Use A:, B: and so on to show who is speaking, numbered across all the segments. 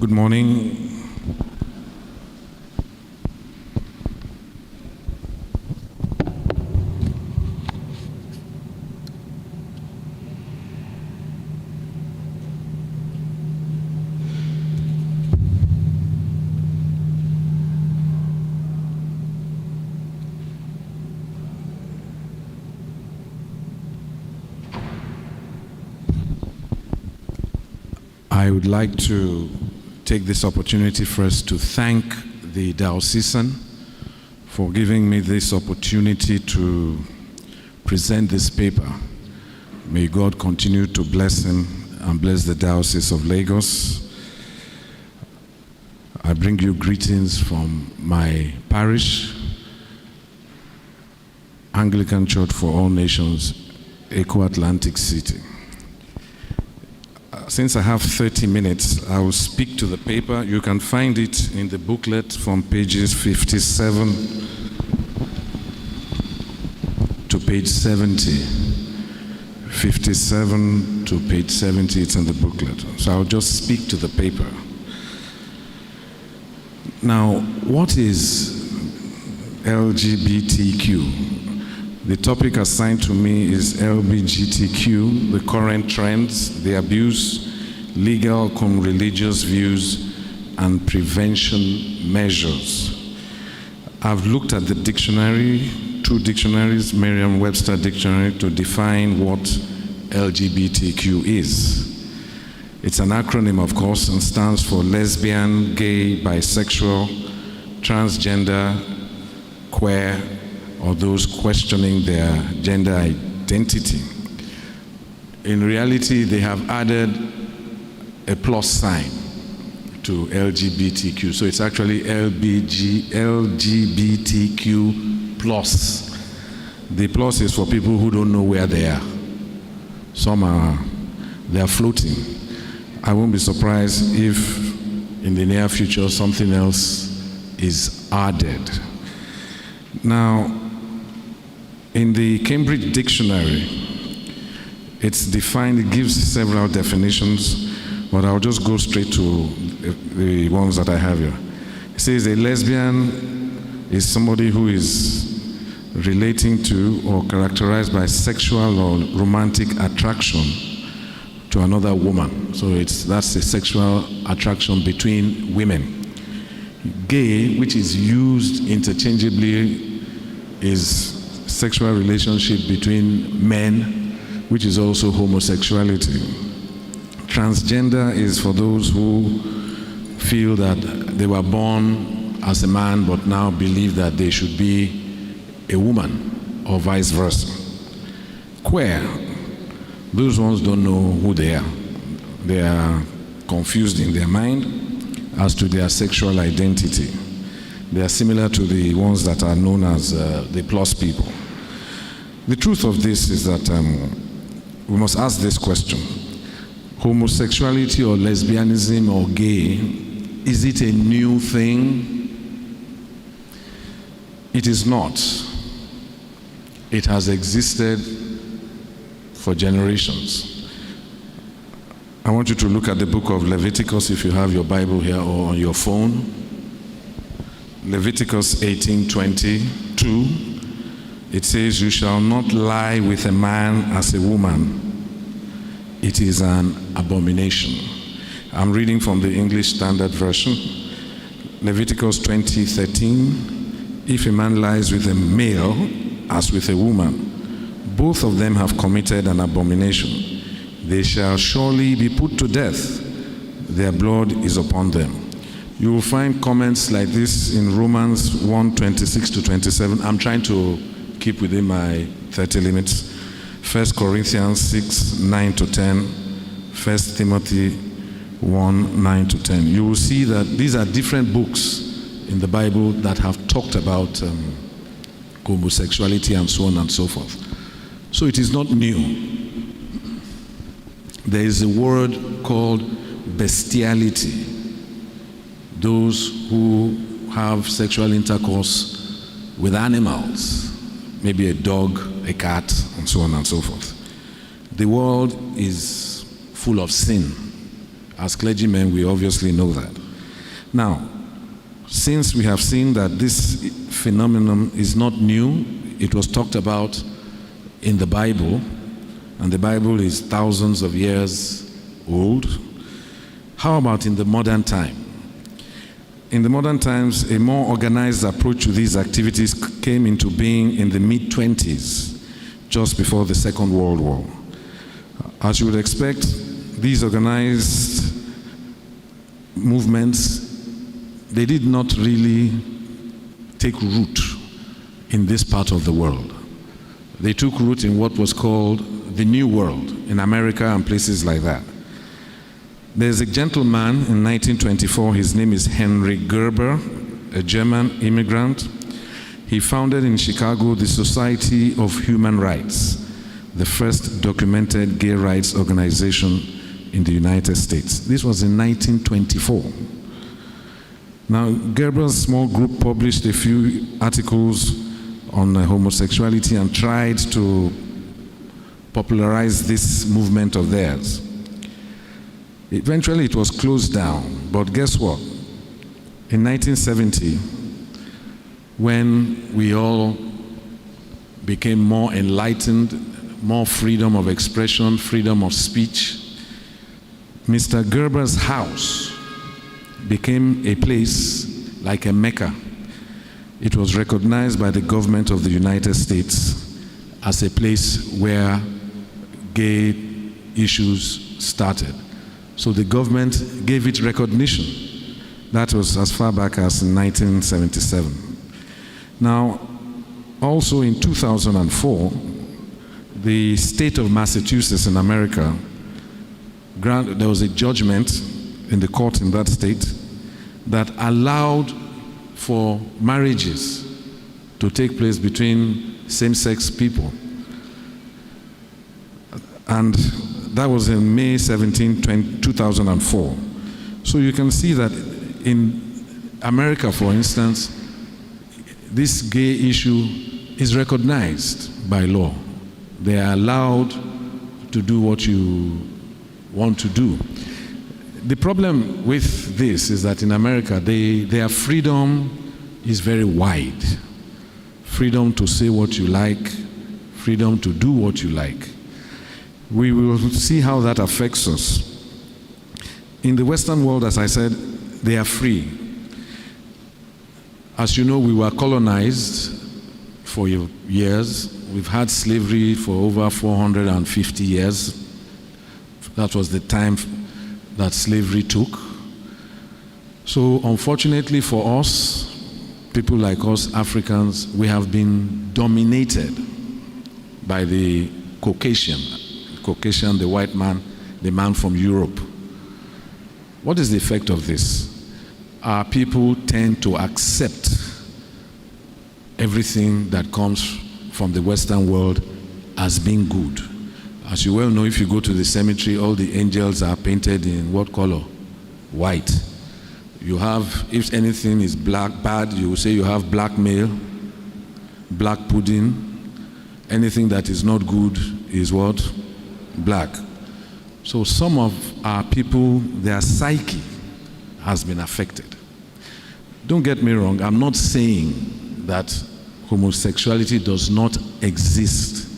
A: Good morning. I would like to take this opportunity first to thank the Diocesan for giving me this opportunity to present this paper. May God continue to bless him and bless the Diocese of Lagos. I bring you greetings from my parish, Anglican Church for All Nations, Eco Atlantic City. Since I have 30 minutes, I will speak to the paper. You can find it in the booklet from pages 57 to page 70. 57 to page 70, it's in the booklet. So I'll just speak to the paper. Now, what is LGBTQ? The topic assigned to me is LGBTQ, the current trends, the abuse, legal, religious views, and prevention measures. I've looked at the dictionary, 2 dictionaries, Merriam-Webster dictionary, to define what LGBTQ is. It's an acronym, of course, and stands for lesbian, gay, bisexual, transgender, queer, or those questioning their gender identity. In reality, they have added a plus sign to LGBTQ. So it's actually LGBTQ plus. The plus is for people who don't know where they are. They are floating. I won't be surprised if in the near future something else is added. Now, in the Cambridge Dictionary, it's defined, it gives several definitions, but I'll just go straight to the ones that I have here. It says a lesbian is somebody who is relating to or characterized by sexual or romantic attraction to another woman. So that's a sexual attraction between women. Gay, which is used interchangeably, is sexual relationship between men, which is also homosexuality. Transgender is for those who feel that they were born as a man but now believe that they should be a woman, or vice versa. Queer, those ones don't know who they are. They are confused in their mind as to their sexual identity. They are similar to the ones that are known as the plus people. The truth of this is that we must ask this question. Homosexuality or lesbianism or gay, is it a new thing? It is not. It has existed for generations. I want you to look at the book of Leviticus if you have your Bible here or on your phone. Leviticus 18:22. It says, "You shall not lie with a man as a woman. It is an abomination." I'm reading from the English Standard Version. Leviticus 20:13. "If a man lies with a male as with a woman, both of them have committed an abomination. They shall surely be put to death. Their blood is upon them." You will find comments like this in Romans 1:26 to 27. I'm trying to keep within my 30 limits. 1 Corinthians 6:9 to 10. 1 Timothy 1:9 to 10. You will see that these are different books in the Bible that have talked about homosexuality and so on and so forth. So it is not new. There is a word called bestiality. Those who have sexual intercourse with animals, maybe a dog, a cat, and so on and so forth. The world is full of sin As clergymen, we obviously know that. Now, since we have seen that this phenomenon is not new, it was talked about in the Bible, and the Bible is thousands of years old. How about in the modern time? In the modern times, a more organized approach to these activities came into being in the mid-20s, just before the Second World War. As you would expect, these organized movements, they did not really take root in this part of the world. They took root in what was called the New World, in America and places like that. There's a gentleman in 1924, his name is Henry Gerber, a German immigrant. He founded in Chicago the Society of Human Rights, the first documented gay rights organization in the United States. This was in 1924. Now, Gerber's small group published a few articles on homosexuality and tried to popularize this movement of theirs. Eventually, it was closed down, but guess what? In 1970, when we all became more enlightened, more freedom of expression, freedom of speech, Mr. Gerber's house became a place like a Mecca. It was recognized by the government of the United States as a place where gay issues started. So the government gave it recognition. That was as far back as in 1977. Now, also in 2004, the state of Massachusetts in America, there was a judgment in the court in that state that allowed for marriages to take place between same-sex people. And that was in May 17, 2004. So you can see that in America, for instance, this gay issue is recognized by law. They are allowed to do what you want to do. The problem with this is that in America, their freedom is very wide. Freedom to say what you like, freedom to do what you like. We will see how that affects us. In the Western world, as I said, they are free. As you know, we were colonized for years. We've had slavery for over 450 years. That was the time that slavery took. So unfortunately for us, people like us, Africans, we have been dominated by the Caucasian, the white man, the man from Europe. What is the effect of this? Our people tend to accept everything that comes from the Western world as being good. As you well know, if you go to the cemetery, all the angels are painted in what color? White. You have, if anything is bad, you will say you have blackmail, black pudding. Anything that is not good is what? Black. So some of our people, their psyche has been affected. Don't get me wrong, I'm not saying that homosexuality does not exist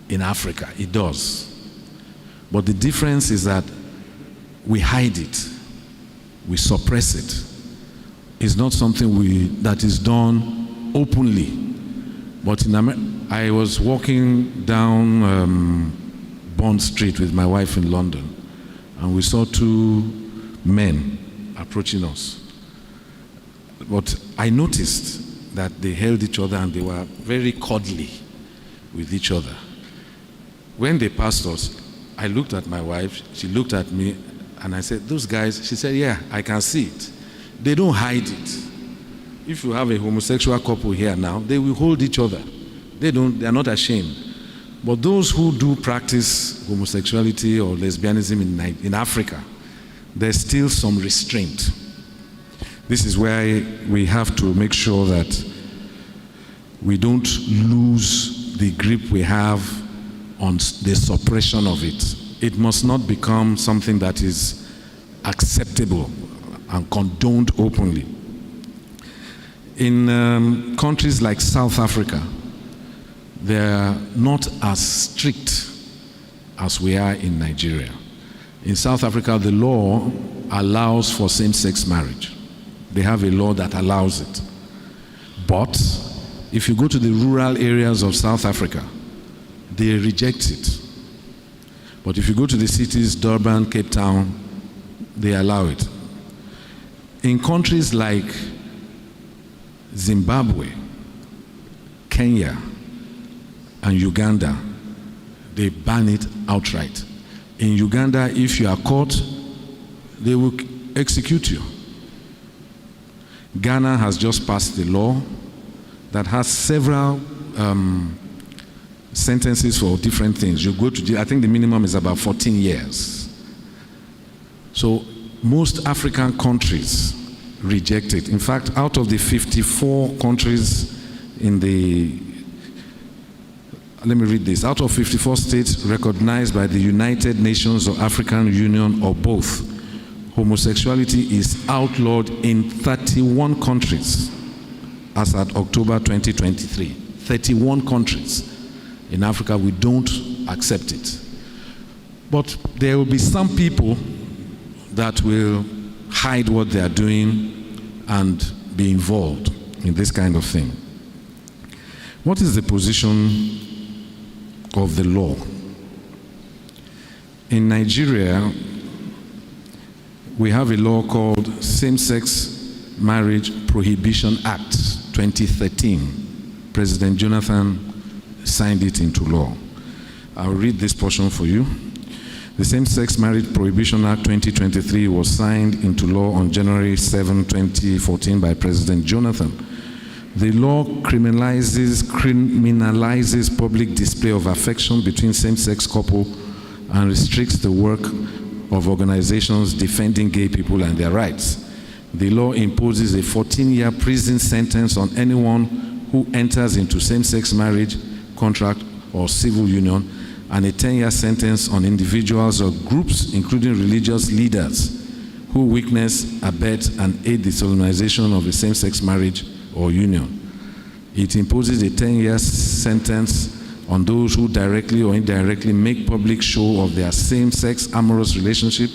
A: in Africa. It does. But the difference is that we hide it. We suppress it. It's not something that is done openly. But I was walking down Bond Street with my wife in London, and we saw two men approaching us. But I noticed that they held each other and they were very cuddly with each other. When they passed us, I looked at my wife, she looked at me, and I said, those guys, she said, yeah, I can see it. They don't hide it. If you have a homosexual couple here now, they will hold each other. They are not ashamed. But those who do practice homosexuality or lesbianism in Africa, there's still some restraint. This is where we have to make sure that we don't lose the grip we have on the suppression of it. It must not become something that is acceptable and condoned openly. In countries like South Africa, they are not as strict as we are in Nigeria. In South Africa, the law allows for same-sex marriage. They have a law that allows it. But if you go to the rural areas of South Africa, they reject it. But if you go to the cities, Durban, Cape Town, they allow it. In countries like Zimbabwe, Kenya, and Uganda, they ban it outright. In Uganda, if you are caught, they will execute you. Ghana has just passed a law that has several sentences for different things. You go to jail, I think the minimum is about 14 years. So most African countries reject it. In fact, out of the 54 countries in the, let me read this, out of 54 states recognized by the United Nations or African Union or both, homosexuality is outlawed in 31 countries as at October 2023. 31 countries. In Africa, we don't accept it. But there will be some people that will hide what they are doing and be involved in this kind of thing. What is the position of the law? In Nigeria, we have a law called Same-Sex Marriage Prohibition Act 2013. President Jonathan signed it into law. I'll read this portion for you. The Same-Sex Marriage Prohibition Act 2023 was signed into law on January 7, 2014 by President Jonathan. The law criminalizes public display of affection between same-sex couples and restricts the work of organizations defending gay people and their rights. The law imposes a 14-year prison sentence on anyone who enters into same-sex marriage, contract, or civil union, and a 10-year sentence on individuals or groups, including religious leaders, who witness, abet, and aid the solemnization of a same-sex marriage or union. It imposes a 10-year sentence on those who directly or indirectly make public show of their same-sex amorous relationship,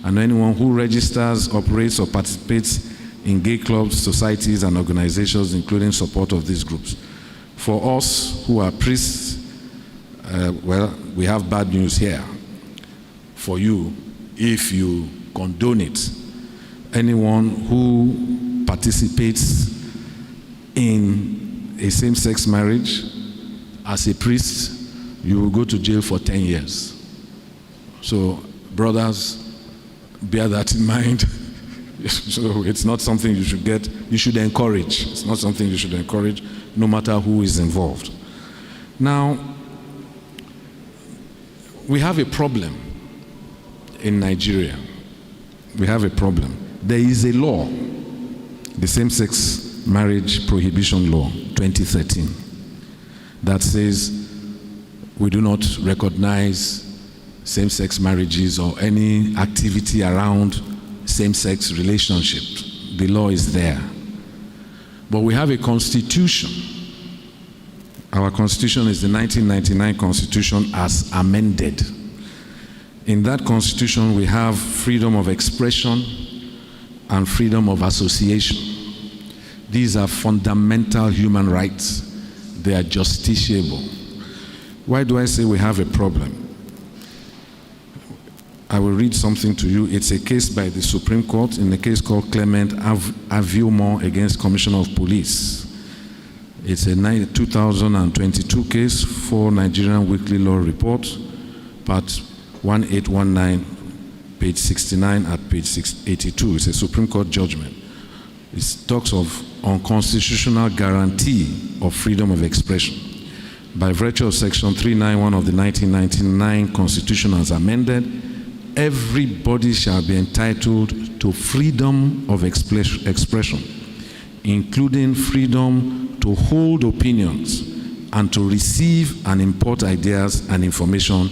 A: and anyone who registers, operates, or participates in gay clubs, societies, and organizations, including support of these groups. For us who are priests, well, we have bad news here. For you, if you condone it, anyone who participates in a same-sex marriage as a priest, you will go to jail for 10 years. So, brothers, bear that in mind. So it's not something you should encourage. It's not something you should encourage, no matter who is involved. Now, we have a problem in Nigeria. We have a problem. There is a law, the Same-Sex Marriage Prohibition Law, 2013, that says we do not recognize same-sex marriages or any activity around same-sex relationships. The law is there. But we have a constitution. Our constitution is the 1999 Constitution as amended. In that constitution, we have freedom of expression and freedom of association. These are fundamental human rights. They are justiciable. Why do I say we have a problem? I will read something to you. It's a case by the Supreme Court in a case called Clement Aviomor against Commissioner of Police. It's a 2022 case for Nigerian Weekly Law Report, part 1819, page 69 at page 82. It's a Supreme Court judgment. It talks of unconstitutional guarantee of freedom of expression. By virtue of Section 391 of the 1999 Constitution as amended, everybody shall be entitled to freedom of expression, including freedom to hold opinions and to receive and import ideas and information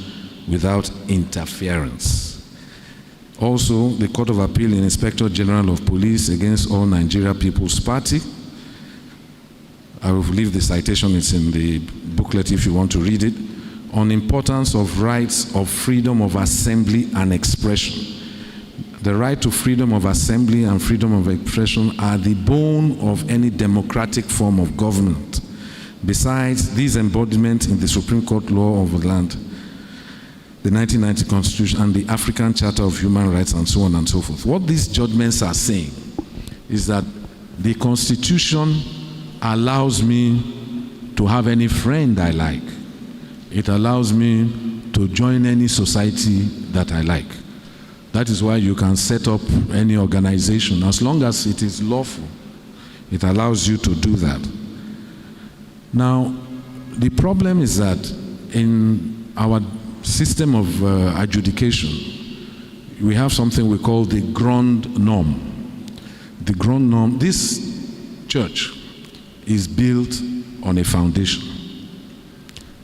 A: without interference. Also, the Court of Appeal in Inspector General of Police against All Nigeria People's Party. I will leave the citation, it's in the booklet if you want to read it. On importance of rights of freedom of assembly and expression. The right to freedom of assembly and freedom of expression are the bone of any democratic form of government. Besides, these embodiments in the Supreme Court law of the land, the 1990 Constitution, and the African Charter of Human Rights, and so on and so forth. What these judgments are saying is that the Constitution allows me to have any friend I like. It allows me to join any society that I like. That is why you can set up any organization. As long as it is lawful, it allows you to do that. Now, the problem is that in our system of adjudication, we have something we call the ground norm. The ground norm, this church is built on a foundation.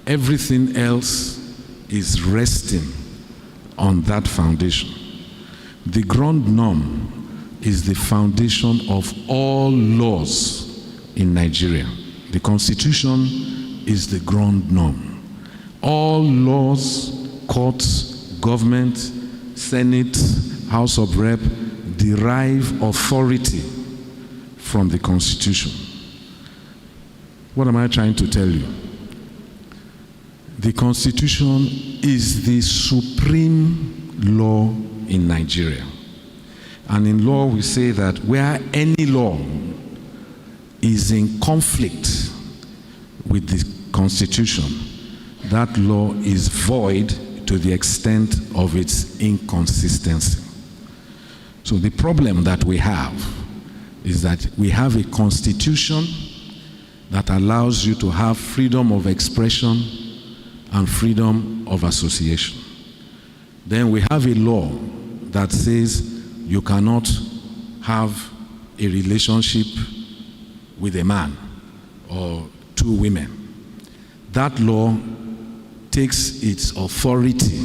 A: Everything else is resting on that foundation. The ground norm is the foundation of all laws in Nigeria. The Constitution is the ground norm. All laws, courts, government, Senate, House of Rep derive authority from the Constitution. What am I trying to tell you? The Constitution is the supreme law in Nigeria. And in law we say that where any law is in conflict with the Constitution, that law is void to the extent of its inconsistency. So the problem that we have is that we have a constitution that allows you to have freedom of expression and freedom of association. Then we have a law that says you cannot have a relationship with a man or two women. That law takes its authority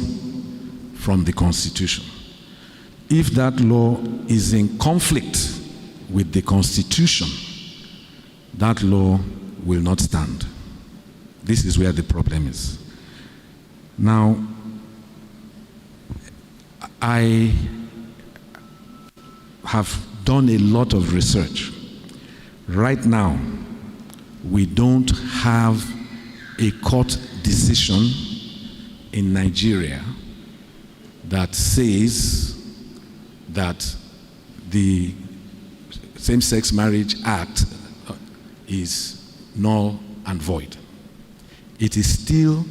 A: from the Constitution. If that law is in conflict with the Constitution, that law will not stand. This is where the problem is. Now, I have done a lot of research. Right now, we don't have a court decision in Nigeria that says that the Same-Sex Marriage Act is null and void. It is still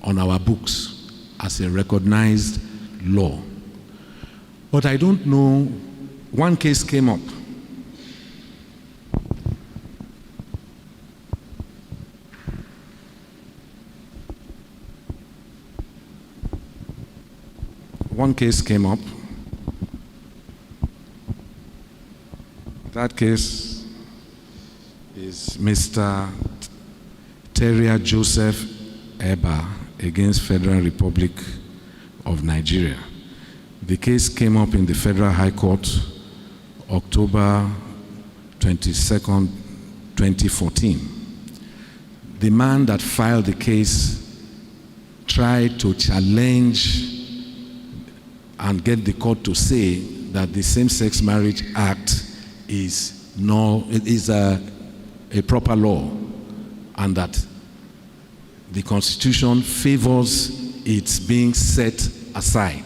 A: on our books as a recognized law. But I don't know, one case came up. One case came up. That case is Mr. Teria Joseph Eba against Federal Republic of Nigeria. The case came up in the Federal High Court, October 22nd, 2014. The man that filed the case tried to challenge and get the court to say that the Same-Sex Marriage Act is a proper law, and that the Constitution favors its being set aside.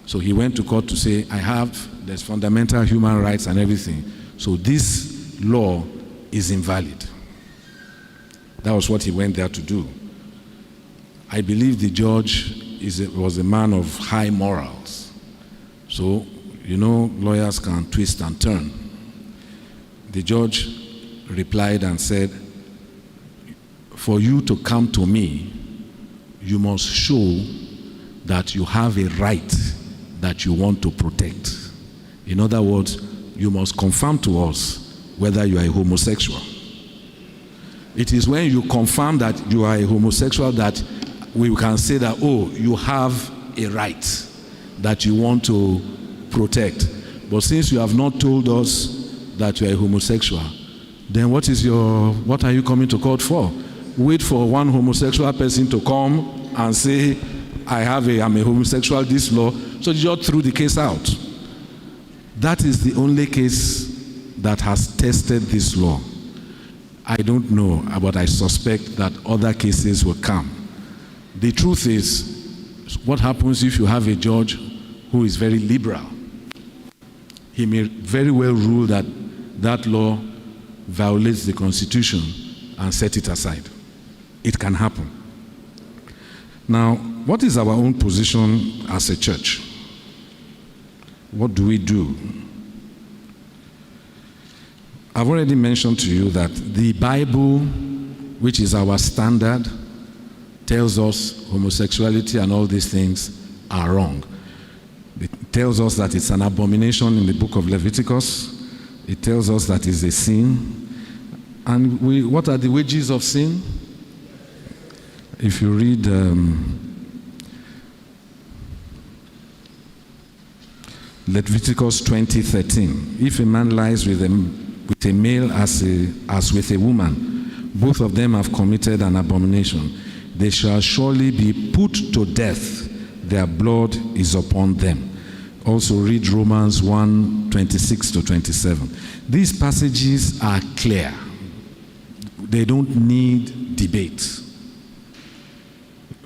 A: So he went to court to say, there's fundamental human rights and everything, so this law is invalid. That was what he went there to do. I believe the judge was a man of high morals. So, lawyers can twist and turn. The judge replied and said, for you to come to me, you must show that you have a right that you want to protect. In other words, you must confirm to us whether you are a homosexual. It is when you confirm that you are a homosexual that we can say that, oh, you have a right. that you want to protect. But since you have not told us that you are a homosexual, then what are you coming to court for? Wait for one homosexual person to come and say, I'm a homosexual, this law. So you just threw the case out. That is the only case that has tested this law. I don't know, but I suspect that other cases will come. The truth is, what happens if you have a judge who is very liberal? He may very well rule that that law violates the Constitution and set it aside. It can happen. Now, what is our own position as a church? What do we do? I've already mentioned to you that the Bible, which is our standard, tells us homosexuality and all these things are wrong. It tells us that it's an abomination in the book of Leviticus. It tells us that it's a sin. And what are the wages of sin? If you read Leviticus 20:13, if a man lies with a male as with a woman, both of them have committed an abomination. They shall surely be put to death. Their blood is upon them. Also read Romans 1:26-27. These passages are clear. They don't need debate.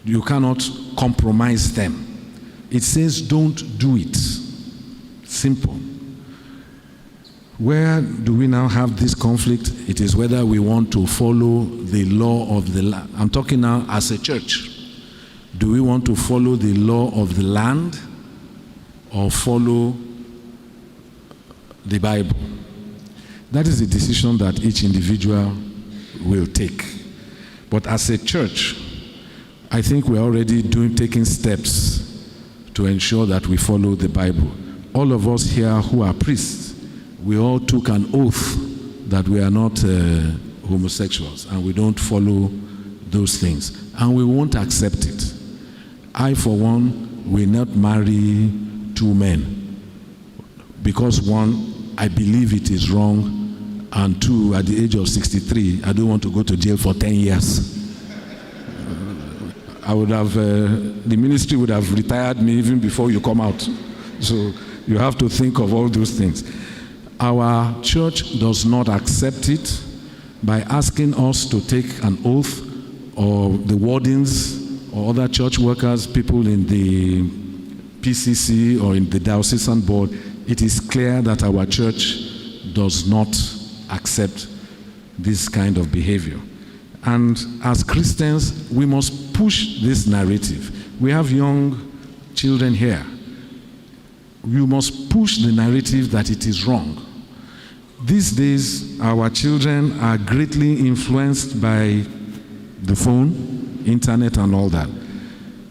A: You cannot compromise them. It says don't do it. Simple. Where do we now have this conflict? It is whether we want to follow the law of the land. I'm talking now as a church. Do we want to follow the law of the land or follow the Bible? That is a decision that each individual will take. But as a church, I think we're already taking steps to ensure that we follow the Bible. All of us here who are priests, we all took an oath that we are not homosexuals and we don't follow those things. And we won't accept it. I, for one, will not marry two men. Because one, I believe it is wrong, and two, at the age of 63, I don't want to go to jail for 10 years. The ministry would have retired me even before you come out. So you have to think of all those things. Our church does not accept it by asking us to take an oath, or the wardens or other church workers, people in the PCC or in the diocesan board. It is clear that our church does not accept this kind of behavior. And as Christians, we must push this narrative. We have young children here. You must push the narrative that it is wrong. These days, our children are greatly influenced by the phone, internet, and all that.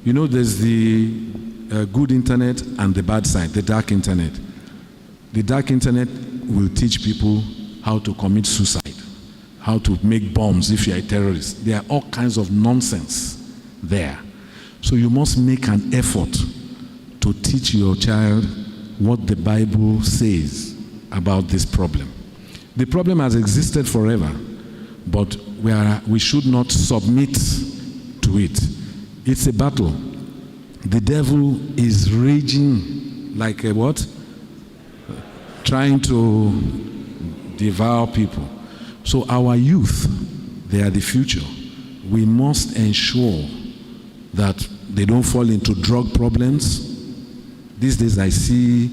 A: You know, there's the good internet and the bad side, the dark internet. The dark internet will teach people how to commit suicide, how to make bombs if you're a terrorist. There are all kinds of nonsense there. So you must make an effort to teach your child what the Bible says about this problem. The problem has existed forever, but we should not submit to it. It's a battle. The devil is raging like a what? Trying to devour people. So our youth, they are the future. We must ensure that they don't fall into drug problems. These days I see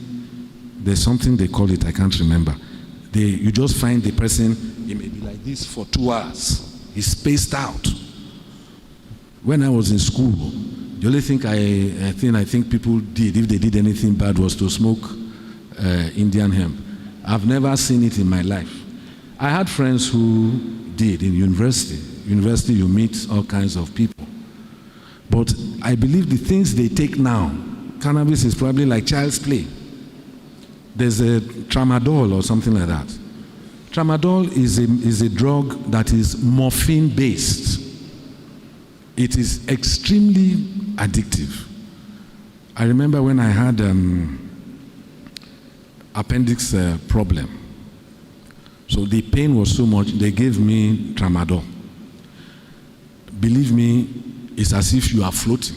A: there's something they call it, I can't remember. You just find the person, he may be like this for 2 hours. He's spaced out. When I was in school, the only thing I think people did, if they did anything bad, was to smoke Indian hemp. I've never seen it in my life. I had friends who did in university. University, you meet all kinds of people. But I believe the things they take now, cannabis is probably like child's play. There's a tramadol or something like that. Tramadol is a drug that is morphine-based. It is extremely addictive. I remember when I had appendix problem. So the pain was so much, they gave me tramadol. Believe me, it's as if you are floating.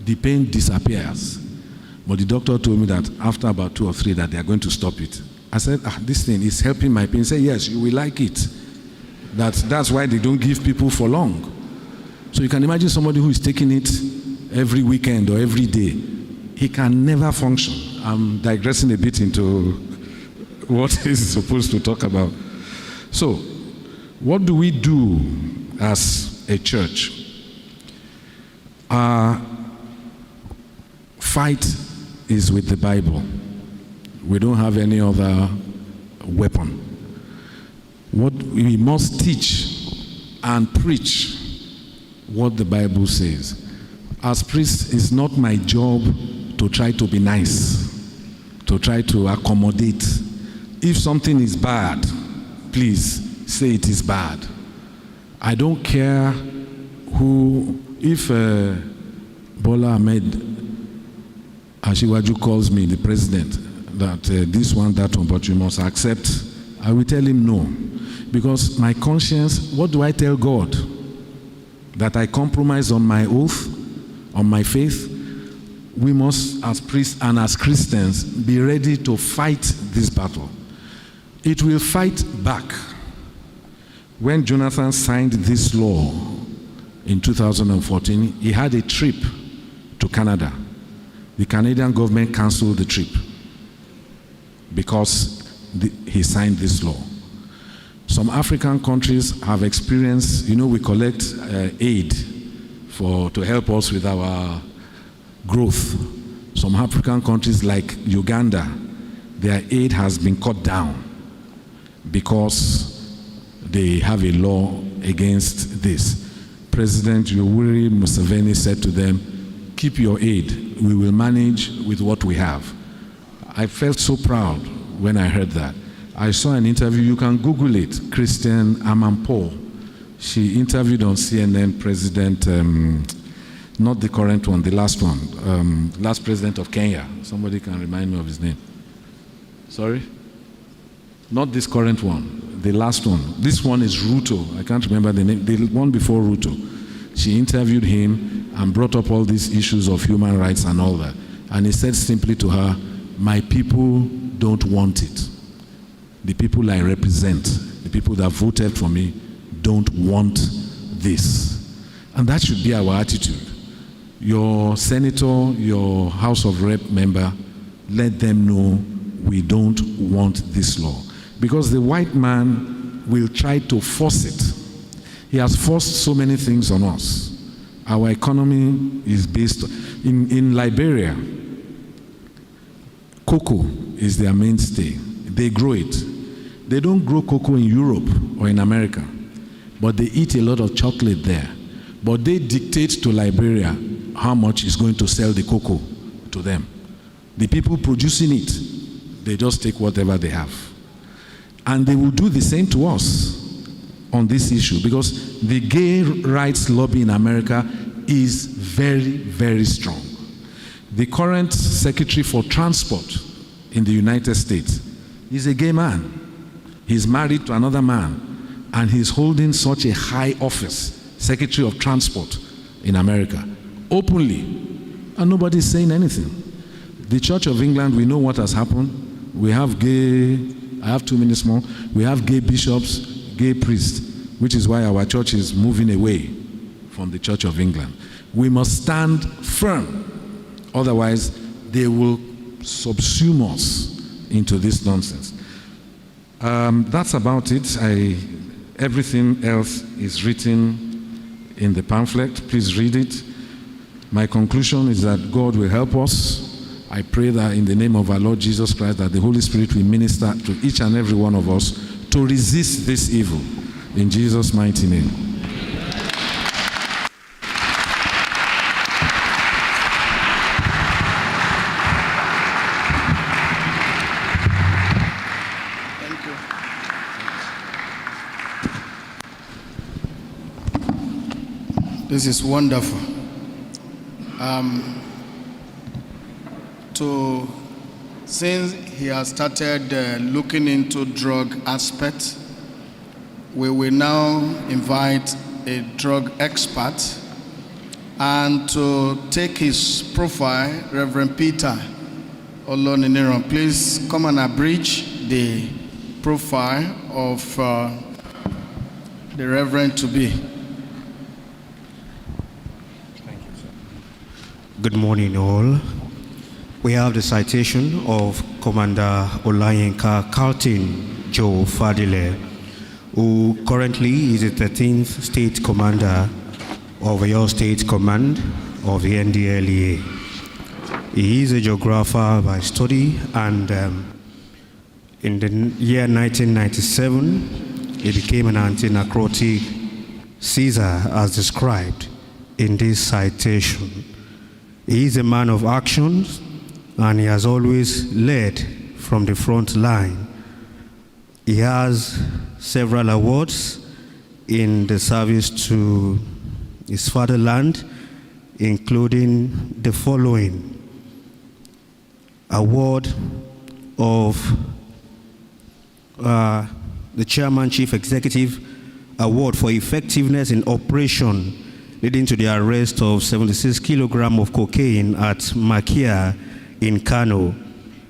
A: The pain disappears. But the doctor told me that after about 2 or 3 that they are going to stop it. I said, this thing is helping my pain. He said, yes, you will like it. That's why they don't give people for long. So you can imagine somebody who is taking it every weekend or every day. He can never function. I'm digressing a bit into what he's supposed to talk about. So, what do we do as a church? Our fight is with the Bible. We don't have any other weapon. What we must teach and preach what the Bible says. As priest, it's not my job to try to be nice, to try to accommodate. If something is bad, please say it is bad. I don't care if Bola Ahmed Ashiwaju calls me, the president, that this one, that one, but you must accept, I will tell him no. Because my conscience, what do I tell God? That I compromise on my oath, on my faith? We must, as priests and as Christians, be ready to fight this battle. It will fight back. When Jonathan signed this law in 2014, he had a trip to Canada. The Canadian government canceled the trip because he signed this law. Some African countries have experienced, we collect aid to help us with our growth. Some African countries like Uganda, their aid has been cut down because they have a law against this. President Yoweri Museveni said to them, keep your aid, we will manage with what we have. I felt so proud when I heard that. I saw an interview, you can Google it, Christian Amanpour. She interviewed on CNN President, not the current one, the last one, last president of Kenya. Somebody can remind me of his name. Sorry? Not this current one, the last one. This one is Ruto. I can't remember the name. The one before Ruto. She interviewed him and brought up all these issues of human rights and all that. And he said simply to her, my people don't want it. The people I represent, the people that voted for me, don't want this. And that should be our attitude. Your senator, your House of Rep member, let them know we don't want this law. Because the white man will try to force it. He has forced so many things on us. Our economy is based in Liberia. Cocoa is their mainstay. They grow it. They don't grow cocoa in Europe or in America, but they eat a lot of chocolate there. But they dictate to Liberia how much is going to sell the cocoa to them. The people producing it, they just take whatever they have. And they will do the same to us on this issue, because the gay rights lobby in America is very, very strong. The current Secretary for Transport in the United States is a gay man. He's married to another man, and he's holding such a high office, Secretary of Transport in America, openly, and nobody's saying anything. The Church of England, we know what has happened. We have gay, I have 2 minutes more, we have gay bishops, gay priests, which is why our church is moving away from the Church of England. We must stand firm, otherwise they will subsume us into this nonsense. That's about it. Everything else is written in the pamphlet. Please read it. My conclusion is that God will help us. I pray that in the name of our Lord Jesus Christ, that the Holy Spirit will minister to each and every one of us to resist this evil. In Jesus' mighty name.
B: This is wonderful. since he has started looking into drug aspects, we will now invite a drug expert, and to take his profile, Reverend Peter Oloniniran, please come and abridge the profile of the Reverend to be.
C: Thank you, sir. Good morning, all. We have the citation of Commander Olayinka Carlton Joe Fadile, who currently is the 13th State Commander of your State Command of the NDLEA. He is a geographer by study, and in the year 1997, he became an anti-narcotic Caesar as described in this citation. He is a man of actions, and he has always led from the front line. He has several awards in the service to his fatherland, including the following: award of the Chairman Chief Executive Award for effectiveness in operation leading to the arrest of 76 kilograms of cocaine at Makia in Kano.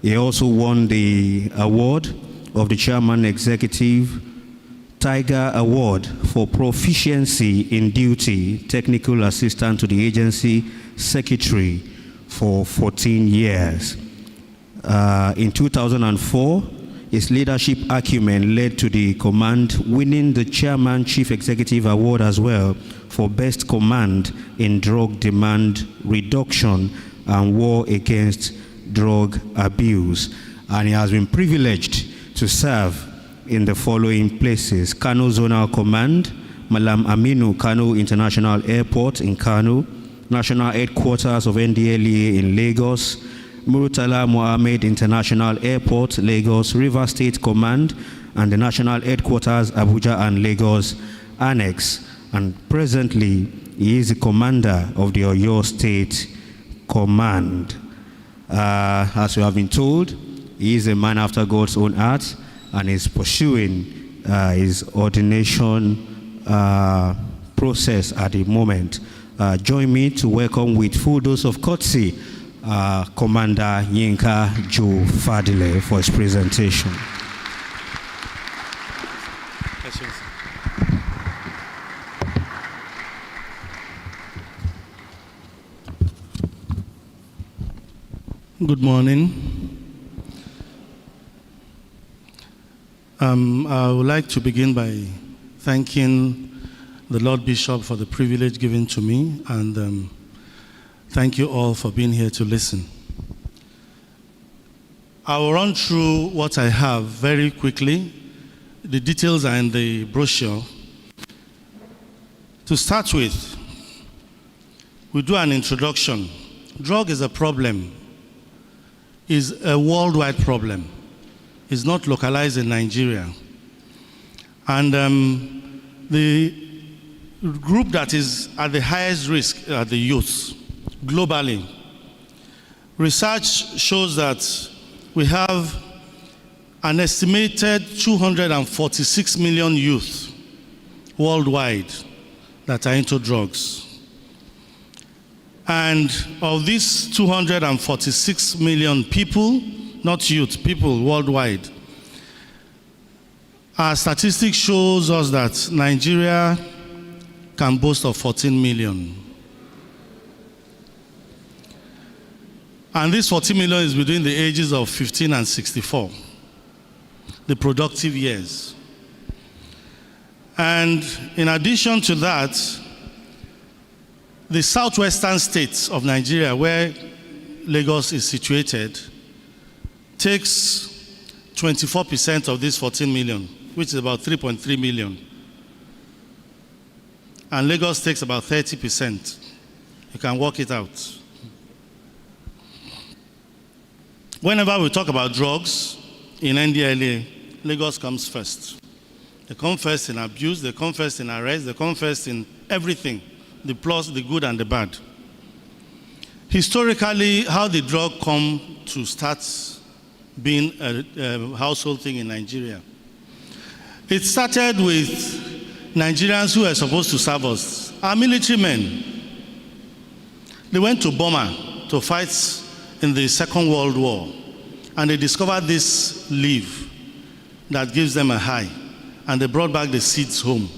C: He also won the award of the Chairman Executive Tiger Award for proficiency in duty, technical assistant to the agency secretary for 14 years. In 2004, his leadership acumen led to the command winning the Chairman Chief Executive Award as well for Best Command in Drug Demand Reduction and War Against Drug Abuse. And he has been privileged to serve in the following places: Kano Zonal Command, Malam Aminu Kano International Airport in Kano, National Headquarters of NDLEA in Lagos, Murtala Mohammed International Airport, Lagos, River State Command, and the National Headquarters, Abuja and Lagos Annex. And presently, he is the commander of the Oyo State Command. As we have been told, he is a man after God's own heart, and is pursuing his ordination process at the moment. Join me to welcome with full dose of courtesy Commander Yinka Joe Fadile for his presentation.
B: Good morning. I would like to begin by thanking the Lord Bishop for the privilege given to me, and thank you all for being here to listen. I will run through what I have very quickly. The details are in the brochure. To start with, we do an introduction. Drug is a problem. It's a worldwide problem. Is not localized in Nigeria. And the group that is at the highest risk are the youth, globally. Research shows that we have an estimated 246 million youth worldwide that are into drugs. And of these 246 million people, not youth, people worldwide, our statistics shows us that Nigeria can boast of 14 million. And this 14 million is between the ages of 15 and 64, the productive years. And in addition to that, the southwestern states of Nigeria, where Lagos is situated, takes 24% of this 14 million, which is about 3.3 million. And Lagos takes about 30%. You can work it out. Whenever we talk about drugs in NDLEA, Lagos comes first. They come first in abuse, they come first in arrest, they come first in everything, the plus, the good, and the bad.
D: Historically, how did drug come to start being a household thing in Nigeria? It started with Nigerians who were supposed to serve us, our military men. They went to Burma to fight in the Second World War, and they discovered this leaf that gives them a high, and they brought back the seeds home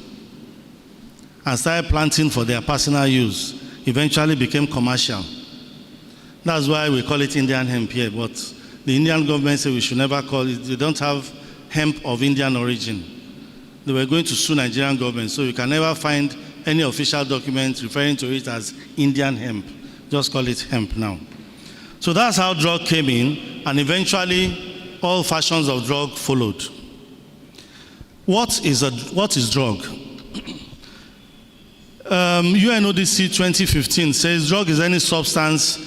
D: and started planting for their personal use. Eventually became commercial. That's why we call it Indian hemp here, but the Indian government said we should never call it. They don't have hemp of Indian origin. They were going to sue Nigerian government, so you can never find any official document referring to it as Indian hemp. Just call it hemp now. So that's how drug came in, and eventually all fashions of drug followed. What is drug? UNODC 2015 says drug is any substance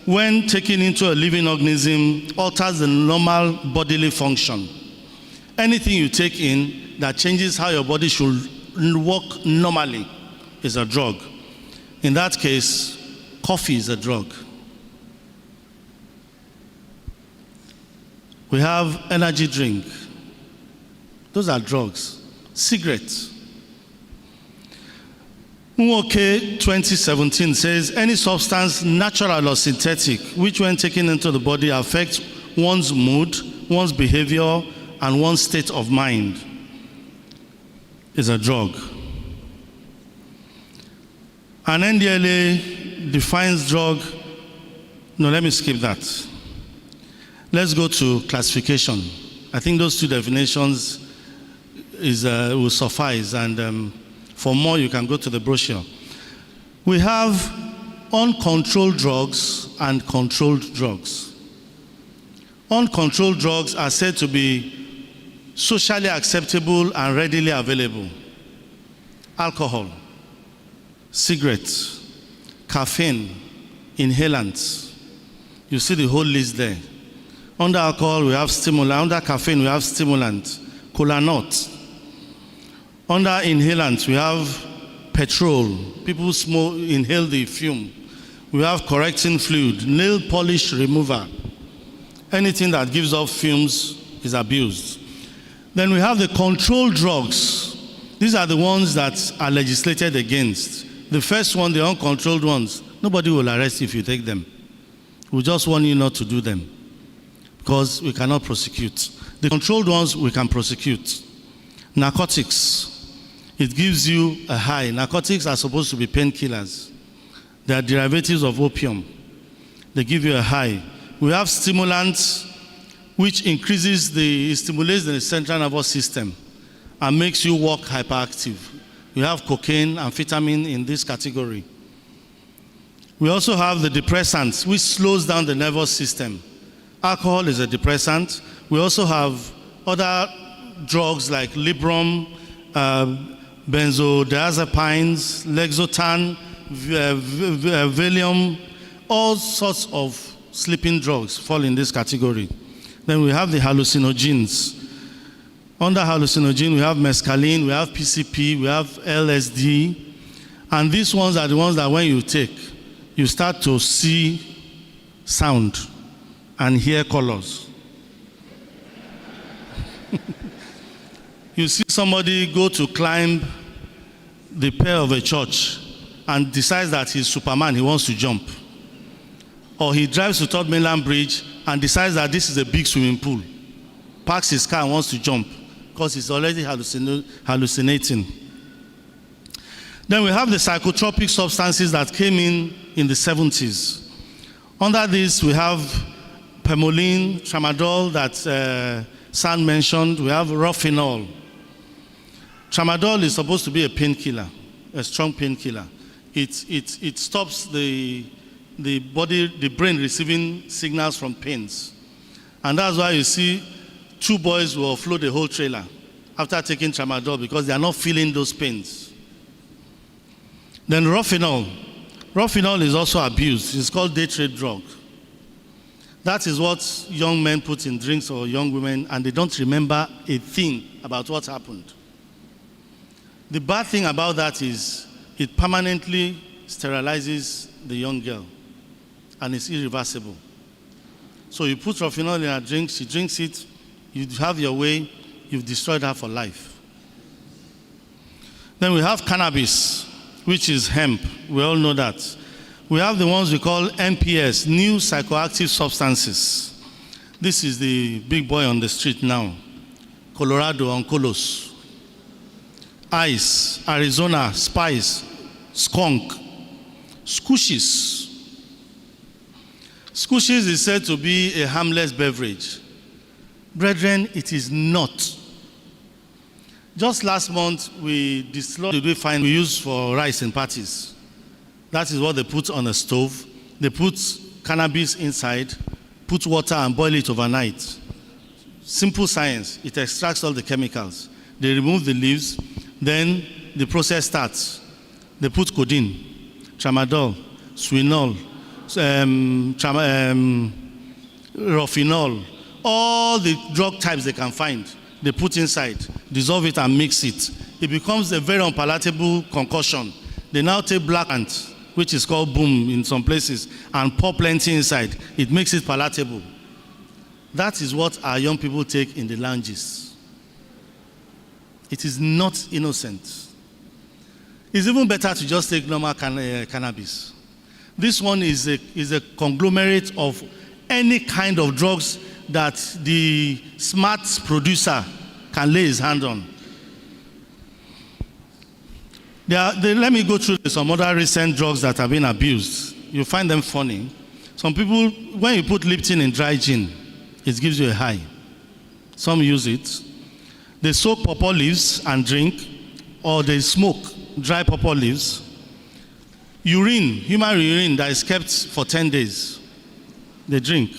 D: when taken into a living organism alters the normal bodily function. Anything you take in that changes how your body should work normally is a drug. In that case, coffee is a drug. We have energy drink. Those are drugs. Cigarettes. WAAP 2017 says any substance, natural or synthetic, which when taken into the body affects one's mood, one's behavior, and one's state of mind is a drug. And NDLA defines drug. No, let me skip that. Let's go to classification. I think those two definitions will suffice, and for more you can go to the brochure. We have uncontrolled drugs and controlled drugs. Uncontrolled drugs are said to be socially acceptable and readily available. Alcohol, cigarettes, caffeine, inhalants. You see the whole list there. Under alcohol, we have stimulant. Under caffeine, we have stimulant, cola nut. Under inhalant, we have petrol. People inhale the fume. We have correcting fluid, nail polish remover. Anything that gives off fumes is abused. Then we have the controlled drugs. These are the ones that are legislated against. The first one, the uncontrolled ones, nobody will arrest you if you take them. We just want you not to do them because we cannot prosecute. The controlled ones, we can prosecute. Narcotics. It gives you a high. Narcotics are supposed to be painkillers. They are derivatives of opium. They give you a high. We have stimulants, which stimulates the central nervous system and makes you walk hyperactive. We have cocaine, amphetamine in this category. We also have the depressants, which slows down the nervous system. Alcohol is a depressant. We also have other drugs like Librium, benzodiazepines, Lexotan, Valium, all sorts of sleeping drugs fall in this category. Then we have the hallucinogens. Under hallucinogen, we have mescaline, we have PCP, we have LSD. And these ones are the ones that when you take, you start to see sound and hear colors. You see somebody go to climb the pier of a church and decides that he's Superman, he wants to jump. Or he drives to Third Mainland Bridge and decides that this is a big swimming pool. Parks his car and wants to jump because he's already hallucinating. Then we have the psychotropic substances that came in the 70s. Under this, we have Pemolene, Tramadol that San mentioned. We have Rofinol. Tramadol is supposed to be a painkiller, a strong painkiller. It stops the brain receiving signals from pains. And that's why you see 2 boys will offload the whole trailer after taking Tramadol because they are not feeling those pains. Then Rofinol. Rofinol is also abused. It's called day trade drug. That is what young men put in drinks or young women, and they don't remember a thing about what happened. The bad thing about that is it permanently sterilizes the young girl. and it's irreversible. So you put Rofinol in her drink, she drinks it, you have your way, you've destroyed her for life. Then we have cannabis, which is hemp. We all know that. We have the ones we call NPS, new psychoactive substances. This is the big boy on the street now. Colorado on Colos. Ice, Arizona, Spice, skunk, squishes. Squishes is said to be a harmless beverage. Brethren, it is not. Just last month, we use for rice in parties. That is what they put on a stove. They put cannabis inside, put water and boil it overnight. Simple science. It extracts all the chemicals. They remove the leaves, then the process starts. They put codeine, tramadol, swinol, rofinol, all the drug types they can find. They put inside, dissolve it and mix it. It becomes a very unpalatable concoction. They now take black ant, which is called boom in some places, and pour plenty inside. It makes it palatable. That is what our young people take in the lounges. It is not innocent. It's even better to just take normal cannabis. This one is a conglomerate of any kind of drugs that the smart producer can lay his hand on. Let me go through some other recent drugs that have been abused. You find them funny. Some people, when you put Lipton in dry gin, it gives you a high. Some use it. They soak pawpaw leaves and drink, or they smoke dry pawpaw leaves. Urine, human urine that is kept for 10 days, they drink.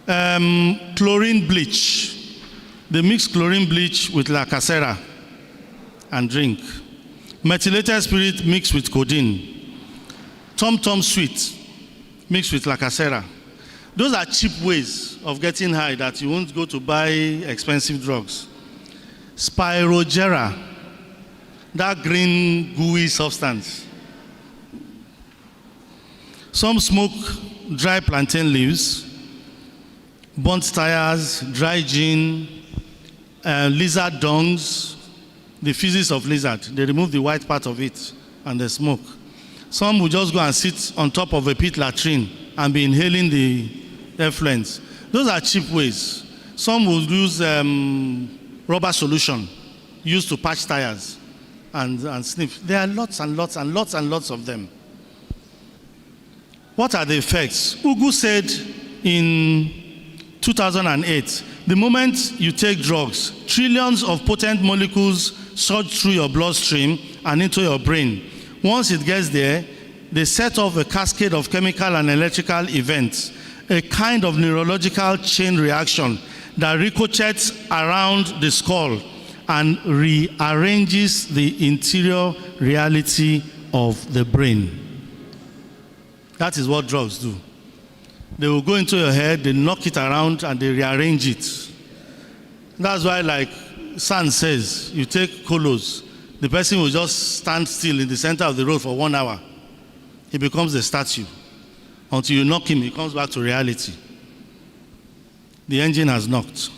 D: Chlorine bleach. They mix chlorine bleach with lacacera and drink. Methylated spirit mixed with codeine. Tom Tom sweet mixed with lacacera. Those are cheap ways of getting high that you won't go to buy expensive drugs. Spirogera, that green gooey substance. Some smoke dry plantain leaves, burnt tires, dry gin, lizard dungs, the feces of lizard. They remove the white part of it and they smoke. Some will just go and sit on top of a pit latrine and be inhaling the effluents. Those are cheap ways. Some will use rubber solution used to patch tires and sniff. There are lots and lots and lots and lots of them. What are the effects? Ugu said in 2008, the moment you take drugs, trillions of potent molecules surge through your bloodstream and into your brain. Once it gets there, they set off a cascade of chemical and electrical events, a kind of neurological chain reaction that ricochets around the skull and rearranges the interior reality of the brain. That is what drugs do. They will go into your head, they knock it around, and they rearrange it. That's why, like San says, you take colos, the person will just stand still in the center of the road for 1 hour. He becomes a statue. Until you knock him, he comes back to reality. The engine has knocked.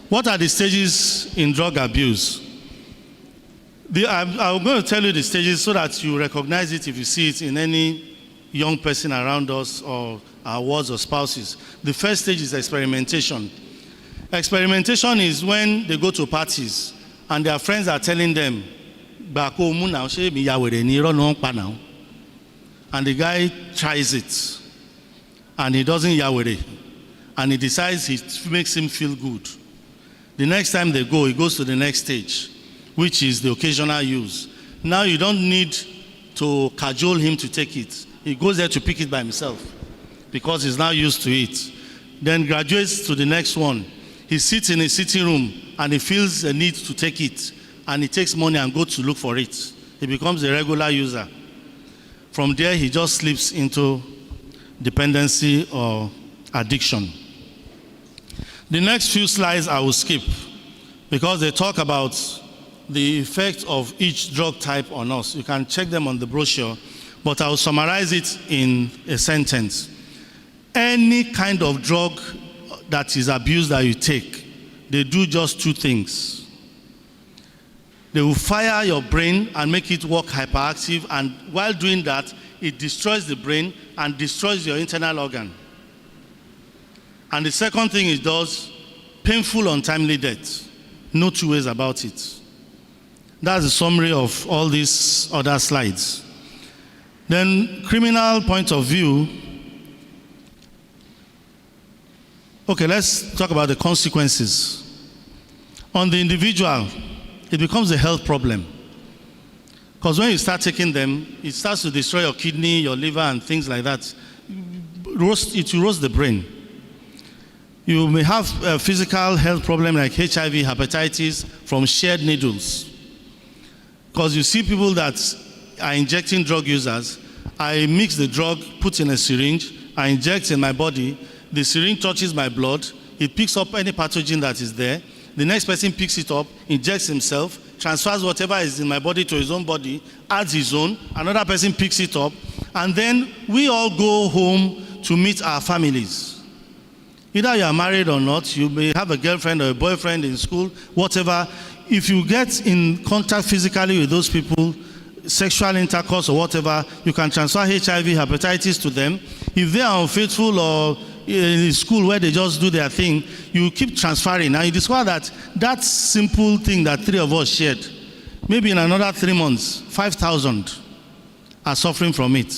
D: What are the stages in drug abuse? I'm going to tell you the stages so that you recognize it if you see it in any young person around us or our wards or spouses. The first stage is experimentation. Experimentation is when they go to parties and their friends are telling them, and the guy tries it and he doesn't yawere, and he decides it makes him feel good. The next time they go, he goes to the next stage, which is the occasional use. Now you don't need to cajole him to take it. He goes there to pick it by himself because he's now used to it. Then graduates to the next one. He sits in a sitting room and he feels a need to take it, and he takes money and goes to look for it. He becomes a regular user. From there, he just slips into dependency or addiction. The next few slides I will skip because they talk about the effect of each drug type on us. You can check them on the brochure. but I'll summarize it in a sentence. Any kind of drug that is abused that you take, they do just two things. They will fire your brain and make it work hyperactive, and while doing that, it destroys the brain and destroys your internal organ. And the second thing it does, painful, untimely death. No two ways about it. That's the summary of all these other slides. Then, criminal point of view. Okay, let's talk about the consequences. On the individual, it becomes a health problem. Because when you start taking them, it starts to destroy your kidney, your liver, and things like that. It will roast the brain. You may have a physical health problem like HIV, hepatitis from shared needles. Because you see people that are injecting drug users. I mix the drug, put in a syringe, I inject in my body, the syringe touches my blood, it picks up any pathogen that is there, the next person picks it up, injects himself, transfers whatever is in my body to his own body, adds his own, another person picks it up, and then we all go home to meet our families. Either you are married or not, you may have a girlfriend or a boyfriend in school, whatever. If you get in contact physically with those people, sexual intercourse or whatever, you can transfer HIV, hepatitis to them. If they are unfaithful or in school where they just do their thing, you keep transferring. And you discover that that simple thing that three of us shared, maybe in another 3 months, 5,000 are suffering from it.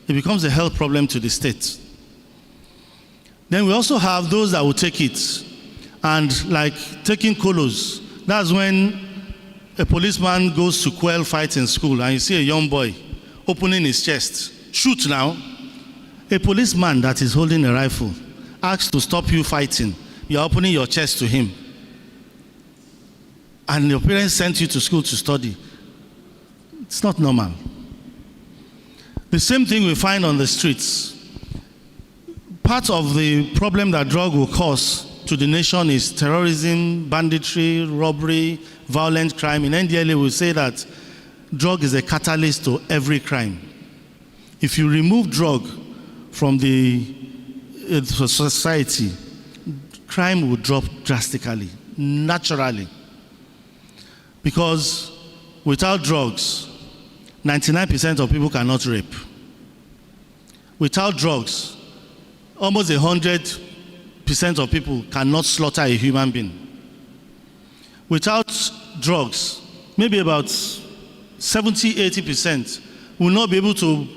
D: It becomes a health problem to the state. Then we also have those that will take it. And like taking colos, that's when a policeman goes to quell fights in school and you see a young boy opening his chest. Shoot now. A policeman that is holding a rifle asks to stop you fighting. You're opening your chest to him. And your parents sent you to school to study. It's not normal. The same thing we find on the streets. Part of the problem that drug will cause to the nation is terrorism, banditry, robbery, violent crime. In NDLA, we say that drug is a catalyst to every crime. If you remove drug from the society, crime will drop drastically, naturally. Because without drugs, 99% of people cannot rape. Without drugs, almost 100% of people cannot slaughter a human being. Without drugs, maybe about 70-80% will not be able to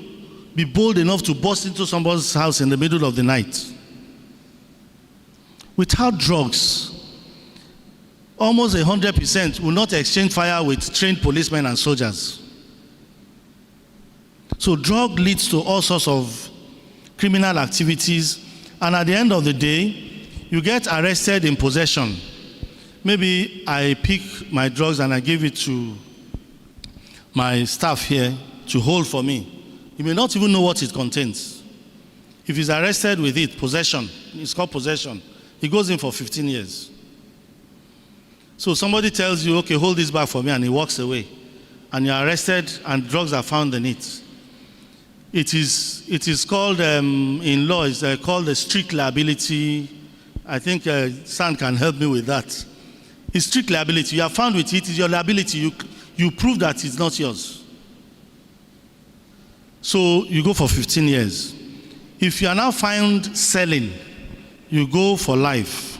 D: be bold enough to burst into somebody's house in the middle of the night. Without drugs, almost 100% will not exchange fire with trained policemen and soldiers. So drug leads to all sorts of criminal activities, and at the end of the day, you get arrested in possession. Maybe I pick my drugs and I give it to my staff here to hold for me. You may not even know what it contains. If he's arrested with it, possession, it's called possession, he goes in for 15 years. So somebody tells you, okay, hold this bag for me, and he walks away. And you're arrested and drugs are found in it. It is called, in law, it's called a strict liability. I think San can help me with that. It's strict liability. You are found with it, it's your liability. You prove that it's not yours. So you go for 15 years. If you are now found selling, you go for life.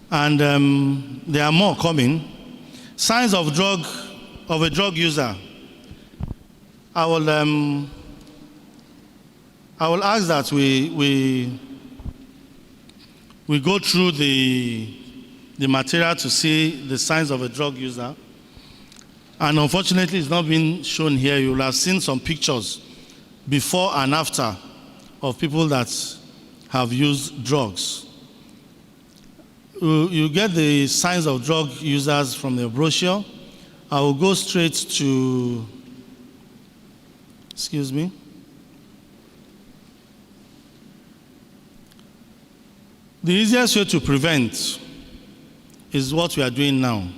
D: And there are more coming. Signs of a drug user. I will ask that we go through the material to see the signs of a drug user. And unfortunately, it's not been shown here. You will have seen some pictures before and after of people that have used drugs. You get the signs of drug users from the brochure. I will go straight to, excuse me. The easiest way to prevent is what we are doing now.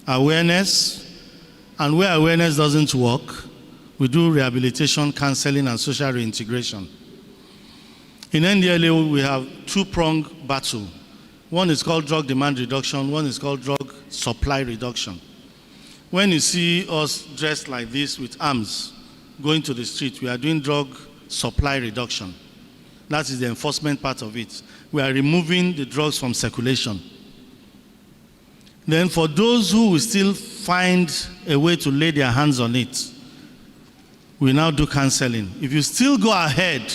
D: Awareness, and where awareness doesn't work, We do rehabilitation, counseling, and social reintegration. In NDLA, we have two-pronged battle. One is called drug demand reduction, one is called drug supply reduction. When you see us dressed like this with arms going to the street, we are doing drug supply reduction. That is the enforcement part of it. We are removing the drugs from circulation. Then for those who will still find a way to lay their hands on it, we now do counseling. If you still go ahead,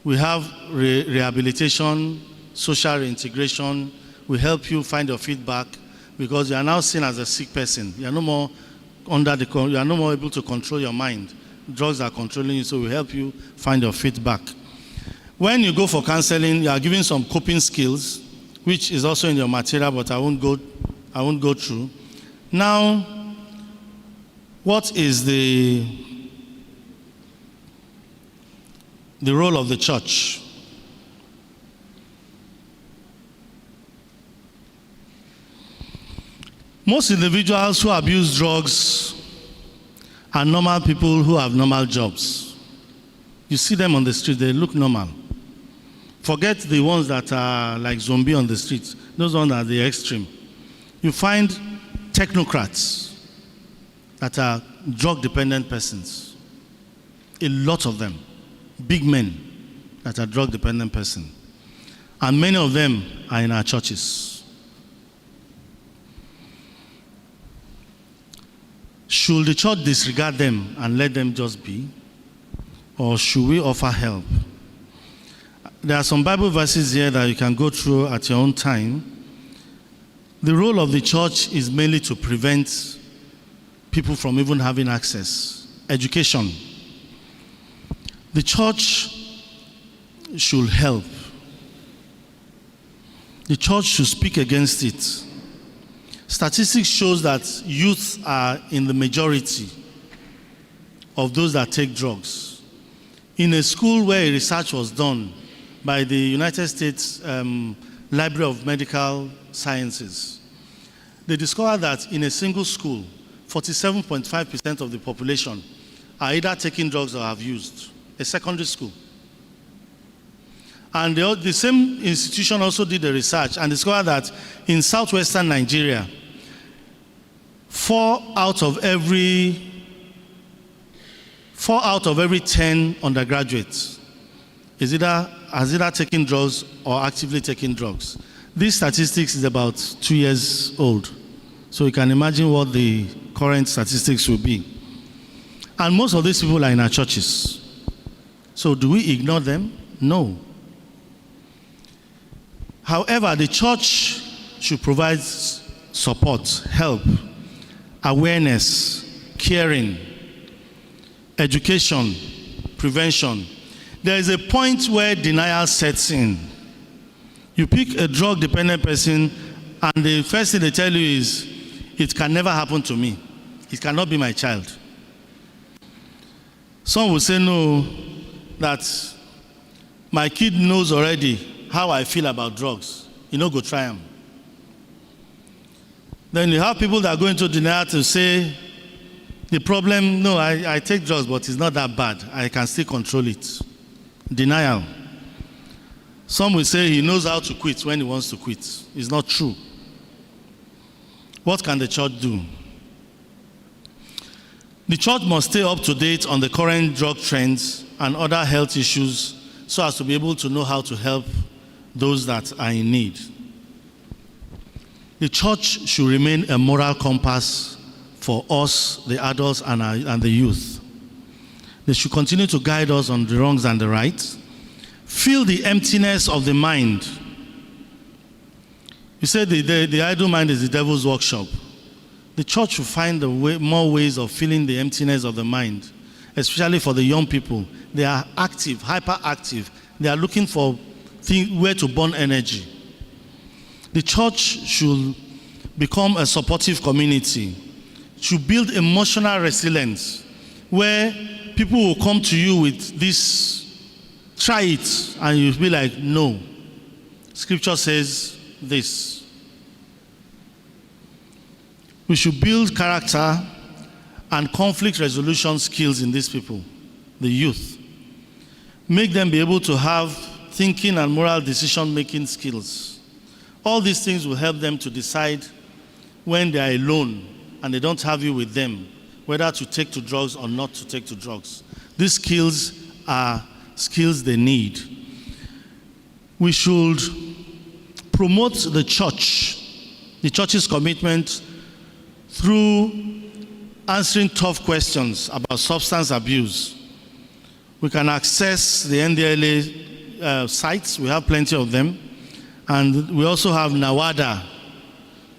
D: we have rehabilitation, social reintegration. We help you find your feedback because you are now seen as a sick person. You are no more you are no more able to control your mind. Drugs are controlling you, so we help you find your feedback. When you go for counseling, you are given some coping skills, which is also in your material, but I won't go through. Now, what is the role of the church? Most individuals who abuse drugs are normal people who have normal jobs. You see them on the street, they look normal. Forget the ones that are like zombie on the street. Those ones are the extreme. You find technocrats that are drug-dependent persons. A lot of them. Big men that are drug-dependent persons. And many of them are in our churches. Should the church disregard them and let them just be? Or should we offer help? There are some Bible verses here that you can go through at your own time. The role of the church is mainly to prevent people from even having access. Education. The church should help. The church should speak against it. Statistics shows that youth are in the majority of those that take drugs. In a school where research was done by the United States Library of Medical Sciences, they discovered that in a single school, 47.5% of the population are either taking drugs or have used. A secondary school. And the same institution also did the research and discovered that in southwestern Nigeria, 4 out of every 10 undergraduates has either taken drugs or actively taking drugs. This statistics is about 2 years old. So you can imagine what the current statistics will be. And most of these people are in our churches. So do we ignore them? No. However, the church should provide support, help, awareness, caring, education, prevention. There is a point where denial sets in. You pick a drug-dependent person, and the first thing they tell you is, it can never happen to me. It cannot be my child. Some will say, no, that my kid knows already how I feel about drugs. You know, go try them. Then you have people that go into denial to say, the problem, no, I take drugs, but it's not that bad. I can still control it. Denial. Some will say he knows how to quit when he wants to quit. It's not true. What can the church do? The church must stay up to date on the current drug trends and other health issues so as to be able to know how to help those that are in need. The church should remain a moral compass for us, the adults, and the youth. They should continue to guide us on the wrongs and the rights. Feel the emptiness of the mind. You said the idle mind is the devil's workshop. The church should find more ways of filling the emptiness of the mind, especially for the young people. They are active, hyperactive. They are looking for where to burn energy. The church should become a supportive community, should build emotional resilience, where people will come to you with this, try it, and you'll be like, no. Scripture says this. We should build character and conflict resolution skills in these people, the youth. Make them be able to have thinking and moral decision-making skills. All these things will help them to decide when they are alone and they don't have you with them, whether to take to drugs or not to take to drugs. These skills are skills they need. We should promote the church's commitment through answering tough questions about substance abuse. We can access the NDLA sites, we have plenty of them, and we also have NAWADA,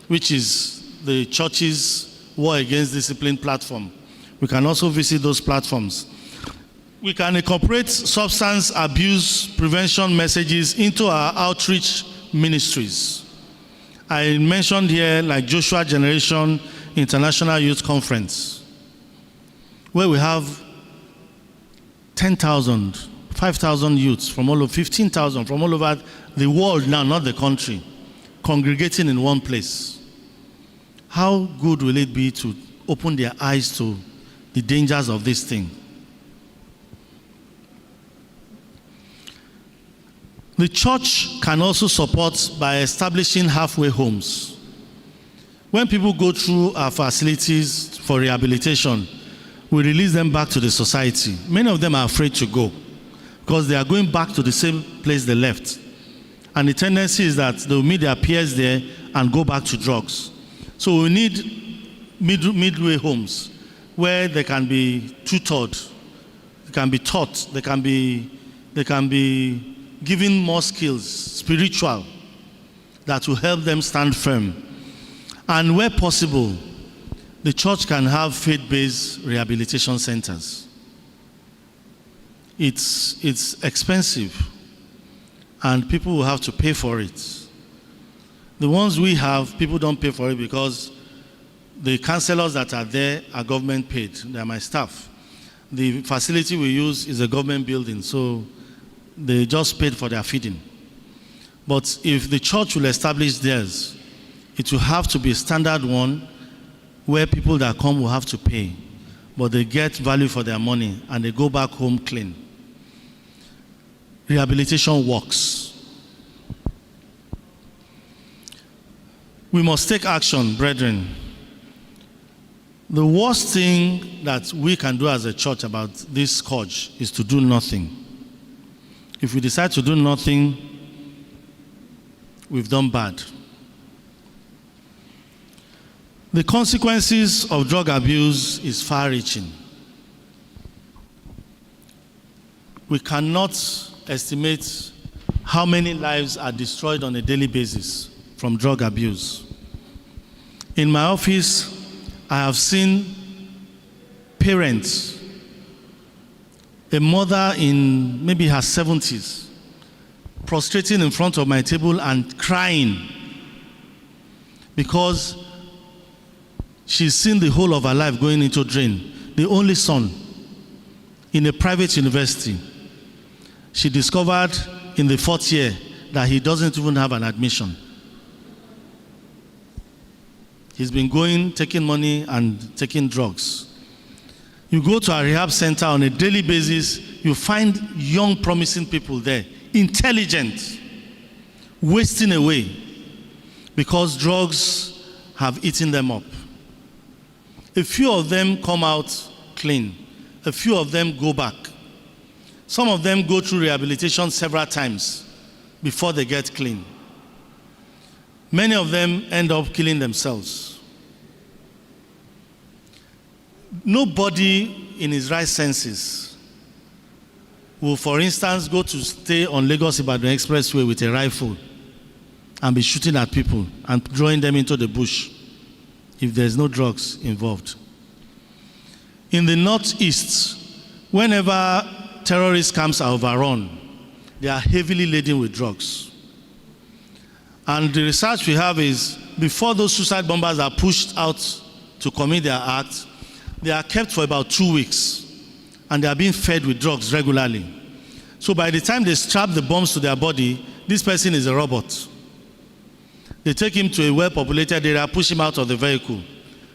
D: which is the church's War Against Discipline platform. We can also visit those platforms. We can incorporate substance abuse prevention messages into our outreach ministries. I mentioned here like Joshua Generation International Youth Conference, where we have 10,000, 5,000 youths from all over, 15,000 from all over the world now, not the country, congregating in one place. How good will it be to open their eyes to the dangers of this thing? The church can also support by establishing halfway homes. When people go through our facilities for rehabilitation, we release them back to the society. Many of them are afraid to go because they are going back to the same place they left. And the tendency is that they'll meet their peers there and go back to drugs. So we need midway homes where they can be tutored, they can be taught, they can be given more skills, spiritual, that will help them stand firm. And where possible, the church can have faith-based rehabilitation centers. It's expensive, and people will have to pay for it. The ones we have, people don't pay for it because the counselors that are there are government paid. They are my staff. The facility we use is a government building, so they just paid for their feeding. But if the church will establish theirs, it will have to be a standard one where people that come will have to pay, but they get value for their money and they go back home clean. Rehabilitation works. We must take action, brethren. The worst thing that we can do as a church about this scourge is to do nothing. If we decide to do nothing, we've done bad. The consequences of drug abuse is far-reaching. We cannot estimate how many lives are destroyed on a daily basis from drug abuse. In my office, I have seen parents, a mother in maybe her 70s, prostrating in front of my table and crying because she's seen the whole of her life going into drain. The only son in a private university, she discovered in the 4th year that he doesn't even have an admission. He's been going, taking money and taking drugs. You go to a rehab center on a daily basis, you find young, promising people there, intelligent, wasting away because drugs have eaten them up. A few of them come out clean. A few of them go back. Some of them go through rehabilitation several times before they get clean. Many of them end up killing themselves. Nobody in his right senses will, for instance, go to stay on Lagos-Ibadan Expressway with a rifle and be shooting at people and drawing them into the bush if there's no drugs involved. In the northeast, whenever terrorist camps are overrun, they are heavily laden with drugs. And the research we have is, before those suicide bombers are pushed out to commit their act, they are kept for about 2 weeks, and they are being fed with drugs regularly. So by the time they strap the bombs to their body, this person is a robot. They take him to a well-populated area, push him out of the vehicle,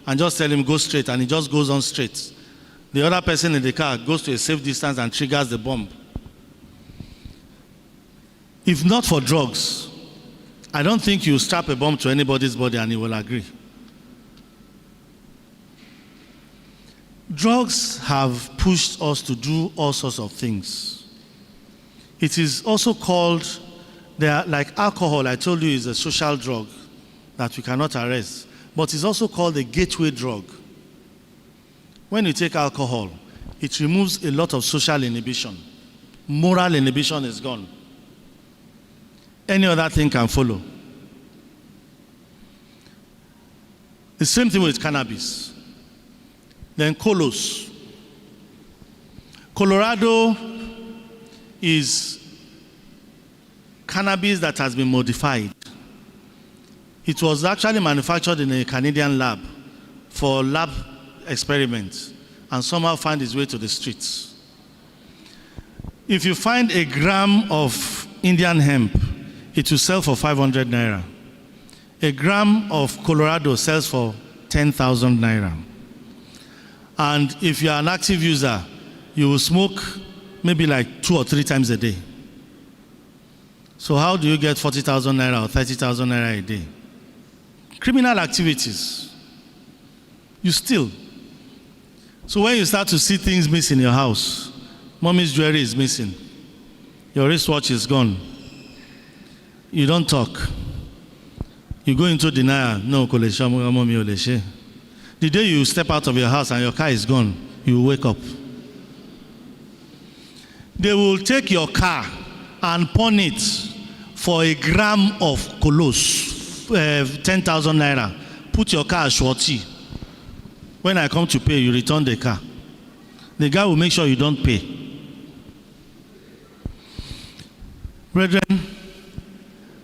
D: and just tell him go straight, and he just goes on straight. The other person in the car goes to a safe distance and triggers the bomb. If not for drugs, I don't think you strap a bomb to anybody's body and he will agree. Drugs have pushed us to do all sorts of things. It is also called, like alcohol, I told you, is a social drug that we cannot arrest, but it's also called a gateway drug. When you take alcohol, it removes a lot of social inhibition. Moral inhibition is gone. Any other thing can follow. The same thing with cannabis. Then colos. Colorado is cannabis that has been modified. It was actually manufactured in a Canadian lab for lab experiments and somehow found its way to the streets. If you find a gram of Indian hemp, it will sell for 500 naira. A gram of Colorado sells for 10,000 naira. And if you are an active user, you will smoke maybe like 2 or 3 times a day. So how do you get 40,000 naira or 30,000 naira a day? Criminal activities. You steal. So when you start to see things missing in your house, mommy's jewelry is missing, your wristwatch is gone, you don't talk. You go into denial. No, the day you step out of your house and your car is gone, you wake up. They will take your car and pawn it for a gram of colos, 10,000 naira. Put your car as shorty. When I come to pay, you return the car. The guy will make sure you don't pay. Brethren,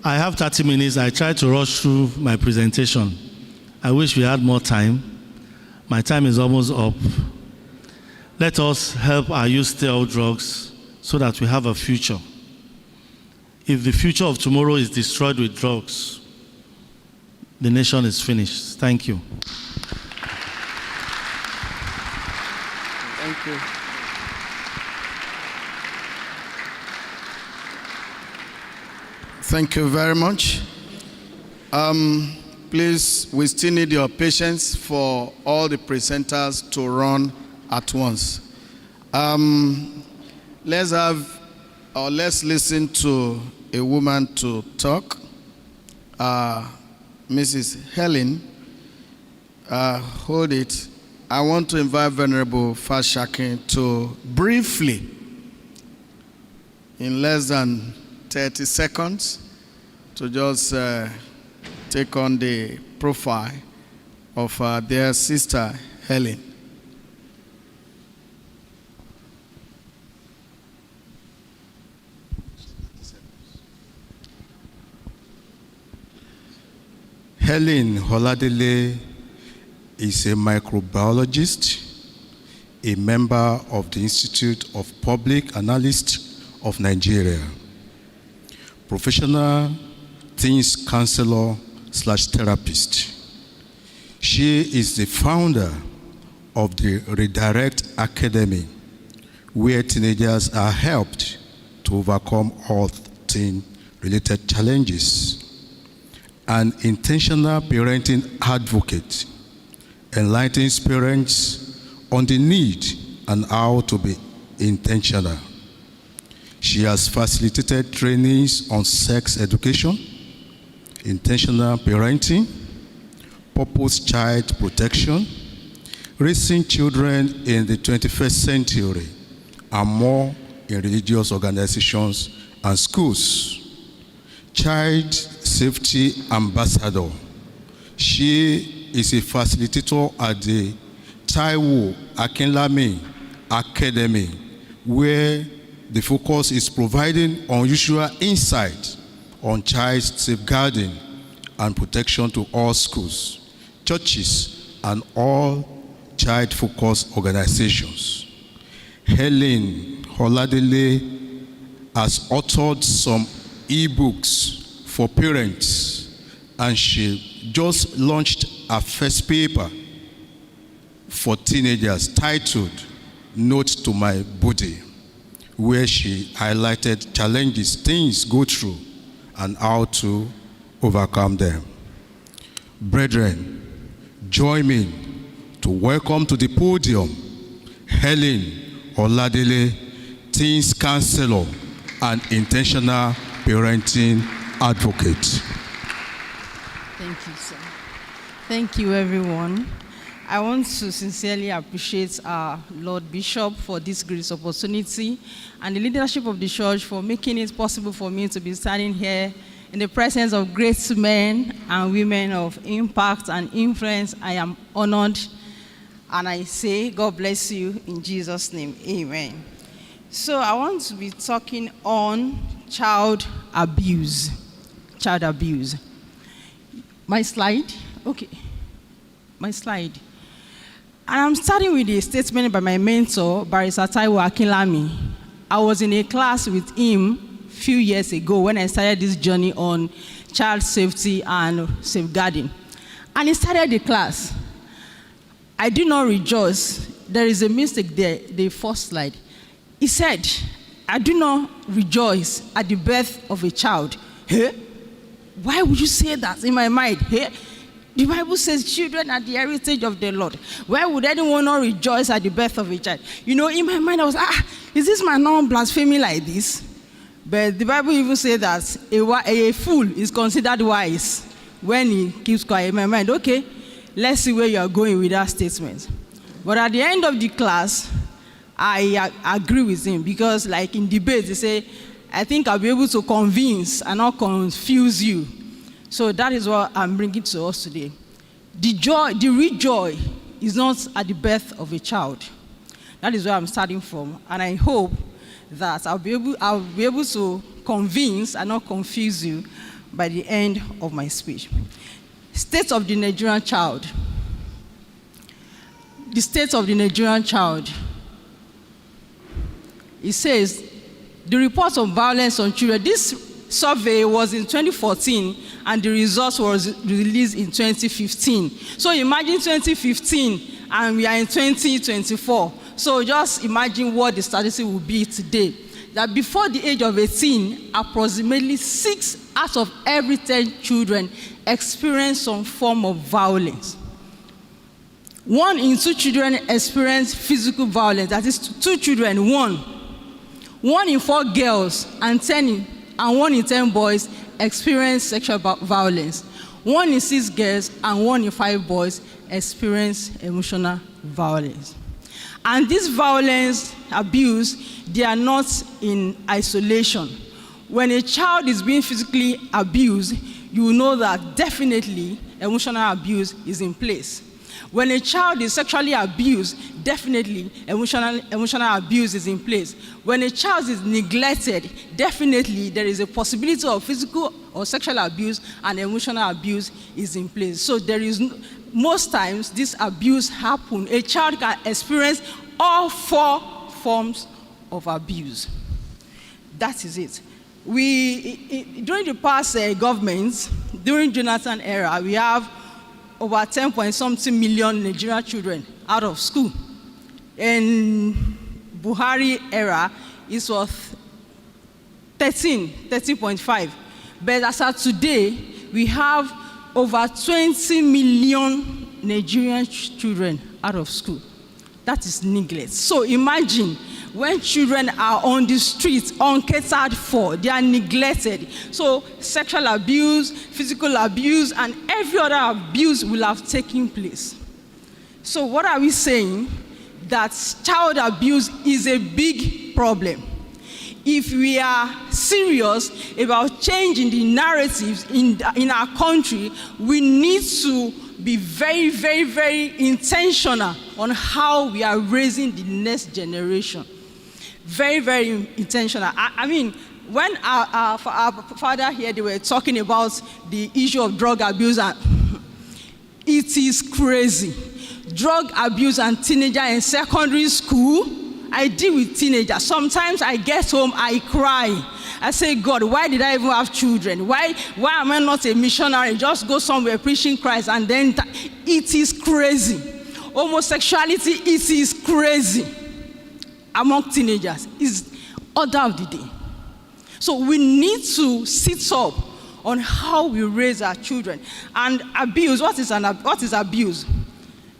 D: I have 30 minutes. I try to rush through my presentation. I wish we had more time. My time is almost up. Let us help our youth stay off drugs so that we have a future. If the future of tomorrow is destroyed with drugs, the nation is finished. Thank you.
B: Thank you. Thank you very much. Please, we still need your patience for all the presenters to run at once. Let's listen to a woman to talk. Mrs. Helen, hold it. I want to invite Venerable Fashakin to briefly, in less than 30 seconds, to just take on the profile of their sister, Helen.
E: Helen Holadele is a microbiologist, a member of the Institute of Public Analysts of Nigeria, professional teens counselor / therapist. She is the founder of the Redirect Academy, where teenagers are helped to overcome all teen-related challenges. An intentional parenting advocate, enlightens parents on the need and how to be intentional. She has facilitated trainings on sex education, intentional parenting, purpose child protection, raising children in the 21st century, and more in religious organizations and schools. Child Safety Ambassador. She is a facilitator at the Taiwo Akinlami Academy, where the focus is providing unusual insight on child safeguarding and protection to all schools, churches, and all child-focused organizations. Helen Holadele has authored some e-books for parents, and she just launched her first paper for teenagers titled Note to My Body, where she highlighted challenges teens go through and how to overcome them. Brethren, join me to welcome to the podium Helen Oladele, Teens Counselor and Intentional Parenting Advocate.
F: Thank you, sir. Thank you, everyone. I want to sincerely appreciate our Lord Bishop for this great opportunity and the leadership of the church for making it possible for me to be standing here in the presence of great men and women of impact and influence. I am honored, and I say, God bless you in Jesus' name. Amen. So I want to be talking on child abuse. Child abuse. My slide? Okay. My slide. And I'm starting with a statement by my mentor, Barrister Taiwo Akinlami. I was in a class with him a few years ago when I started this journey on child safety and safeguarding. And he started the class. I do not rejoice. There is a mistake there, the first slide. He said, I do not rejoice at the birth of a child. Hey? Why would you say that in my mind? Hey? The Bible says children are the heritage of the Lord. Why would anyone not rejoice at the birth of a child? You know, in my mind I was, is this man not blaspheming like this? But the Bible even says that a fool is considered wise when he keeps quiet. In my mind, okay, let's see where you are going with that statement. But at the end of the class, I agree with him because like in debates, they say, I think I'll be able to convince and not confuse you. So that is what I'm bringing to us today. The real joy is not at the birth of a child. That is where I'm starting from. And I hope that I'll be able to convince and not confuse you by the end of my speech. State of the Nigerian child. The state of the Nigerian child. It says, the reports of violence on children. This survey was in 2014 and the results was released in 2015. So imagine 2015 and we are in 2024. So just imagine what the statistic will be today. That before the age of 18, approximately 6 out of every 10 children experience some form of violence. 1 in 2 children experience physical violence. That is 2 children, 1. 1 in 4 girls and 1 in 10 boys experience sexual violence. 1 in 6 girls and 1 in 5 boys experience emotional violence. And this violence, abuse, they are not in isolation. When a child is being physically abused, you will know that definitely emotional abuse is in place. When a child is sexually abused, definitely emotional abuse is in place. When a child is neglected, definitely there is a possibility of physical or sexual abuse and emotional abuse is in place. So there is, most times this abuse happens. A child can experience all 4 forms of abuse. That is it. During the past governments, during Jonathan era, we have over 10-point-something million Nigerian children out of school. In Buhari era, it was 13.5. But as of today, we have over 20 million Nigerian children out of school. That is neglect. So imagine when children are on the streets, uncatered for, they are neglected. So sexual abuse, physical abuse, and every other abuse will have taken place. So what are we saying? That child abuse is a big problem. If we are serious about changing the narratives in our country, we need to be very, very, very intentional on how we are raising the next generation. Very, very intentional. I mean, when our father here, they were talking about the issue of drug abuse, and it is crazy. Drug abuse and teenager in secondary school. I deal with teenagers. Sometimes I get home, I cry. I say, God, why did I even have children? Why am I not a missionary? Just go somewhere preaching Christ, and then it is crazy. homosexuality, it is crazy among teenagers. It's order of the day. So we need to sit up on how we raise our children. And abuse, what is abuse?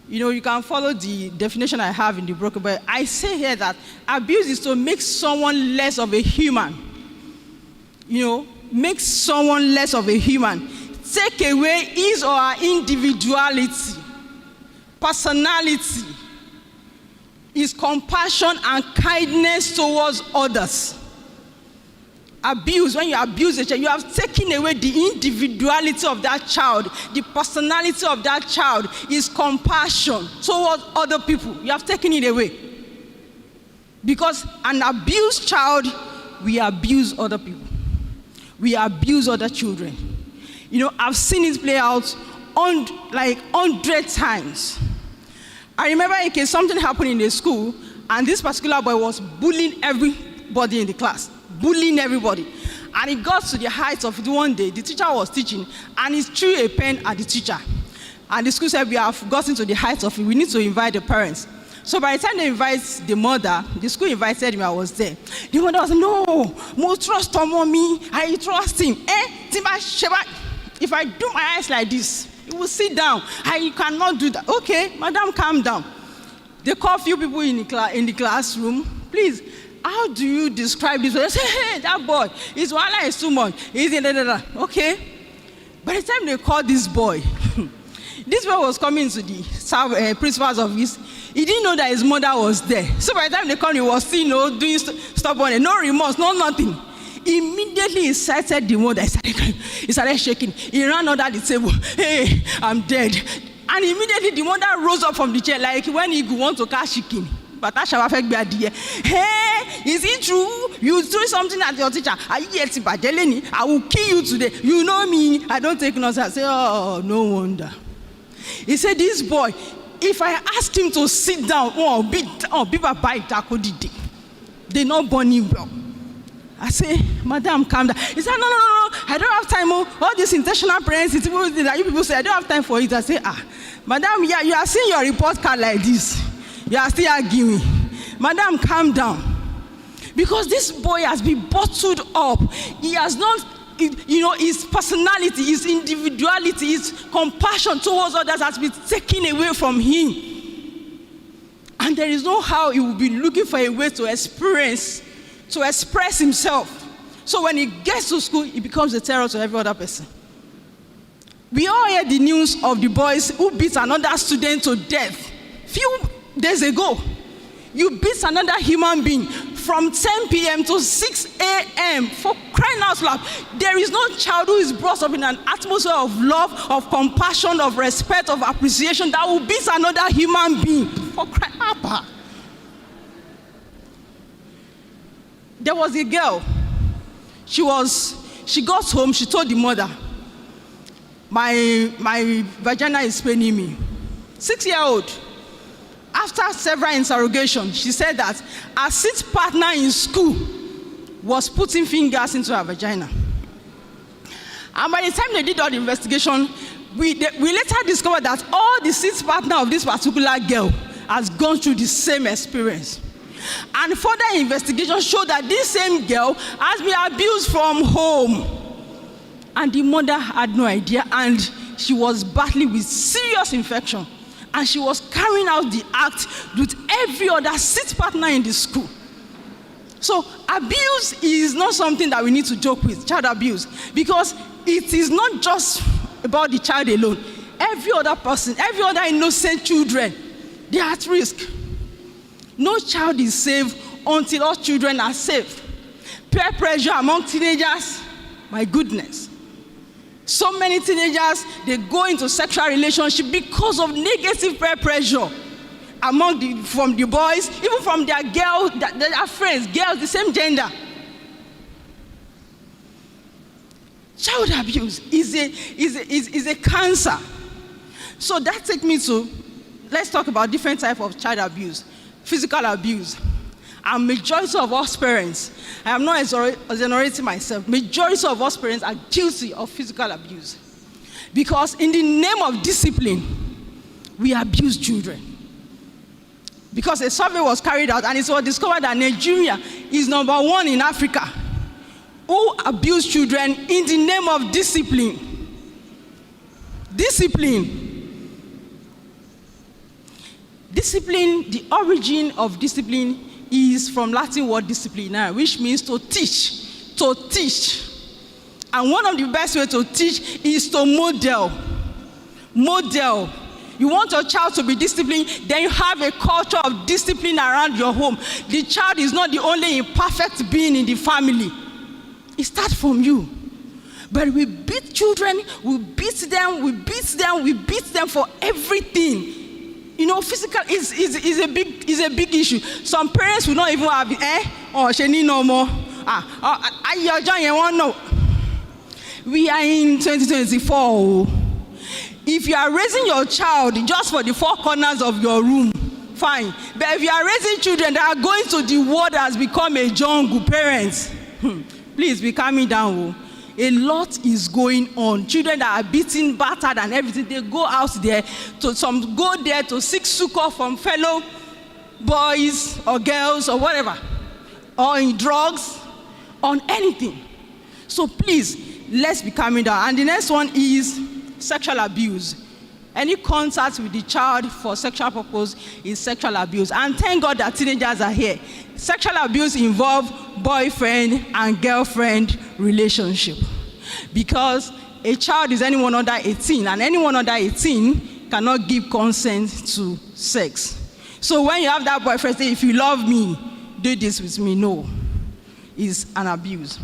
F: You know, you can follow the definition I have in the book, but I say here that abuse is to make someone less of a human. You know, make someone less of a human. Take away his or her individuality, personality, his compassion and kindness towards others. Abuse, when you abuse a child, you have taken away the individuality of that child, the personality of that child, his compassion towards other people. You have taken it away. Because an abused child, we abuse other people. We abuse other children. You know, I've seen it play out like 100 times. I remember in case something happened in the school, and this particular boy was bullying everybody in the class. Bullying everybody. And it got to the height of it one day. The teacher was teaching, and he threw a pen at the teacher. And the school said, we have gotten to the height of it. We need to invite the parents. So by the time they invite the mother, the school invited me, I was there. The mother was, no, more trust on mommy. I trust him. If I do my eyes like this, he will sit down. I cannot do that. Okay, madam, calm down. They call a few people in the classroom. Please, how do you describe this? They say, hey, that boy, his wallet is too much. He's in da. Okay. By the time they called this boy, this boy was coming to the principal's office. He didn't know that his mother was there. So by the time they called, he was still, doing stubborn, no remorse, no nothing. Immediately he sighted the mother. He started shaking. He ran under the table. Hey, I'm dead. And immediately the mother rose up from the chair like when he want to catch chicken. But that shall affect me. Hey, is it true? You threw something at your teacher. I will kill you today. You know me. I don't take nonsense. I say, oh, no wonder. He said, this boy, if I ask him to sit down, they not born him well. I say, madam, calm down. He said, no, I don't have time. All these intentional parents, you people say, I don't have time for it. I say, madam, yeah, you are seeing your report card like this. You are still arguing. Madam, calm down. Because this boy has been bottled up. He has not, his personality, his individuality, his compassion towards others has been taken away from him. And there is no how he will be looking for a way to express himself. So when he gets to school, he becomes a terror to every other person. We all heard the news of the boys who beat another student to death. Few days ago, you beat another human being from 10 p.m. to 6 a.m. for crying out loud. There is no child who is brought up in an atmosphere of love, of compassion, of respect, of appreciation that will beat another human being for crying out loud. There was a girl. She got home, she told the mother, my vagina is paining me. 6-year-old. After several interrogations, she said that her seat partner in school was putting fingers into her vagina. And by the time they did all the investigation, we later discovered that all the seat partner of this particular girl has gone through the same experience. And further investigation showed that this same girl has been abused from home. And the mother had no idea, and she was battling with serious infection. And she was carrying out the act with every other seat partner in the school. So abuse is not something that we need to joke with, child abuse, because it is not just about the child alone. Every other person, every other innocent children, they are at risk. No child is safe until all children are safe. Peer pressure among teenagers, my goodness. So many teenagers, they go into sexual relationship because of negative peer pressure from the boys, even from their girls, their friends, girls, the same gender. Child abuse is a cancer. So that takes me to, let's talk about different types of child abuse. Physical abuse. And majority of us parents, I am not exonerating myself, majority of us parents are guilty of physical abuse. Because in the name of discipline, we abuse children. Because a survey was carried out and it was discovered that Nigeria is number 1 in Africa who abuse children in the name of discipline. Discipline. Discipline, the origin of discipline is from Latin word disciplinare, which means to teach. To teach. And one of the best ways to teach is to model. Model. You want your child to be disciplined, then you have a culture of discipline around your home. The child is not the only imperfect being in the family. It starts from you. But we beat children, we beat them for everything. You know, physical is a big issue. Some parents will not even have she need no more. We are in 2024. If you are raising your child just for the 4 corners of your room, fine. But if you are raising children that are going to the world that has become a jungle, parents, please be calming down. A lot is going on. Children that are beaten, battered, and everything, they go out there some go there to seek succor from fellow boys or girls or whatever, or in drugs, on anything. So please, let's be calming down. And the next one is sexual abuse. Any contact with the child for sexual purpose is sexual abuse. And thank God that teenagers are here. Sexual abuse involves boyfriend and girlfriend relationship. Because a child is anyone under 18, and anyone under 18 cannot give consent to sex. So when you have that boyfriend say, if you love me, do this with me, no. It's an abuse.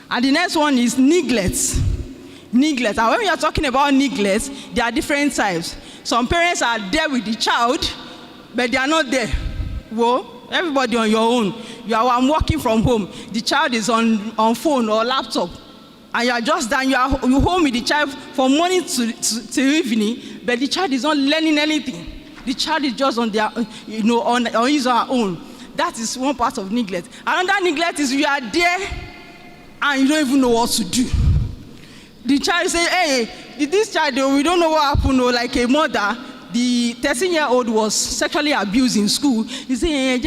F: And the next one is neglect. Neglect. And when we are talking about neglect, there are different types. Some parents are there with the child, but they are not there. Well, everybody on your own. I'm working from home. The child is on phone or laptop. And you are just done. You're home with the child from morning to evening, but the child is not learning anything. The child is just on their, on his or her own. That is one part of neglect. Another neglect is you are there and you don't even know what to do. The child say, hey, this child, we don't know what happened. Like a mother, the 13-year-old was sexually abused in school. He said, hey, I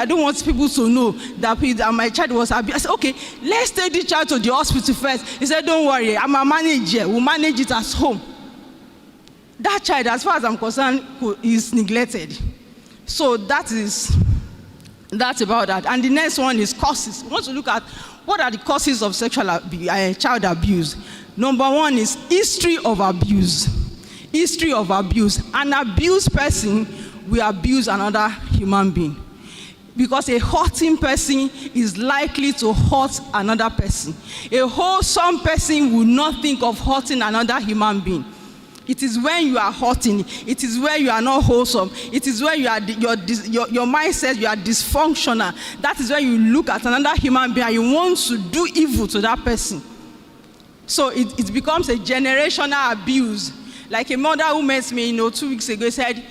F: don't want people to know that my child was abused. I said, okay, let's take the child to the hospital first. He said, don't worry, I'm a manager. We'll manage it at home. That child, as far as I'm concerned, is neglected. So that's about that. And the next one is causes. We want to look at what are the causes of sexual child abuse. Number one is history of abuse. History of abuse. An abused person will abuse another human being. Because a hurting person is likely to hurt another person. A wholesome person will not think of hurting another human being. It is when you are hurting, it is where you are not wholesome, it is where you are your mindset, you are dysfunctional. That is when you look at another human being and you want to do evil to that person. So it becomes a generational abuse. Like a mother who met me 2 weeks ago said,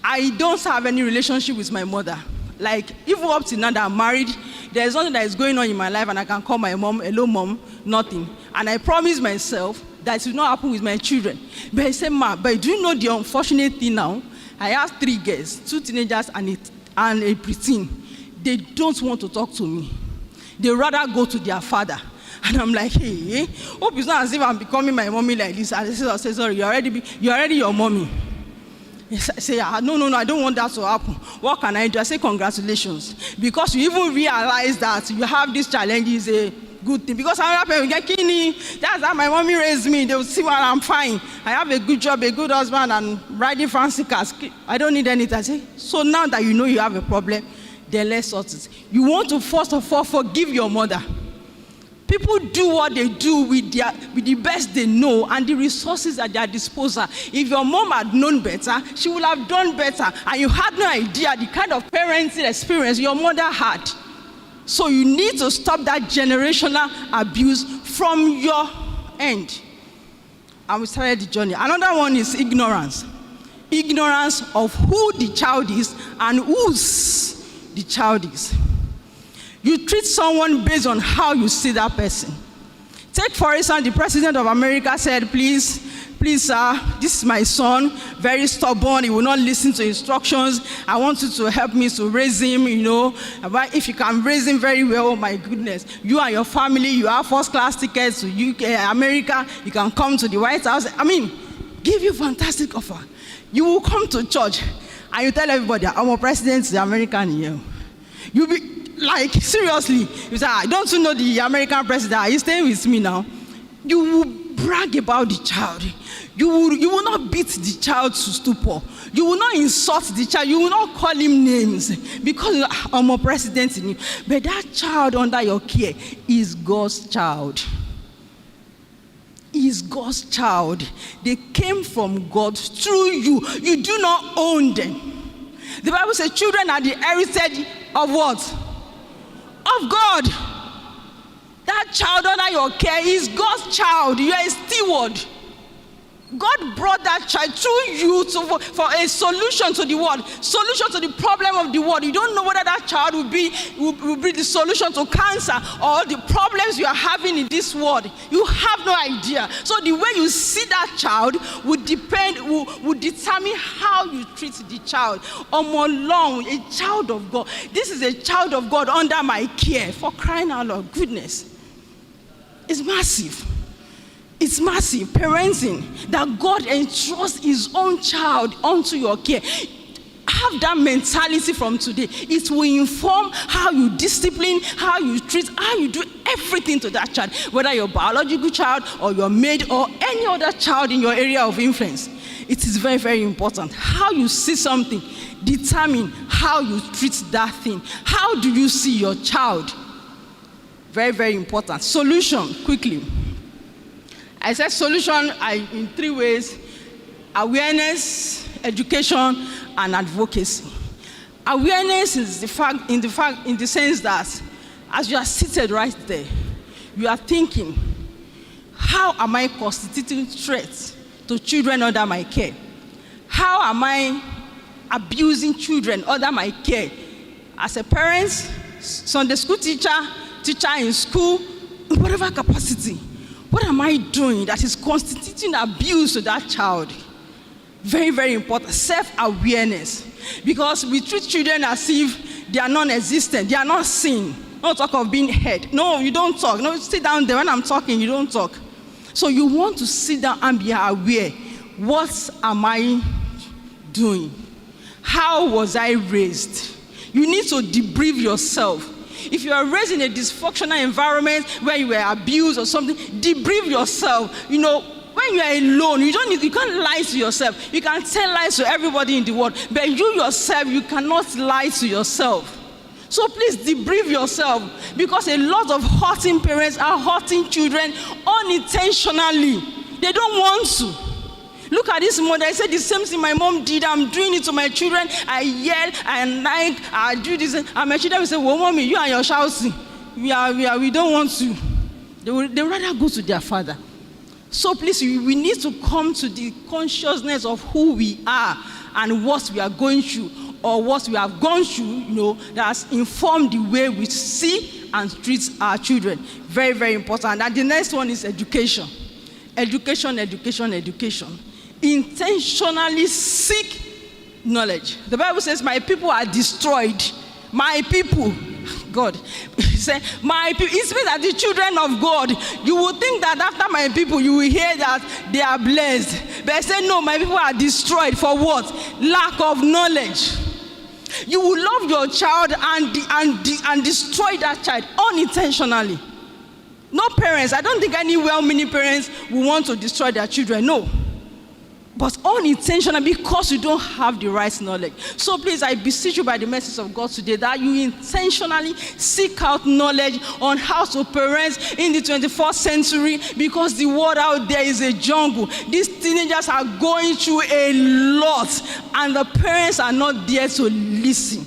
F: I don't have any relationship with my mother. Like, even up to now that I'm married, there's nothing that is going on in my life and I can call my mom, hello mom, nothing. And I promise myself that it will not happen with my children. But I said, ma, but do you know the unfortunate thing now? I have 3 girls, 2 teenagers and a preteen. They don't want to talk to me. They rather go to their father. And I'm like, hey, hope it's not as if I'm becoming my mommy like this. And I say, sorry, you're already your mommy. I say, no, I don't want that to happen. What can I do? I say, congratulations. Because you even realize that you have this challenge is a good thing. Because another parent will get kidney. That's how my mommy raised me. They will see when I'm fine. I have a good job, a good husband, and riding fancy cars. I don't need anything. I say, so now that you know you have a problem, then let's sort it. You want to first of all forgive your mother. People do what they do with the best they know and the resources at their disposal. If your mom had known better, she would have done better. And you had no idea the kind of parenting experience your mother had. So you need to stop that generational abuse from your end. And we started the journey. Another one is ignorance. Ignorance of who the child is and whose the child is. You treat someone based on how you see that person. Take, for instance, the President of America said, please please, sir, this is my son, very stubborn, he will not listen to instructions. I want you to help me to raise him, But if you can raise him very well, oh my goodness, you and your family, you have first-class tickets to UK, America, you can come to the White House. Give you fantastic offer. You will come to church and you tell everybody, I'm a president, the American here. You'll be like, seriously, you say, don't you know the American president? Are you staying with me now? You will brag about the child. You will not beat the child to stupor. You will not insult the child. You will not call him names because I'm a president in you. But that child under your care is God's child. Is God's child. They came from God through you. You do not own them. The Bible says children are the heritage of what? Of God. That child under your care is God's child. You are a steward. God brought that child through you for a solution to the world, solution to the problem of the world. You don't know whether that child will be the solution to cancer or the problems you are having in this world. You have no idea. So the way you see that child would determine how you treat the child. Omolong, a child of God. This is a child of God under my care. For crying out loud, goodness. It's massive. It's massive. Parenting, that God entrusts his own child onto your care. Have that mentality from today. It will inform how you discipline, how you treat, how you do everything to that child, whether your biological child or your maid or any other child in your area of influence. It is very, very important. How you see something determine how you treat that thing. How do you see your child? Very, very important. Solution, quickly. I said solution in three ways: awareness, education, and advocacy. Awareness is in the sense that as you are seated right there, you are thinking, how am I constituting threats to children under my care? How am I abusing children under my care? As a parent, Sunday school teacher in school, in whatever capacity. What am I doing that is constituting abuse to that child? Very, very important. Self-awareness. Because we treat children as if they are non-existent. They are not seen. Don't talk of being heard. No, you don't talk. No, sit down there. When I'm talking, you don't talk. So you want to sit down and be aware. What am I doing? How was I raised? You need to debrief yourself. If you are raised in a dysfunctional environment where you were abused or something, debrief yourself. When you are alone, you can't lie to yourself. You can tell lies to everybody in the world, but you yourself, you cannot lie to yourself. So please debrief yourself, because a lot of hurting parents are hurting children unintentionally. They don't want to. Look at this mother. I said the same thing my mom did. I'm doing it to my children. I yell, I nag, I do this. And my children will say, well, mommy, you and your shouting. We don't want to. They would rather go to their father. So please, we need to come to the consciousness of who we are and what we are going through, or what we have gone through, that has informed the way we see and treat our children. Very, very important. And the next one is education. Education. Intentionally seek knowledge. The Bible says, my people are destroyed. My people, God. He said, my people. It means that the children of God, you will think that after my people, you will hear that they are blessed. But I said, no, my people are destroyed. For what? Lack of knowledge. You will love your child and destroy that child unintentionally. No parents, I don't think any well-meaning parents will want to destroy their children. No. But unintentionally, because you don't have the right knowledge. So please, I beseech you by the message of God today that you intentionally seek out knowledge on how to parent in the 21st century, because the world out there is a jungle. These teenagers are going through a lot, and the parents are not there to listen.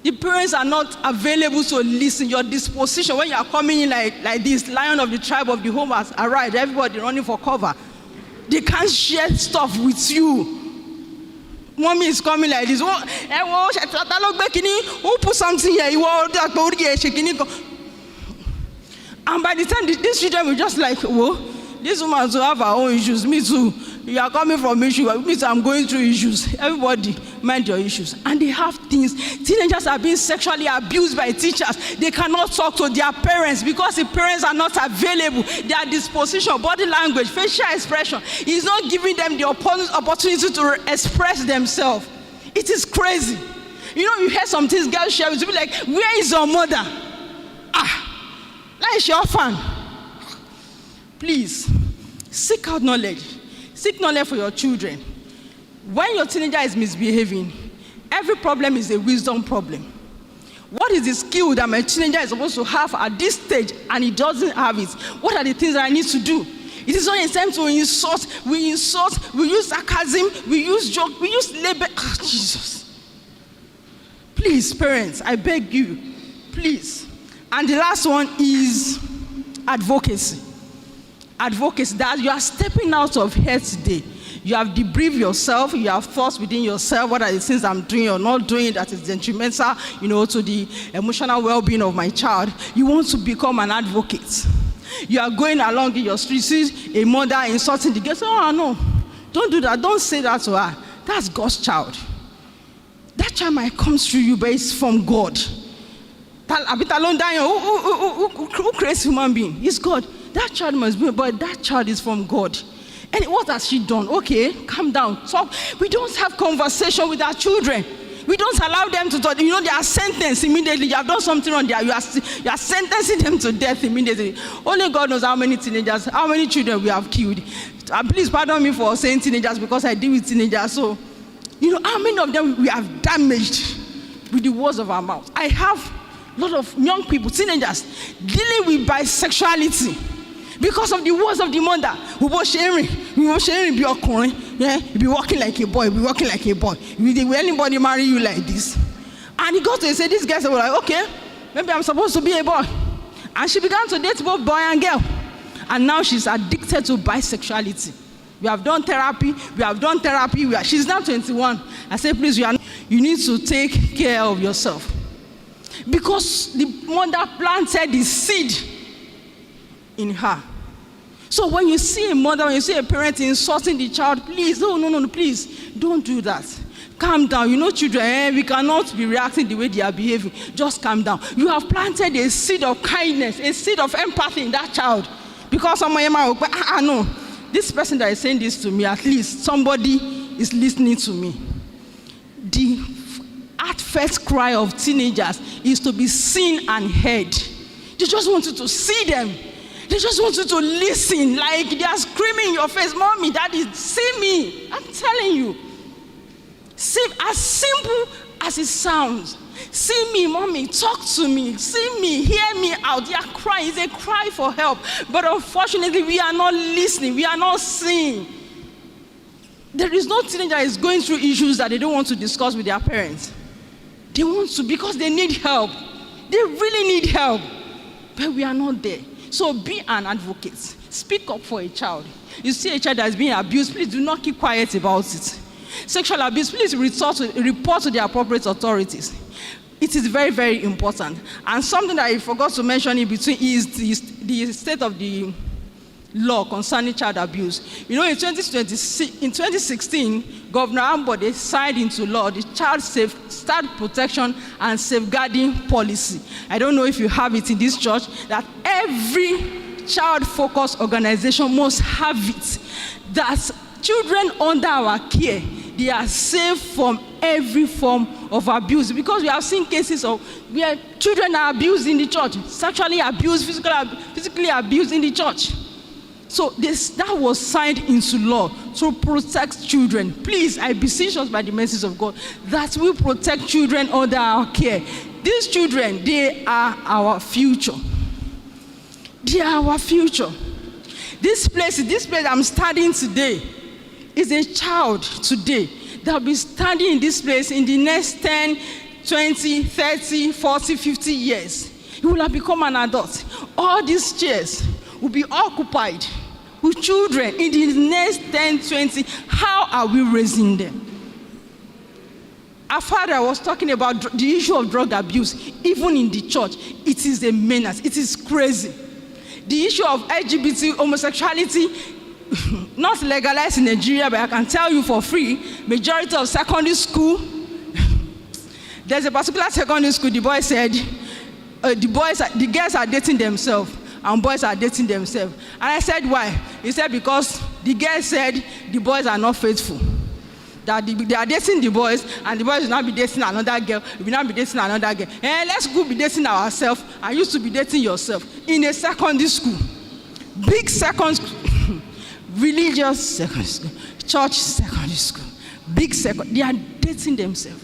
F: The parents are not available to listen. Your disposition, when you are coming in like this, lion of the tribe of the home has arrived, everybody running for cover. They can't share stuff with you. Mommy is coming like this. Who put something here? And by the time these children will just like, whoa, this woman to have her own issues. Me too. You are coming from issues. Me too, I'm going through issues. Everybody, mind your issues. And they have things. Teenagers are being sexually abused by teachers. They cannot talk to their parents because the parents are not available. Their disposition, body language, facial expression is not giving them the opportunity to express themselves. It is crazy. You know, you hear some things girls share with you, be like, where is your mother? That is your fan. Please, seek out knowledge. Seek knowledge for your children. When your teenager is misbehaving, every problem is a wisdom problem. What is the skill that my teenager is supposed to have at this stage and he doesn't have it? What are the things that I need to do? It is not a time to insult, we use sarcasm, we use joke, we use label. Oh, Jesus. Please, parents, I beg you, please. And the last one is advocacy. Advocacy, that you are stepping out of here today. You have debriefed yourself, you have thoughts within yourself, what are the things I'm doing or not doing that is detrimental, to the emotional well-being of my child. You want to become an advocate. You are going along in your street, see a mother insulting the girl, oh no, don't do that, don't say that to her. That's God's child. That child might come through you, but it's from God. Who creates human being? It's God. That child must be, but that child is from God. And what has she done? Okay, calm down, talk. We don't have conversation with our children. We don't allow them to talk. They are sentenced immediately. You have done something wrong there. You are sentencing them to death immediately. Only God knows how many teenagers, how many children we have killed. Please pardon me for saying teenagers because I deal with teenagers. So, how many of them we have damaged with the words of our mouth. I have a lot of young people, teenagers, dealing with bisexuality because of the words of the mother. We were sharing, be occurring, be walking like a boy, be walking like a boy. Will anybody marry you like this? And he got to say, these guys were like, okay, maybe I'm supposed to be a boy. And she began to date both boy and girl. And now she's addicted to bisexuality. We have done therapy. She's now 21. I said, please, you need to take care of yourself. Because the mother planted the seed in her. So when you see a mother, when you see a parent insulting the child, please, no, please, don't do that. Calm down. Children, we cannot be reacting the way they are behaving. Just calm down. You have planted a seed of kindness, a seed of empathy in that child. Because someone might go, no. This person that is saying this to me, at least somebody is listening to me. The heartfelt cry of teenagers is to be seen and heard. They just want you to see them. They just want you to listen. Like they are screaming in your face, Mommy, Daddy, see me. I'm telling you. See, as simple as it sounds. See me, Mommy, talk to me. See me, hear me out. They are crying. It's a cry for help. But unfortunately, we are not listening. We are not seeing. There is no teenager that is going through issues that they don't want to discuss with their parents. They want to because they need help. They really need help. But we are not there. So be an advocate. Speak up for a child. You see a child that is being abused, please do not keep quiet about it. Sexual abuse, please report to the appropriate authorities. It is very, very important. And something that I forgot to mention in between is the state of the law concerning child abuse. In 2016, Governor Ambode signed into law the Child Protection and Safeguarding Policy. I don't know if you have it in this church, that every child-focused organization must have it, that children under our care, they are safe from every form of abuse, because we have seen cases of where children are abused in the church, sexually abused, physically abused in the church. So that was signed into law to protect children. Please, I beseech us by the mercies of God that we protect children under our care. These children, they are our future. They are our future. This place I'm standing today is a child today that will be standing in this place in the next 10, 20, 30, 40, 50 years. He will have become an adult. All these chairs will be occupied with children in the next 10, 20. How are we raising them? Our father was talking about the issue of drug abuse. Even in the church, it is a menace. It is crazy. the issue of LGBT homosexuality, not legalized in Nigeria, but I can tell you for free, majority of secondary school, there's a particular secondary school, the boy said, the girls are dating themselves and boys are dating themselves. And I said, why? He said, because the girls said the boys are not faithful. That they are dating the boys, and the boys will not be dating another girl, will not be dating another girl. Let's go be dating ourselves. I used to be dating yourself in a secondary school. Big secondary school, religious secondary school, church secondary school, big secondary, they are dating themselves.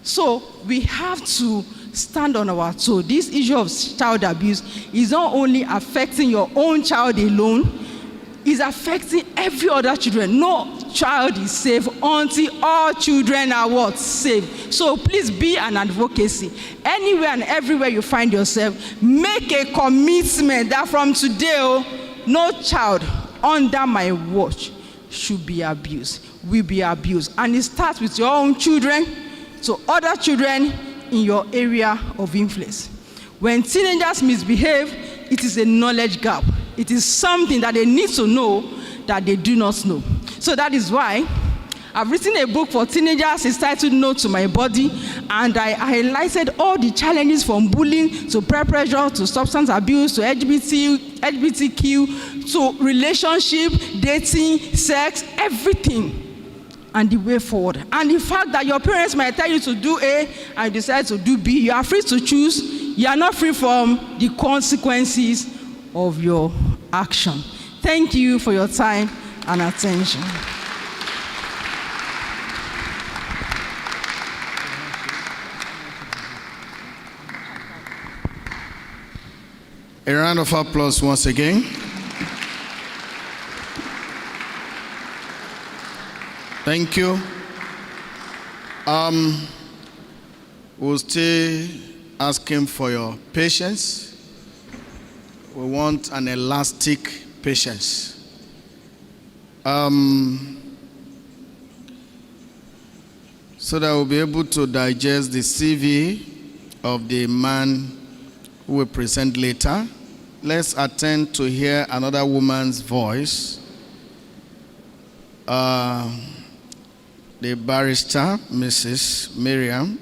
F: So we have to stand on our toes. This issue of child abuse is not only affecting your own child alone, it's affecting every other children. No child is safe until all children are what? Safe. So please be an advocacy. Anywhere and everywhere you find yourself, make a commitment that from today, no child under my watch should be abused, will be abused. And it starts with your own children to other children in your area of influence. When teenagers misbehave, it is a knowledge gap. It is something that they need to know that they do not know. So that is why I've written a book for teenagers. It's titled No to My Body, and I highlighted all the challenges from bullying to peer pressure to substance abuse to LGBTQ to relationship, dating, sex, everything, and the way forward. And the fact that your parents might tell you to do A and you decide to do B, you are free to choose. You are not free from the consequences of your action. Thank you for your time and attention.
B: A round of applause once again. Thank you. We'll still ask him for your patience. We want an elastic patience. So that we'll be able to digest the CV of the man who will present later. Let's attend to hear another woman's voice. The barrister, Mrs. Miriam,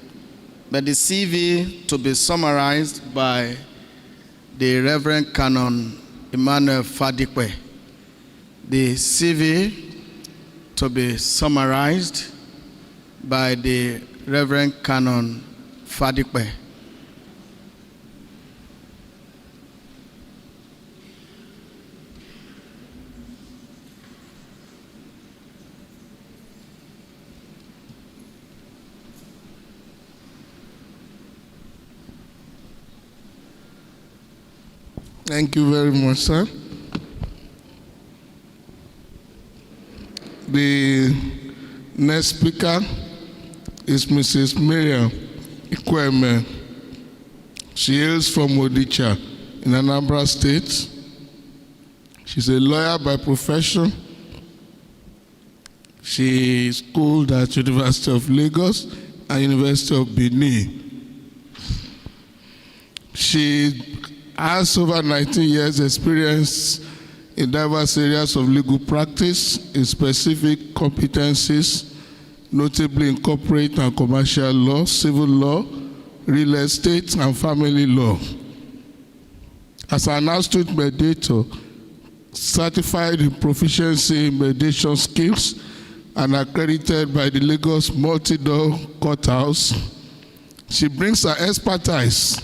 B: but the CV to be summarized by the Reverend Canon Emmanuel Fadikwe. The CV to be summarized by the Reverend Canon Fadikwe.
G: Thank you very much, sir. The next speaker is Mrs. Miriam Ikweme. She hails from Odicha in Anambra State. She's a lawyer by profession. She schooled at University of Lagos and University of Benin. She has over 19 years experience in diverse areas of legal practice in specific competencies, notably in corporate and commercial law, civil law, real estate, and family law. As an astute mediator, certified in proficiency in mediation skills, and accredited by the Lagos Multi-Door Courthouse, she brings her expertise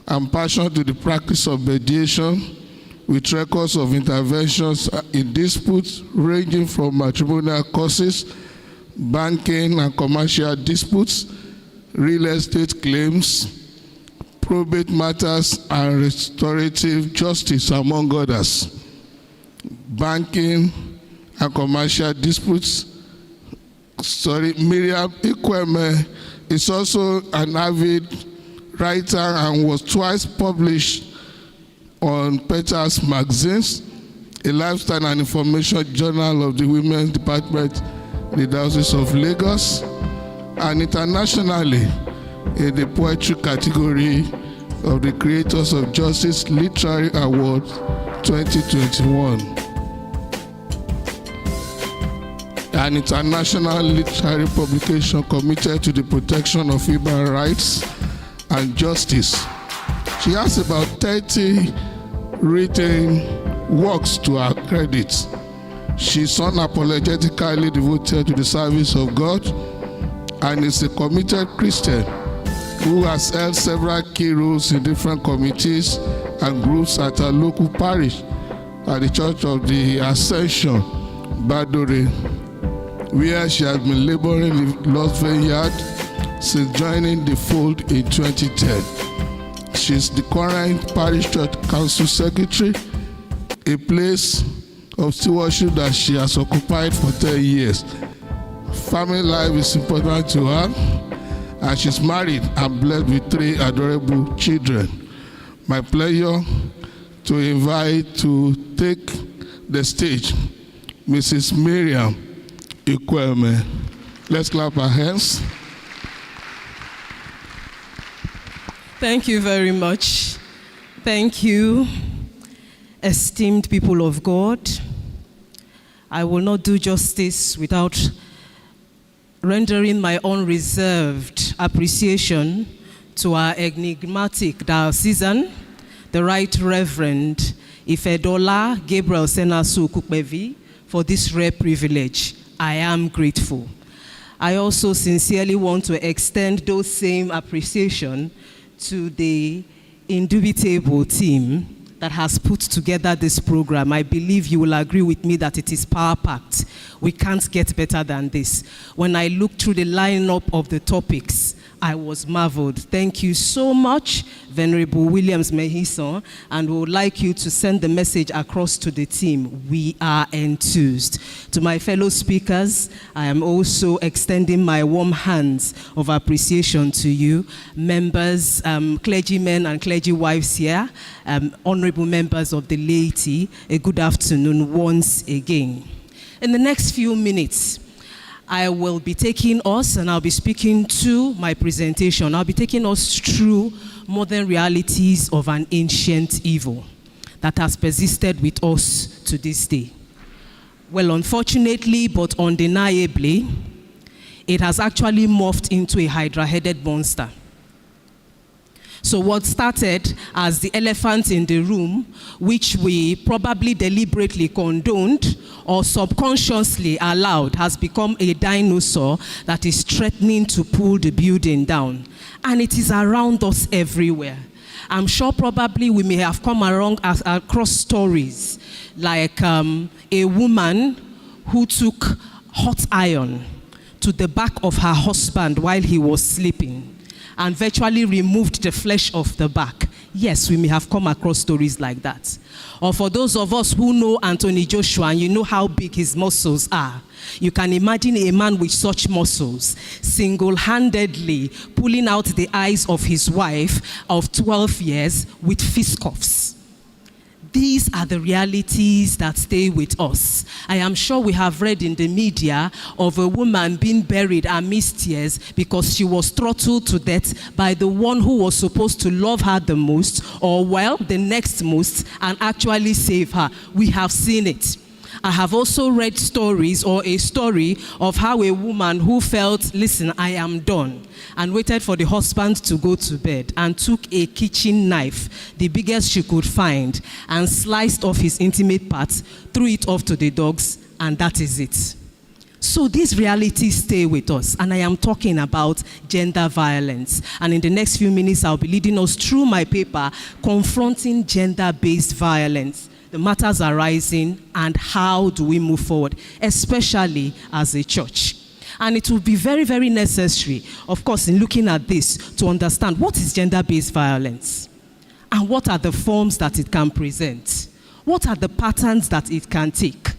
G: and passion to the practice of mediation with records of interventions in disputes ranging from matrimonial causes, banking and commercial disputes, real estate claims, probate matters, and restorative justice, among others. Banking and commercial disputes. Miriam Ikweme is also an avid writer and was twice published on Peters Magazines, a lifestyle and information journal of the Women's Department in the Diocese of Lagos, and internationally in the poetry category of the Creators of Justice Literary Award 2021. An international literary publication committed to the protection of human rights and justice. She has about 30 written works to her credit. She's unapologetically devoted to the service of God and is a committed Christian who has held several key roles in different committees and groups at her local parish at the Church of the Ascension, Badore, where she has been laboring in Lost Vineyard since joining the fold in 2010. She's the current Parish Church Council Secretary, a place of stewardship that she has occupied for 10 years. Family life is important to her, and she's married and blessed with 3 adorable children. My pleasure to invite to take the stage Mrs. Miriam Ikweme. Let's clap our hands.
H: Thank you very much. Thank you, esteemed people of God. I will not do justice without rendering my unreserved appreciation to our enigmatic diocesan, the Right Reverend Ifedola Gabriel Senasu Kukpevi, for this rare privilege. I am grateful. I also sincerely want to extend those same appreciation to the indubitable team that has put together this program. I believe you will agree with me that it is power-packed. We can't get better than this. When I looked through the lineup of the topics, I was marveled. Thank you so much, Venerable Williams Mehison, and we would like you to send the message across to the team. We are enthused. To my fellow speakers, I am also extending my warm hands of appreciation to you, members, clergymen and clergy wives here, honorable members of the laity, a good afternoon once again. In the next few minutes, I will be taking us, and I'll be speaking to my presentation. I'll be taking us through modern realities of an ancient evil that has persisted with us to this day. Well, unfortunately, but undeniably, it has actually morphed into a hydra-headed monster. So what started as the elephant in the room, which we probably deliberately condoned or subconsciously allowed, has become a dinosaur that is threatening to pull the building down. And it is around us everywhere. I'm sure probably we may have come across stories like a woman who took hot iron to the back of her husband while he was sleeping and virtually removed the flesh of the back. Yes, we may have come across stories like that. Or for those of us who know Anthony Joshua, and you know how big his muscles are, you can imagine a man with such muscles single-handedly pulling out the eyes of his wife of 12 years with fist cuffs. These are the realities that stay with us. I am sure we have read in the media of a woman being buried amidst tears because she was throttled to death by the one who was supposed to love her the most, or well, the next most, and actually save her. We have seen it. I have also read stories, or a story of how a woman who felt, listen, I am done, and waited for the husband to go to bed and took a kitchen knife, the biggest she could find, and sliced off his intimate parts, threw it off to the dogs, and that is it. So these realities stay with us, and I am talking about gender violence. And in the next few minutes, I'll be leading us through my paper, Confronting Gender-Based Violence, the matters arising, and how do we move forward, especially as a church. And it will be very, very necessary, of course, in looking at this, to understand what is gender-based violence and what are the forms that it can present. What are the patterns that it can take?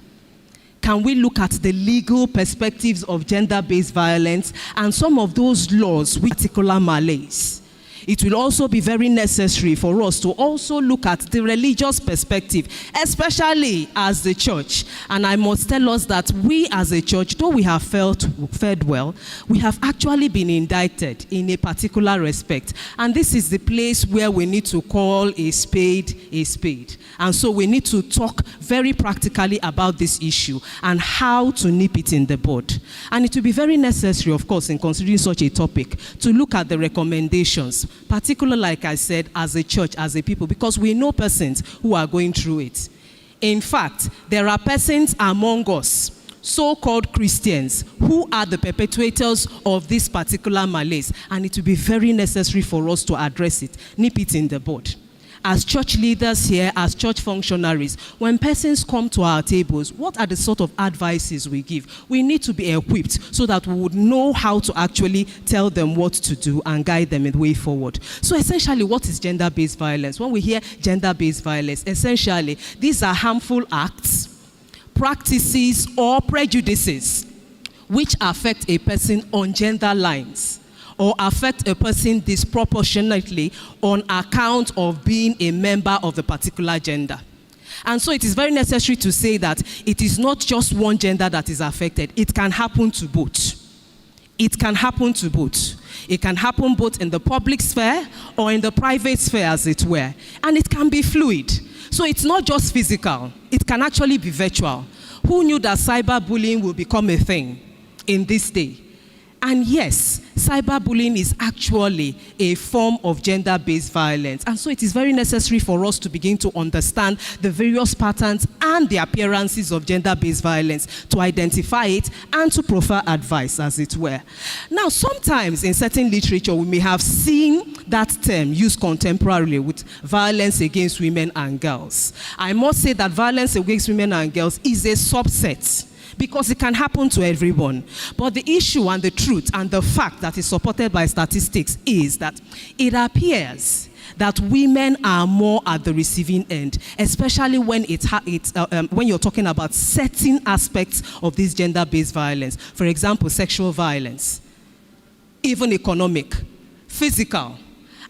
H: Can we look at the legal perspectives of gender-based violence and some of those laws with particular malaise? it will also be very necessary for us to also look at the religious perspective, especially as the church. And I must tell us that we as a church, though we have fared well, we have actually been indicted in a particular respect. And this is the place where we need to call a spade a spade. And so we need to talk very practically about this issue and how to nip it in the bud. And it will be very necessary, of course, in considering such a topic, to look at the recommendations, particularly, like I said, as a church, as a people, because we know persons who are going through it. In fact, there are persons among us, so-called Christians, who are the perpetrators of this particular malaise, and it will be very necessary for us to address it, nip it in the bud. As church leaders here, as church functionaries, when persons come to our tables, what are the sort of advices we give? We need to be equipped so that we would know how to actually tell them what to do and guide them in the way forward. So essentially, what is gender-based violence? When we hear gender-based violence, essentially, these are harmful acts, practices, or prejudices which affect a person on gender lines, or affect a person disproportionately on account of being a member of the particular gender. And so it is very necessary to say that it is not just one gender that is affected. It can happen to both. It can happen to both. It can happen both in the public sphere or in the private sphere, as it were. And it can be fluid. So it's not just physical. It can actually be virtual. Who knew that cyberbullying will become a thing in this day? And yes, cyberbullying is actually a form of gender-based violence. And so it is very necessary for us to begin to understand the various patterns and the appearances of gender-based violence, to identify it and to proffer advice, as it were. Now, sometimes in certain literature, we may have seen that term used contemporarily with violence against women and girls. I must say that violence against women and girls is a subset, because it can happen to everyone. But the issue and the truth and the fact that is supported by statistics is that it appears that women are more at the receiving end, especially when when you're talking about certain aspects of this gender-based violence. For example, sexual violence, even economic, physical.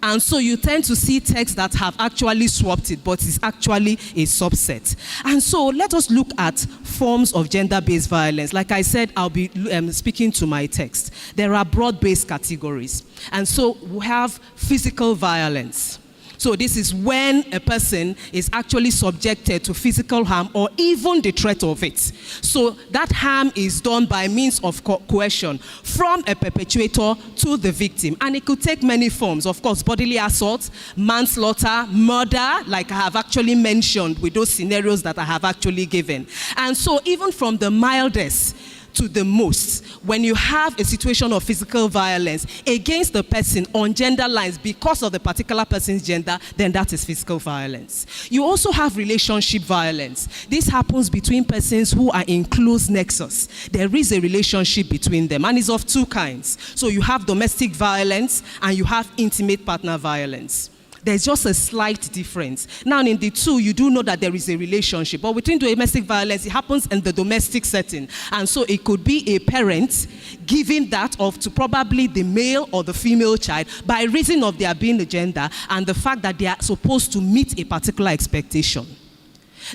H: And so you tend to see texts that have actually swapped it, but it's actually a subset. And so let us look at forms of gender-based violence. Like I said, I'll be speaking to my text. There are broad-based categories. And so we have physical violence. So this is when a person is actually subjected to physical harm or even the threat of it. So that harm is done by means of coercion from a perpetrator to the victim. And it could take many forms. Of course, bodily assault, manslaughter, murder, like I have actually mentioned with those scenarios that I have actually given. And so even from the mildest to the most, when you have a situation of physical violence against the person on gender lines because of the particular person's gender, then that is physical violence. You also have relationship violence. This happens between persons who are in close nexus. There is a relationship between them, and it's of two kinds. So you have domestic violence and you have intimate partner violence. There's just a slight difference. Now, in the two, you do know that there is a relationship. But between domestic violence, it happens in the domestic setting. And so it could be a parent giving that off to probably the male or the female child by reason of their being a gender and the fact that they are supposed to meet a particular expectation.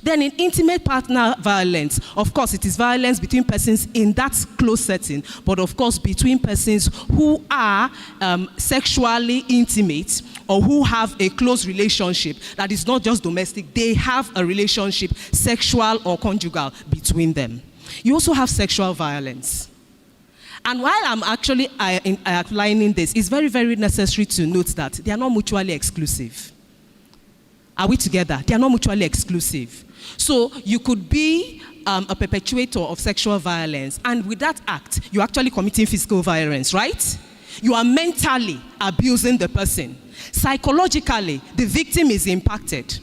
H: Then in intimate partner violence, of course, it is violence between persons in that close setting, but of course between persons who are sexually intimate or who have a close relationship that is not just domestic. They have a relationship, sexual or conjugal, between them. You also have sexual violence. And while I'm actually outlining this, it's very, very necessary to note that they are not mutually exclusive. Are we together? They are not mutually exclusive. So you could be a perpetrator of sexual violence, and with that act, you're actually committing physical violence, right? You are mentally abusing the person. Psychologically, the victim is impacted.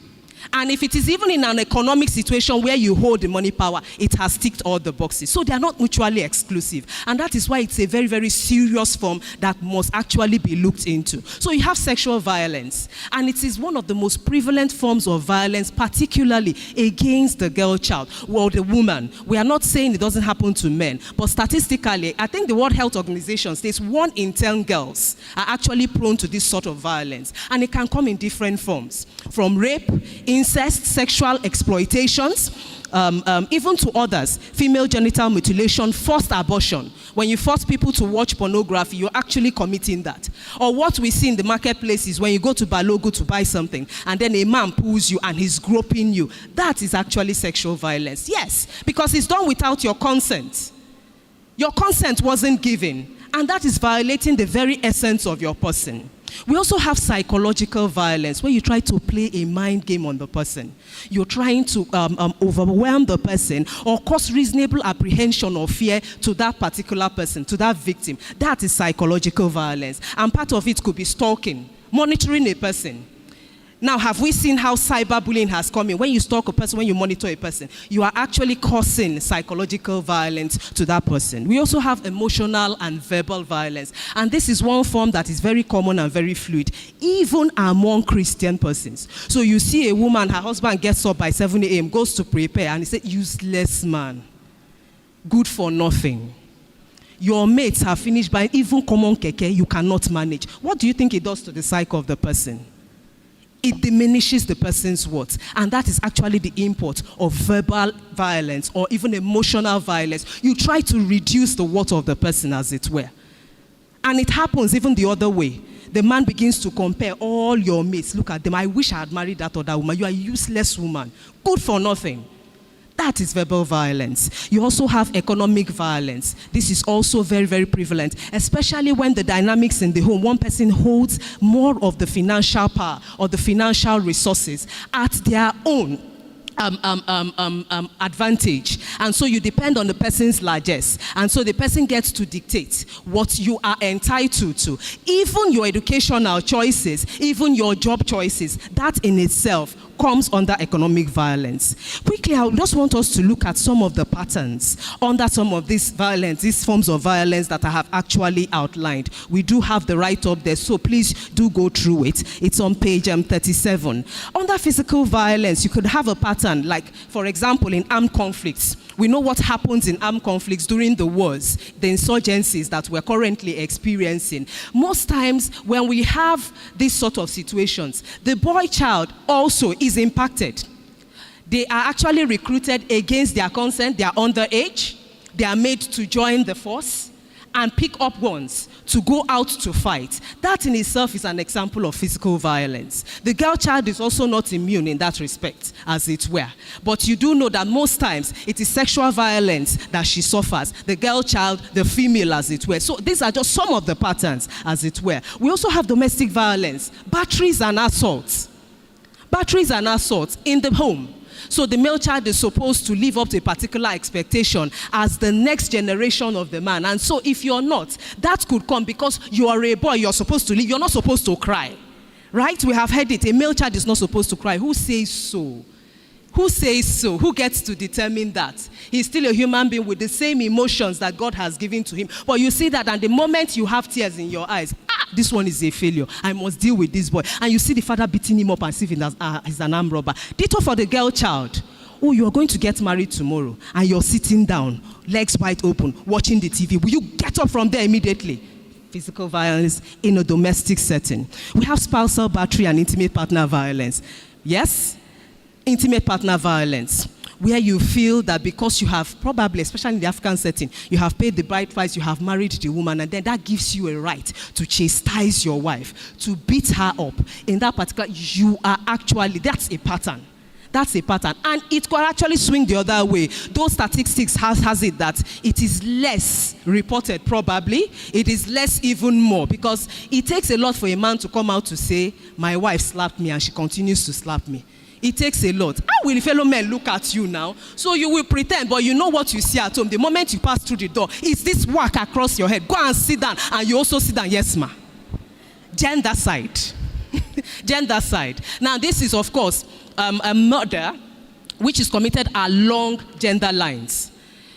H: And if it is even in an economic situation where you hold the money power, it has ticked all the boxes. So they are not mutually exclusive. And that is why it's a very, very serious form that must actually be looked into. So you have sexual violence. And it is one of the most prevalent forms of violence, particularly against the girl child or the woman. We are not saying it doesn't happen to men. But statistically, I think the World Health Organization states 1 in 10 girls are actually prone to this sort of violence. And it can come in different forms. From rape, incest, sexual exploitations, even to others, female genital mutilation, forced abortion. When you force people to watch pornography, you're actually committing that. Or what we see in the marketplace is when you go to Balogu to buy something, and then a man pulls you and he's groping you. That is actually sexual violence. Yes, because it's done without your consent. Your consent wasn't given, and that is violating the very essence of your person. We also have psychological violence, where you try to play a mind game on the person. You're trying to overwhelm the person or cause reasonable apprehension or fear to that particular person, to that victim. That is psychological violence. And part of it could be stalking, monitoring a person. Now, have we seen how cyberbullying has come in? When you stalk a person, when you monitor a person, you are actually causing psychological violence to that person. We also have emotional and verbal violence. And this is one form that is very common and very fluid, even among Christian persons. So you see a woman, her husband gets up by 7 a.m., goes to prepare, and he said, useless man, good for nothing. Your mates have finished buying even common keke, you cannot manage. What do you think it does to the psyche of the person? It diminishes the person's worth. And that is actually the import of verbal violence or even emotional violence. You try to reduce the worth of the person, as it were. And it happens even the other way. The man begins to compare all your mates. Look at them. I wish I had married that other woman. You are a useless woman. Good for nothing. That is verbal violence. You also have economic violence. This is also very, very prevalent, especially when the dynamics in the home, one person holds more of the financial power or the financial resources at their own advantage. And so you depend on the person's largesse. And so the person gets to dictate what you are entitled to. Even your educational choices, even your job choices, that in itself comes under economic violence. Quickly, I just want us to look at some of the patterns under some of this violence, these forms of violence that I have actually outlined. We do have the write-up there, so please do go through it. It's on page 37. Under physical violence, you could have a pattern like, for example, in armed conflicts. We know what happens in armed conflicts during the wars, the insurgencies that we're currently experiencing. Most times when we have these sort of situations, the boy child also is impacted. They are actually recruited against their consent. They are underage. They are made to join the force and pick up guns to go out to fight. That in itself is an example of physical violence. The girl child is also not immune in that respect, as it were. But you do know that most times it is sexual violence that she suffers. The girl child, the female, as it were. So these are just some of the patterns, as it were. We also have domestic violence, batteries and assaults. Batteries and assaults in the home. So the male child is supposed to live up to a particular expectation as the next generation of the man. And so if you're not, that could come because you are a boy, you're supposed to live, you're not supposed to cry. Right? We have heard it. A male child is not supposed to cry. Who says so? Who says so? Who gets to determine that? He's still a human being with the same emotions that God has given to him. But you see that, and the moment you have tears in your eyes, this one is a failure. I must deal with this boy. And you see the father beating him up and see if he's an armed robber. Ditto for the girl child. Oh, you are going to get married tomorrow, and you're sitting down, legs wide open, watching the TV. Will you get up from there immediately? Physical violence in a domestic setting. We have spousal battery and intimate partner violence. Yes? Intimate partner violence, where you feel that because you have probably, especially in the African setting, you have paid the bride price, you have married the woman, and then that gives you a right to chastise your wife, to beat her up. In that particular, you are actually, that's a pattern. That's a pattern. And it could actually swing the other way. Those statistics has it that it is less reported probably. It is less even more, because it takes a lot for a man to come out to say, my wife slapped me and she continues to slap me. It takes a lot. How will fellow men look at you now? So you will pretend, but you know what you see at home. The moment you pass through the door, it's this whack across your head. Go and sit down. And you also sit down. Yes, ma. Gender side. gender side. Now, this is, of course, a murder which is committed along gender lines.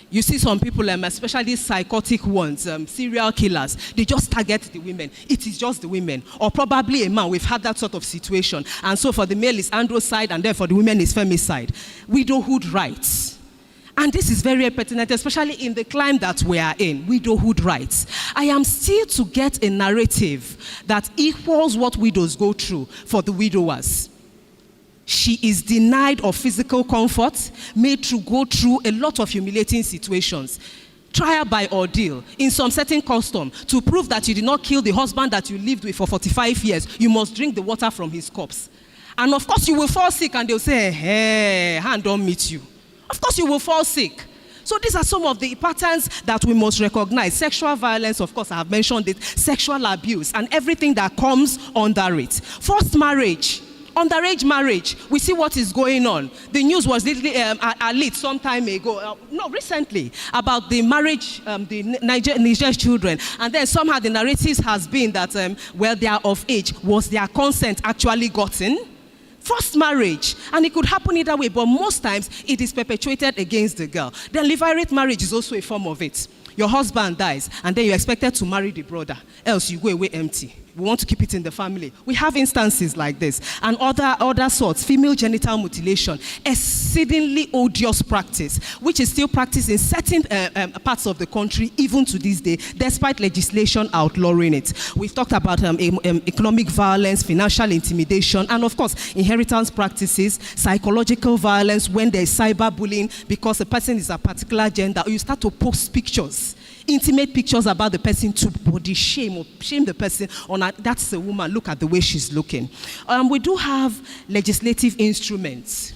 H: You see some people, especially psychotic ones, serial killers, they just target the women. It is just the women. Or probably a man. We've had that sort of situation. And so for the male is androcide, and then for the women is femicide. Widowhood rights. And this is very pertinent, especially in the climate that we are in, widowhood rights. I am still to get a narrative that equals what widows go through for the widowers. She is denied of physical comfort, made to go through a lot of humiliating situations. Trial by ordeal, in some certain custom, to prove that you did not kill the husband that you lived with for 45 years, you must drink the water from his corpse. And of course you will fall sick and they'll say, hey, hand don't meet you. Of course you will fall sick. So these are some of the patterns that we must recognize. Sexual violence, of course, I have mentioned it, sexual abuse, and everything that comes under it. Forced marriage. Underage marriage, we see what is going on. The news was literally lit some time ago, recently, about the marriage, the Niger children. And then somehow the narrative has been that, well, they are of age. Was their consent actually gotten? Forced marriage, and it could happen either way, but most times it is perpetuated against the girl. Then levirate marriage is also a form of it. Your husband dies, and then you're expected to marry the brother, else you go away empty. We want to keep it in the family. We have instances like this. And other sorts, female genital mutilation, exceedingly odious practice, which is still practiced in certain parts of the country, even to this day, despite legislation outlawing it. We've talked about economic violence, financial intimidation, and of course, inheritance practices, psychological violence when there is cyberbullying because a person is a particular gender, or you start to post pictures, intimate pictures about the person to body shame or shame the person on that's a woman, look at the way she's looking. We do have legislative instruments,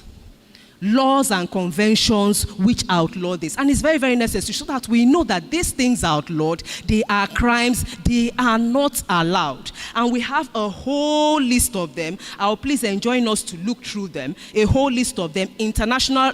H: laws and conventions which outlaw this, and it's very, very necessary so that we know that these things are outlawed, they are crimes, they are not allowed. And we have a whole list of them. I'll please join us to look through them, a whole list of them, international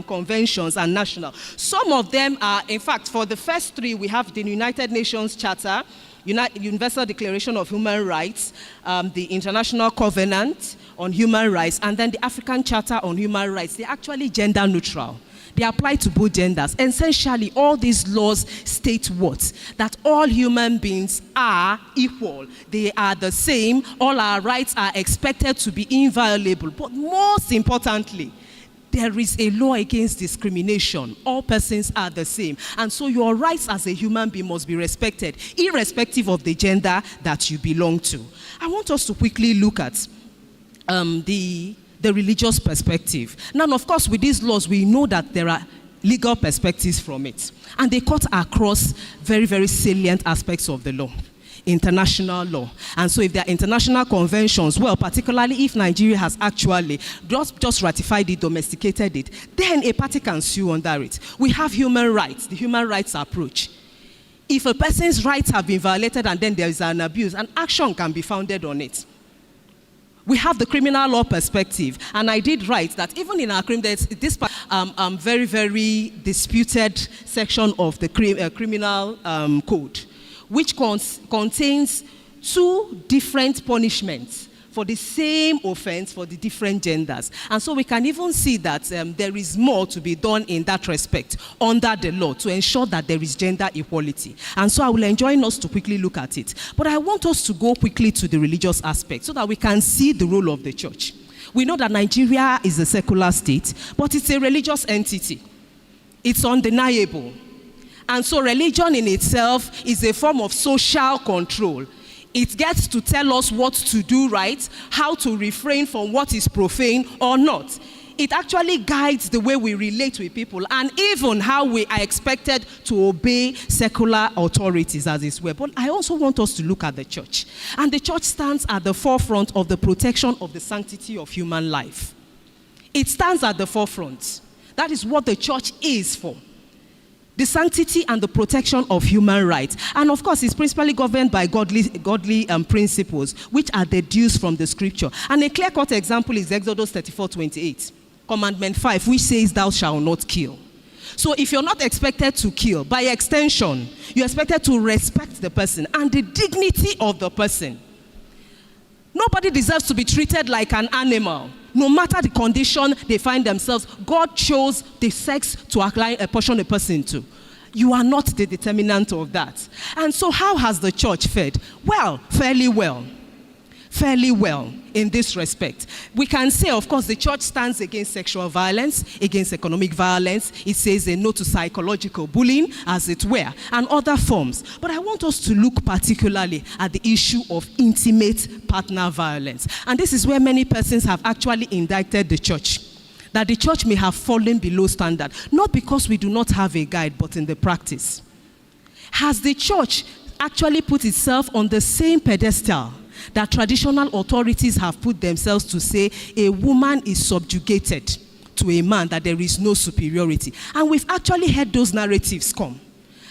H: conventions and national. Some of them are, in fact, for the first three, we have the United Nations Charter, Universal Declaration of Human Rights, the International Covenant on Human Rights, and then the African Charter on Human Rights. They're actually gender neutral. They apply to both genders. Essentially, all these laws state what? That all human beings are equal. They are the same. All our rights are expected to be inviolable. But most importantly, there is a law against discrimination. All persons are the same. And so your rights as a human being must be respected, irrespective of the gender that you belong to. I want us to quickly look at the religious perspective. Now, of course, with these laws, we know that there are legal perspectives from it. And they cut across very, very salient aspects of the law. International law. And so if there are international conventions, well, particularly if Nigeria has actually just ratified it, domesticated it, then a party can sue under it. We have human rights, the human rights approach. If a person's rights have been violated and then there is an abuse, an action can be founded on it. We have the criminal law perspective, and I did write that even in our criminal, this very, very disputed section of the criminal code, which contains two different punishments for the same offense for the different genders. And so we can even see that there is more to be done in that respect under the law to ensure that there is gender equality. And so I will enjoin us to quickly look at it. But I want us to go quickly to the religious aspect so that we can see the role of the church. We know that Nigeria is a secular state, but it's a religious entity. It's undeniable. And so religion in itself is a form of social control. It gets to tell us what to do right, how to refrain from what is profane or not. It actually guides the way we relate with people and even how we are expected to obey secular authorities as it were. But I also want us to look at the church. And the church stands at the forefront of the protection of the sanctity of human life. It stands at the forefront. That is what the church is for. The sanctity and the protection of human rights. And of course, it's principally governed by godly principles, which are deduced from the scripture. And a clear-cut example is Exodus 34:28. Commandment 5, which says, thou shalt not kill. So if you're not expected to kill, by extension, you're expected to respect the person and the dignity of the person. Nobody deserves to be treated like an animal. No matter the condition they find themselves, God chose the sex to apportion a person to. You are not the determinant of that. And so how has the church fared? Well, fairly well. Fairly well in this respect. We can say, of course, the church stands against sexual violence, against economic violence. It says a no to psychological bullying, as it were, and other forms. But I want us to look particularly at the issue of intimate partner violence. And this is where many persons have actually indicted the church, that the church may have fallen below standard, not because we do not have a guide, but in the practice. Has the church actually put itself on the same pedestal that traditional authorities have put themselves to say a woman is subjugated to a man, that there is no superiority? And we've actually heard those narratives come.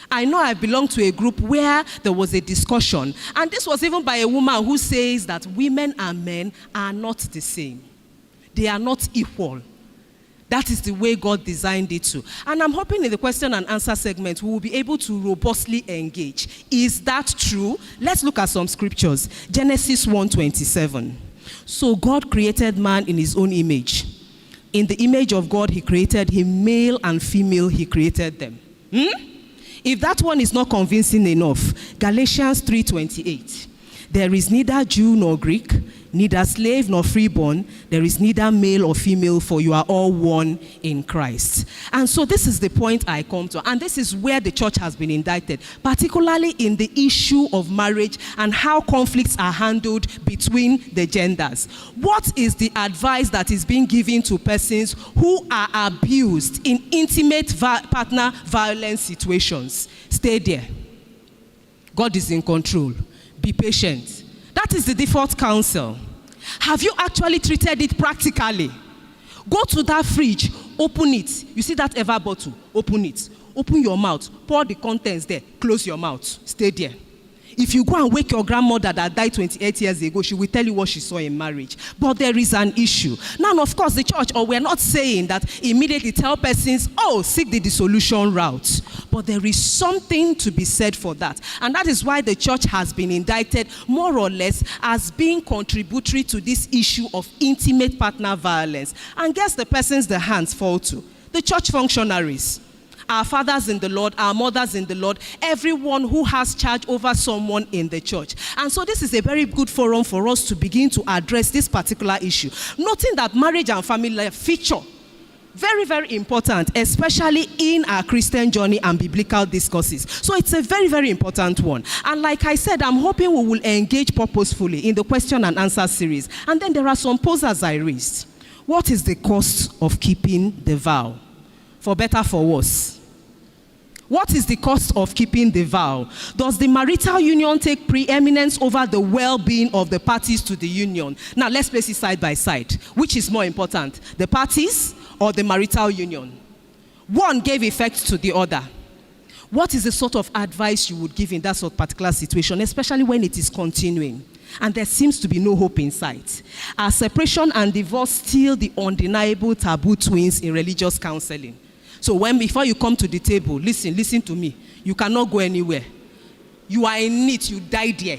H: I know I belong to a group where there was a discussion, and this was even by a woman who says that women and men are not the same. They are not equal. That is the way God designed it to. And I'm hoping in the question and answer segment, we will be able to robustly engage. Is that true? Let's look at some scriptures. Genesis 1:27. So God created man in his own image. In the image of God, he created him, male and female, he created them. If that one is not convincing enough, Galatians 3:28. There is neither Jew nor Greek, neither slave nor freeborn, there is neither male or female, for you are all one in Christ. And so this is the point I come to, and this is where the church has been indicted, particularly in the issue of marriage and how conflicts are handled between the genders. What is the advice that is being given to persons who are abused in intimate partner violence situations? Stay there. God is in control. Be patient. That is the default counsel. Have you actually treated it practically? Go to that fridge, open it. You see that ever bottle? Open it. Open your mouth. Pour the contents there. Close your mouth. Stay there. If you go and wake your grandmother that died 28 years ago, she will tell you what she saw in marriage. But there is an issue. Now, of course, the church, or we're not saying that immediately tell persons, oh, seek the dissolution route. But there is something to be said for that. And that is why the church has been indicted more or less as being contributory to this issue of intimate partner violence. And guess the persons the hands fall to? The church functionaries. Our fathers in the Lord, our mothers in the Lord, everyone who has charge over someone in the church. And so this is a very good forum for us to begin to address this particular issue. Noting that marriage and family life feature very, very important, especially in our Christian journey and biblical discourses. So it's a very, very important one. And like I said, I'm hoping we will engage purposefully in the question and answer series. And then there are some posers I raised. What is the cost of keeping the vow? For better, for worse. What is the cost of keeping the vow? Does the marital union take preeminence over the well-being of the parties to the union? Now, let's place it side by side. Which is more important, the parties or the marital union? One gave effect to the other. What is the sort of advice you would give in that sort of particular situation, especially when it is continuing and there seems to be no hope in sight? Are separation and divorce still the undeniable taboo twins in religious counseling? So before you come to the table, listen to me. You cannot go anywhere. You are in it, you die there.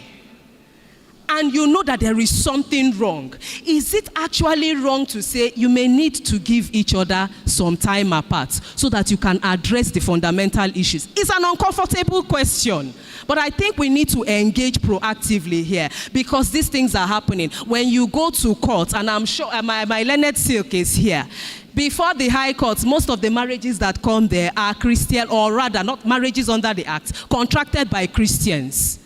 H: And you know that there is something wrong. Is it actually wrong to say you may need to give each other some time apart so that you can address the fundamental issues? It's an uncomfortable question. But I think we need to engage proactively here because these things are happening. When you go to court, and I'm sure my learned silk is here, before the high courts, most of the marriages that come there are Christian, or rather not marriages under the act, contracted by Christians.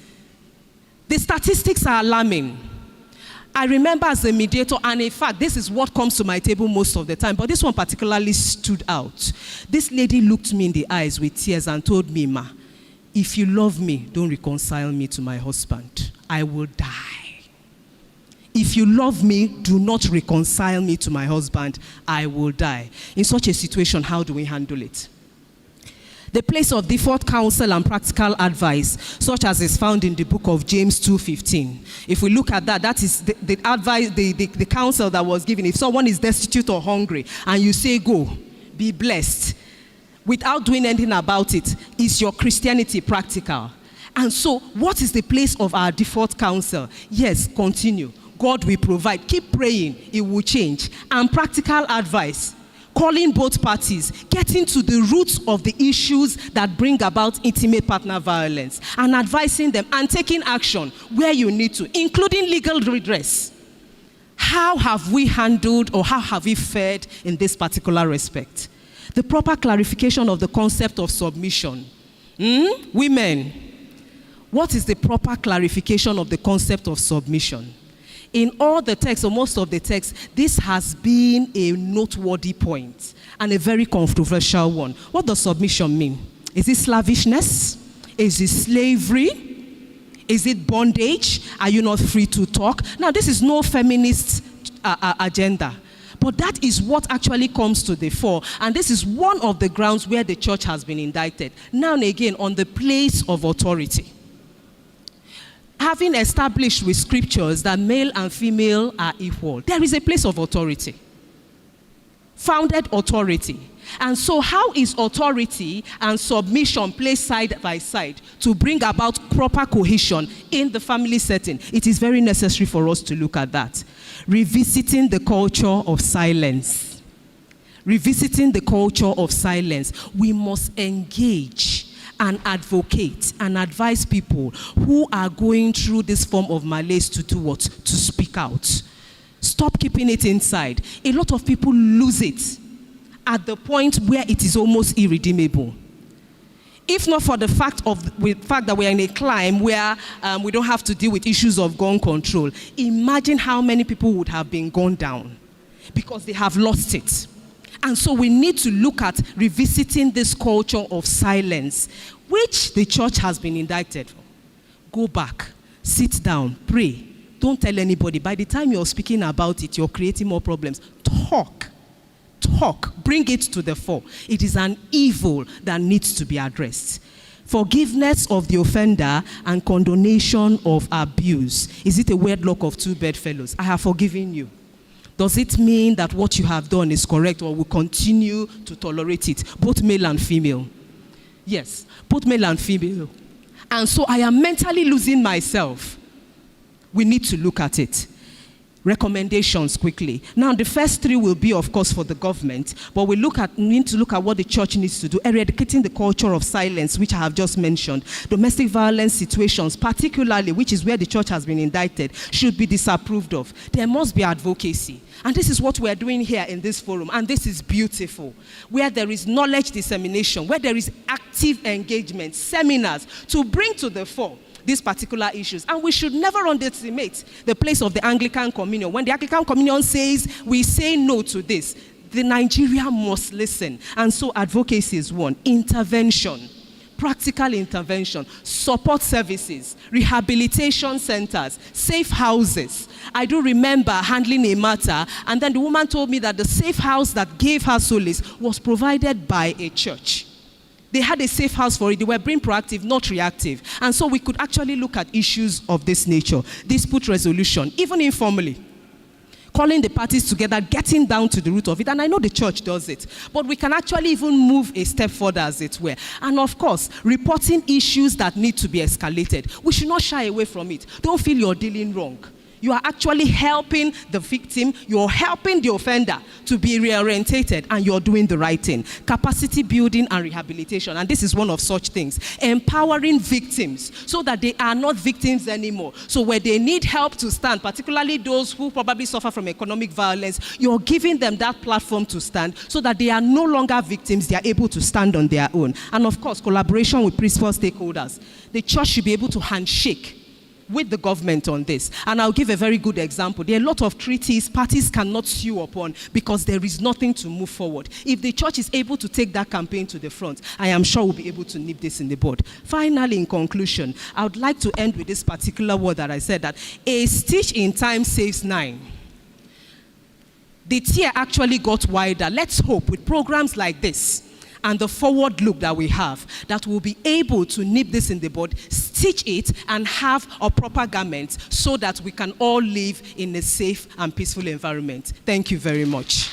H: The statistics are alarming. I remember as a mediator, and in fact, this is what comes to my table most of the time, but this one particularly stood out. This lady looked me in the eyes with tears and told me, "Ma, if you love me, don't reconcile me to my husband. I will die. If you love me, do not reconcile me to my husband. I will die." In such a situation, how do we handle it? The place of default counsel and practical advice, such as is found in the book of James 2:15. If we look at that, that is the advice, the counsel that was given. If someone is destitute or hungry, and you say, "Go, be blessed," without doing anything about it, is your Christianity practical? And so, what is the place of our default counsel? Yes, continue. God will provide. Keep praying, it will change. And practical advice, calling both parties, getting to the roots of the issues that bring about intimate partner violence, and advising them and taking action where you need to, including legal redress. How have we handled or how have we fared in this particular respect? The proper clarification of the concept of submission. Women, what is the proper clarification of the concept of submission? In all the texts, or most of the texts, this has been a noteworthy point and a very controversial one. What does submission mean? Is it slavishness? Is it slavery? Is it bondage? Are you not free to talk? Now, this is no feminist agenda. But that is what actually comes to the fore. And this is one of the grounds where the church has been indicted. Now and again, on the place of authority. Having established with scriptures that male and female are equal, there is a place of authority. Founded authority. And so how is authority and submission placed side by side to bring about proper cohesion in the family setting? It is very necessary for us to look at that. Revisiting the culture of silence. Revisiting the culture of silence. We must engage and advocate and advise people who are going through this form of malaise to do what? To speak out. Stop keeping it inside. A lot of people lose it at the point where it is almost irredeemable. If not for the fact that we are in a climate where we don't have to deal with issues of gun control, imagine how many people would have been gunned down because they have lost it. And so we need to look at revisiting this culture of silence, which the church has been indicted for. Go back, sit down, pray. Don't tell anybody. By the time you're speaking about it, you're creating more problems. Talk. Bring it to the fore. It is an evil that needs to be addressed. Forgiveness of the offender and condonation of abuse. Is it a wedlock of two bedfellows? I have forgiven you. Does it mean that what you have done is correct or will continue to tolerate it? Both male and female. Yes, both male and female. And so I am mentally losing myself. We need to look at it. Recommendations quickly. Now, the first three will be, of course, for the government, but we need to look at what the church needs to do. Eradicating the culture of silence, which I have just mentioned. Domestic violence situations, particularly, which is where the church has been indicted, should be disapproved of. There must be advocacy. And this is what we're doing here in this forum, and this is beautiful. Where there is knowledge dissemination, where there is active engagement, seminars, to bring to the fore these particular issues. And we should never underestimate the place of the Anglican Communion. When the Anglican Communion says, we say no to this, the Nigeria must listen. And so advocacy is one. Intervention, practical intervention, support services, rehabilitation centers, safe houses. I do remember handling a matter, and then the woman told me that the safe house that gave her solace was provided by a church. They had a safe house for it. They were being proactive, not reactive. And so we could actually look at issues of this nature. Dispute resolution, even informally. Calling the parties together, getting down to the root of it. And I know the church does it. But we can actually even move a step further, as it were. And of course, reporting issues that need to be escalated. We should not shy away from it. Don't feel you're dealing wrong. You are actually helping the victim, you're helping the offender to be reorientated, and you're doing the right thing. Capacity building and rehabilitation, and this is one of such things. Empowering victims so that they are not victims anymore. So where they need help to stand, particularly those who probably suffer from economic violence, you're giving them that platform to stand so that they are no longer victims, they are able to stand on their own. And of course, collaboration with principal stakeholders. The church should be able to handshake with the government on this. And I'll give a very good example. There are a lot of treaties parties cannot sue upon because there is nothing to move forward. If the church is able to take that campaign to the front, I am sure we'll be able to nip this in the bud. Finally, in conclusion, I would like to end with this particular word that I said, that a stitch in time saves 9. The tear actually got wider. Let's hope with programs like this and the forward look that we have, that we'll be able to nip this in the bud, stitch it, and have a proper garment so that we can all live in a safe and peaceful environment. Thank you very much.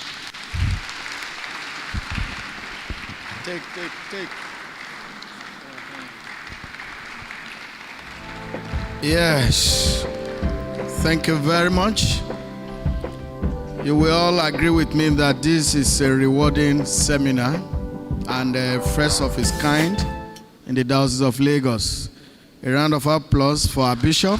B: Take. Yes. Thank you very much. You will all agree with me that this is a rewarding seminar and first of its kind in the Diocese of Lagos. A round of applause for our bishop.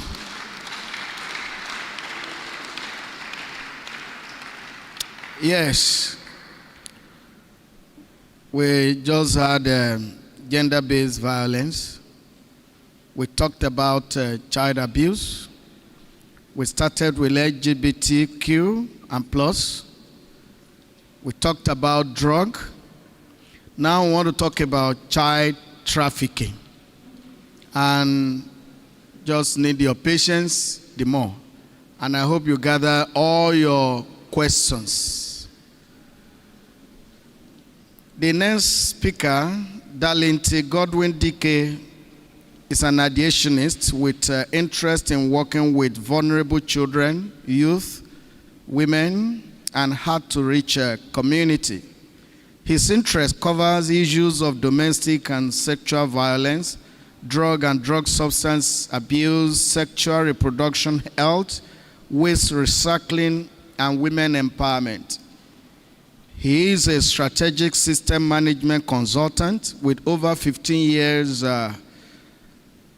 B: Yes, we just had gender-based violence. We talked about child abuse. We started with LGBTQ and plus. We talked about drug. Now we want to talk about child trafficking. And just need your patience the more. And I hope you gather all your questions. The next speaker, Dalinti Godwin Dike, is an ideationist with interest in working with vulnerable children, youth, women, and hard-to-reach community. His interest covers issues of domestic and sexual violence, drug and drug substance abuse, sexual reproduction health, waste recycling, and women empowerment. He is a strategic system management consultant with over 15 years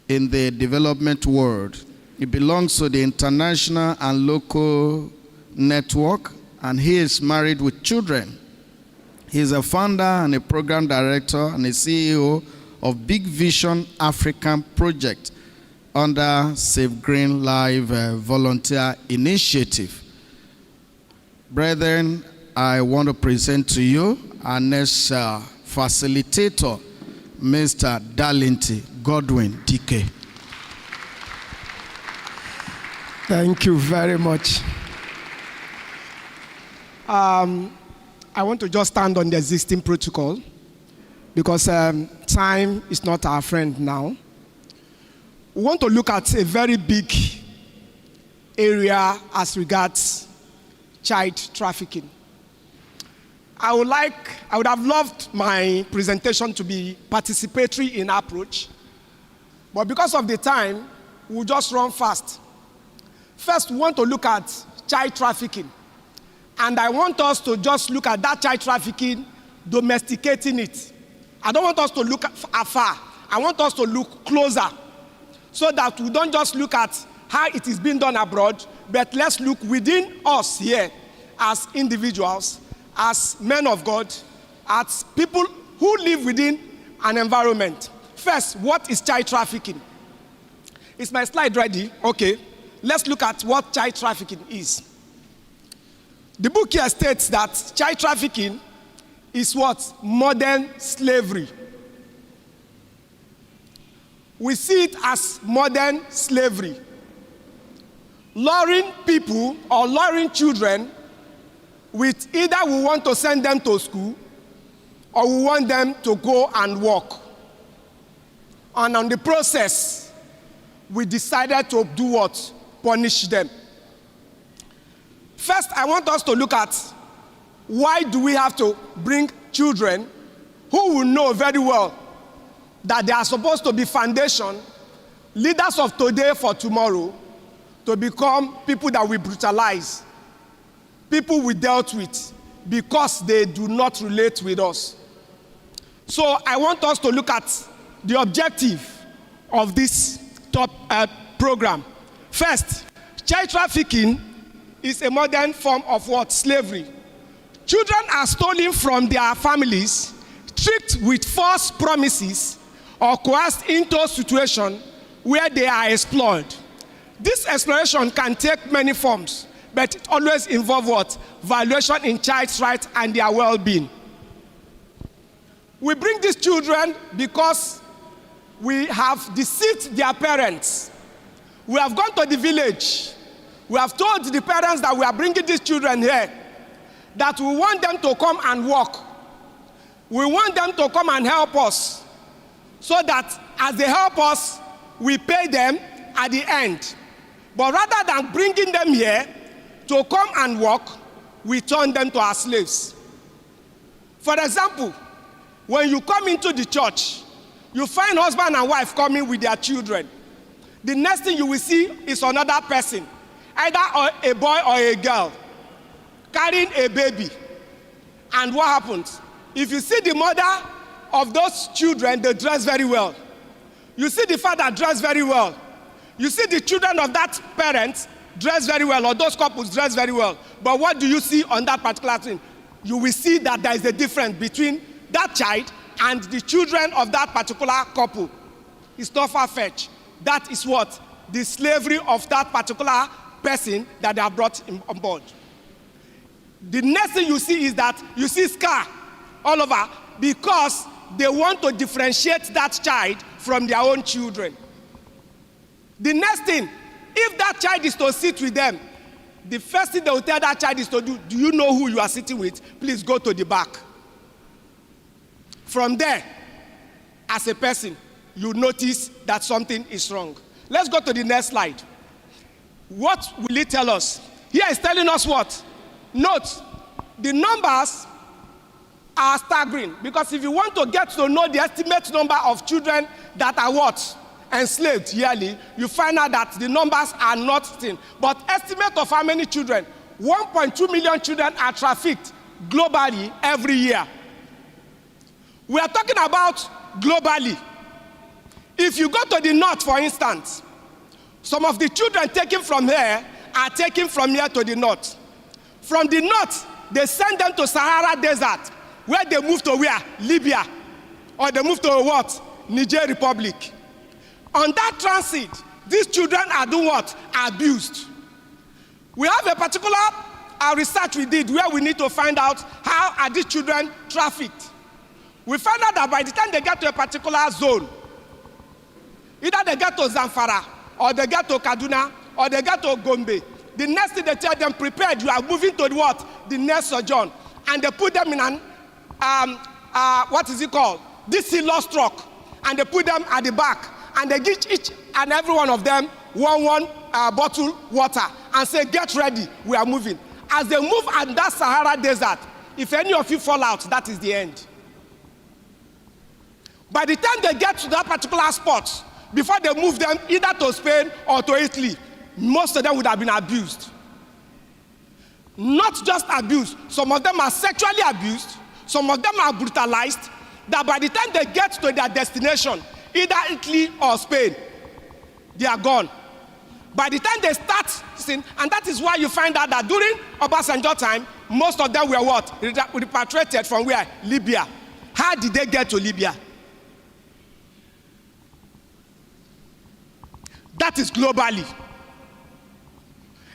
B: in the development world. He belongs to the international and local network, and he is married with children. He is a founder and a program director and a CEO of Big Vision African Project under Save Green Live volunteer initiative. Brethren, I want to present to you our next facilitator, Mr. Dalinti Godwin Dike.
I: Thank you very much. I want to just stand on the existing protocol because time is not our friend now. We want to look at a very big area as regards child trafficking. I would have loved my presentation to be participatory in approach, but because of the time, we'll just run fast. First, we want to look at child trafficking. And I want us to just look at that child trafficking, domesticating it. I don't want us to look afar. I want us to look closer so that we don't just look at how it is being done abroad, but let's look within us here as individuals, as men of God, as people who live within an environment. First, what is child trafficking? Is my slide ready? Okay. Let's look at what child trafficking is. The book here states that child trafficking is what? Modern slavery. We see it as modern slavery. Luring people or luring children with either we want to send them to school or we want them to go and work. And on the process, we decided to do what? Punish them. First, I want us to look at why do we have to bring children who will know very well that they are supposed to be foundation, leaders of today for tomorrow, to become people that we brutalize, people we dealt with, because they do not relate with us. So I want us to look at the objective of this top program. First, child trafficking is a modern form of what? Slavery. Children are stolen from their families, tricked with false promises, or coerced into a situation where they are explored. This exploration can take many forms, but it always involves what? Violation in child's rights and their well-being. We bring these children because we have deceived their parents. We have gone to the village. We have told the parents that we are bringing these children here, that we want them to come and work. We want them to come and help us, so that as they help us, we pay them at the end. But rather than bringing them here to come and work, we turn them to our slaves. For example, when you come into the church, you find husband and wife coming with their children. The next thing you will see is another person. either a boy or a girl, carrying a baby. And what happens? If you see the mother of those children, they dress very well. You see the father dress very well. You see the children of that parent dress very well, or those couples dress very well. But what do you see on that particular thing? You will see that there is a difference between that child and the children of that particular couple. It's not far-fetched. That is what? The slavery of that particular person that they have brought on board. The next thing you see is that you see scar all over because they want to differentiate that child from their own children. The next thing, if that child is to sit with them, the first thing they will tell that child is to do you know who you are sitting with? Please go to the back. From there, as a person, you notice that something is wrong. Let's go to the next slide. What will it tell us? Here is telling us what? Note, the numbers are staggering, because if you want to get to know the estimate number of children that are what? Enslaved yearly, you find out that the numbers are not thin. But estimate of how many children? 1.2 million children are trafficked globally every year. We are talking about globally. If you go to the north, for instance, some of the children taken from here are taken from here to the north. From the north, they send them to Sahara Desert, where they move to where? Libya. Or they move to what? Niger Republic. On that transit, these children are doing what? Abused. We have a particular research we did where we need to find out how are these children trafficked. We found out that by the time they get to a particular zone, either they get to Zamfara, or they get to Kaduna, or they get to Gombe, the next thing they tell them, prepared, you are moving to the what? The next sojourn. And they put them in an, what is it called? This lost truck. And they put them at the back. And they give each and every one of them one bottle water and say, get ready, we are moving. As they move at that Sahara Desert, if any of you fall out, that is the end. By the time they get to that particular spot, before they move them either to Spain or to Italy, most of them would have been abused. Not just abused, some of them are sexually abused, some of them are brutalized, that by the time they get to their destination, either Italy or Spain, they are gone. By the time they start sin, and that is why you find out that during Obasanjo time, most of them were what? Repatriated from where? Libya. How did they get to Libya? That is globally.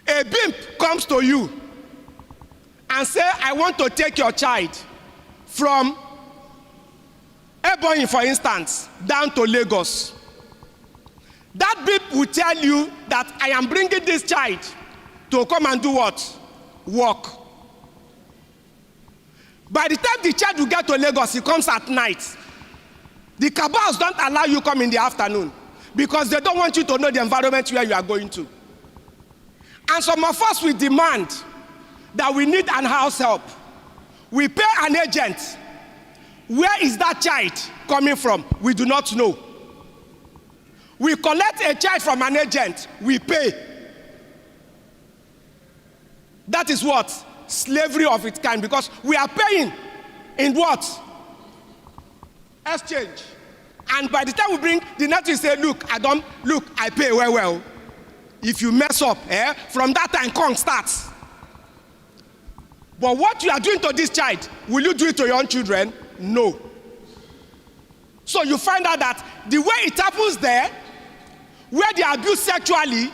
I: A bimp comes to you and say, I want to take your child from Ebonyi, for instance, down to Lagos. That bimp will tell you that I am bringing this child to come and do what? Work. By the time the child will get to Lagos, he comes at night. The cabals don't allow you come in the afternoon because they don't want you to know the environment where you are going to. And some of us will demand that we need an house help. We pay an agent. Where is that child coming from? We do not know. We collect a child from an agent. We pay. That is what? Slavery of its kind, because we are paying in what? Exchange. And by the time we bring the next, we say, I pay well. If you mess up, from that time, Kong starts. But what you are doing to this child, will you do it to your own children? No. So you find out that the way it happens there, where they are abused sexually,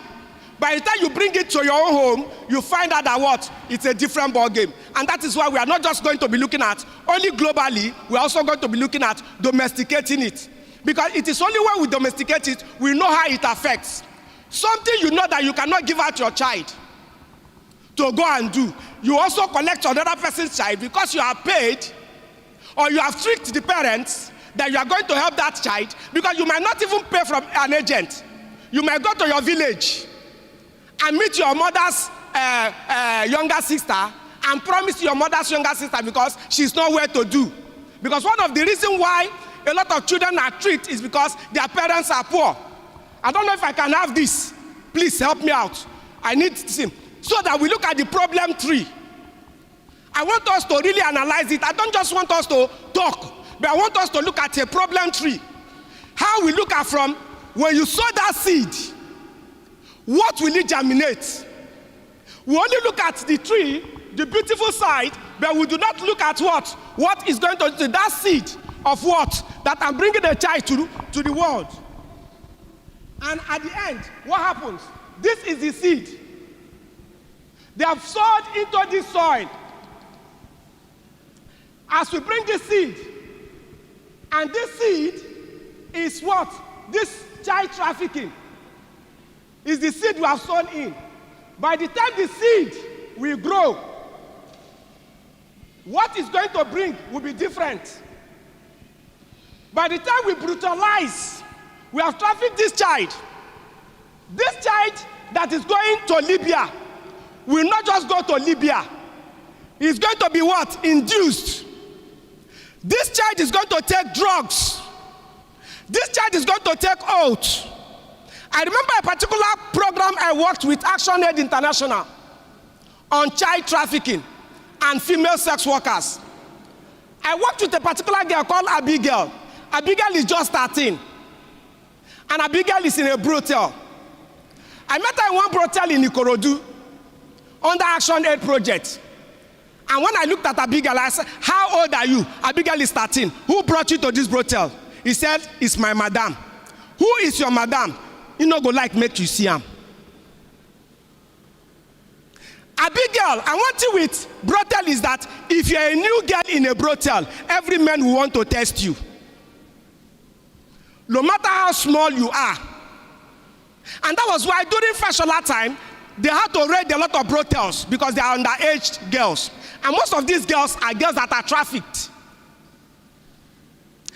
I: by the time you bring it to your own home, you find out that what? It's a different ball game. And that is why we are not just going to be looking at only globally, we are also going to be looking at domesticating it. Because it is only when we domesticate it, we know how it affects. Something you know that you cannot give out your child to go and do. You also collect another person's child because you are paid, or you have tricked the parents that you are going to help that child, because you might not even pay from an agent. You might go to your village and meet your mother's younger sister and promise your mother's younger sister because she's nowhere to do. Because one of the reasons why a lot of children are tricked is because their parents are poor. I don't know if I can have this. Please help me out. I need him. So that we look at the problem tree. I want us to really analyze it. I don't just want us to talk, but I want us to look at a problem tree. How we look at from when you sow that seed, what will it germinate? We only look at the tree, the beautiful side, but we do not look at what is going to do that seed of what that I'm bringing the child to the world. And at the end, what happens? This is the seed. They have sowed into this soil. As we bring this seed, and this seed is what? This child trafficking is the seed we have sown in. By the time the seed will grow, what it's going to bring will be different. By the time we brutalize, we have trafficked this child. This child that is going to Libya will not just go to Libya. It's going to be what? Induced. This child is going to take drugs. This child is going to take oath. I remember a particular program I worked with Action Aid International on child trafficking and female sex workers. I worked with a particular girl called Abigail. Abigail is just 13. And Abigail is in a brothel. I met her in one brothel in Ikorodu under Action Aid project. And when I looked at Abigail, I said, how old are you? Abigail is 13. Who brought you to this brothel? He said, it's my madam. Who is your madam? You know, go like make you see him. Abigail, and one thing with brothel is that if you're a new girl in a brothel, every man will want to test you. No matter how small you are. And that was why during Fashola time, they had to raid a lot of brothels because they are underage girls. And most of these girls are girls that are trafficked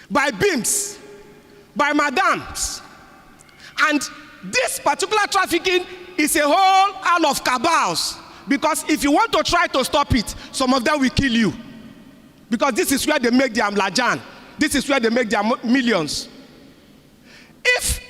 I: by beams, by madams. And this particular trafficking is a whole howl of cabals. Because if you want to try to stop it, some of them will kill you. Because this is where they make their mlajan. This is where they make their millions. If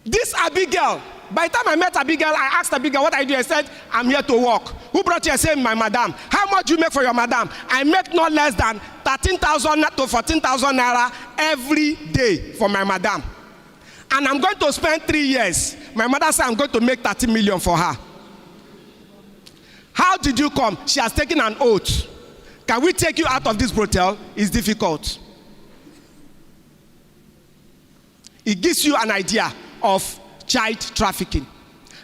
I: this Abigail, by the time I met Abigail, I asked Abigail, what I do? I said, I'm here to work. Who brought you? I said, my madam. How much do you make for your madam? I make not less than 13,000 to 14,000 naira every day for my madam. And I'm going to spend 3 years. My mother said, I'm going to make 30 million for her. How did you come? She has taken an oath. Can we take you out of this brothel? It's difficult. It gives you an idea of child trafficking.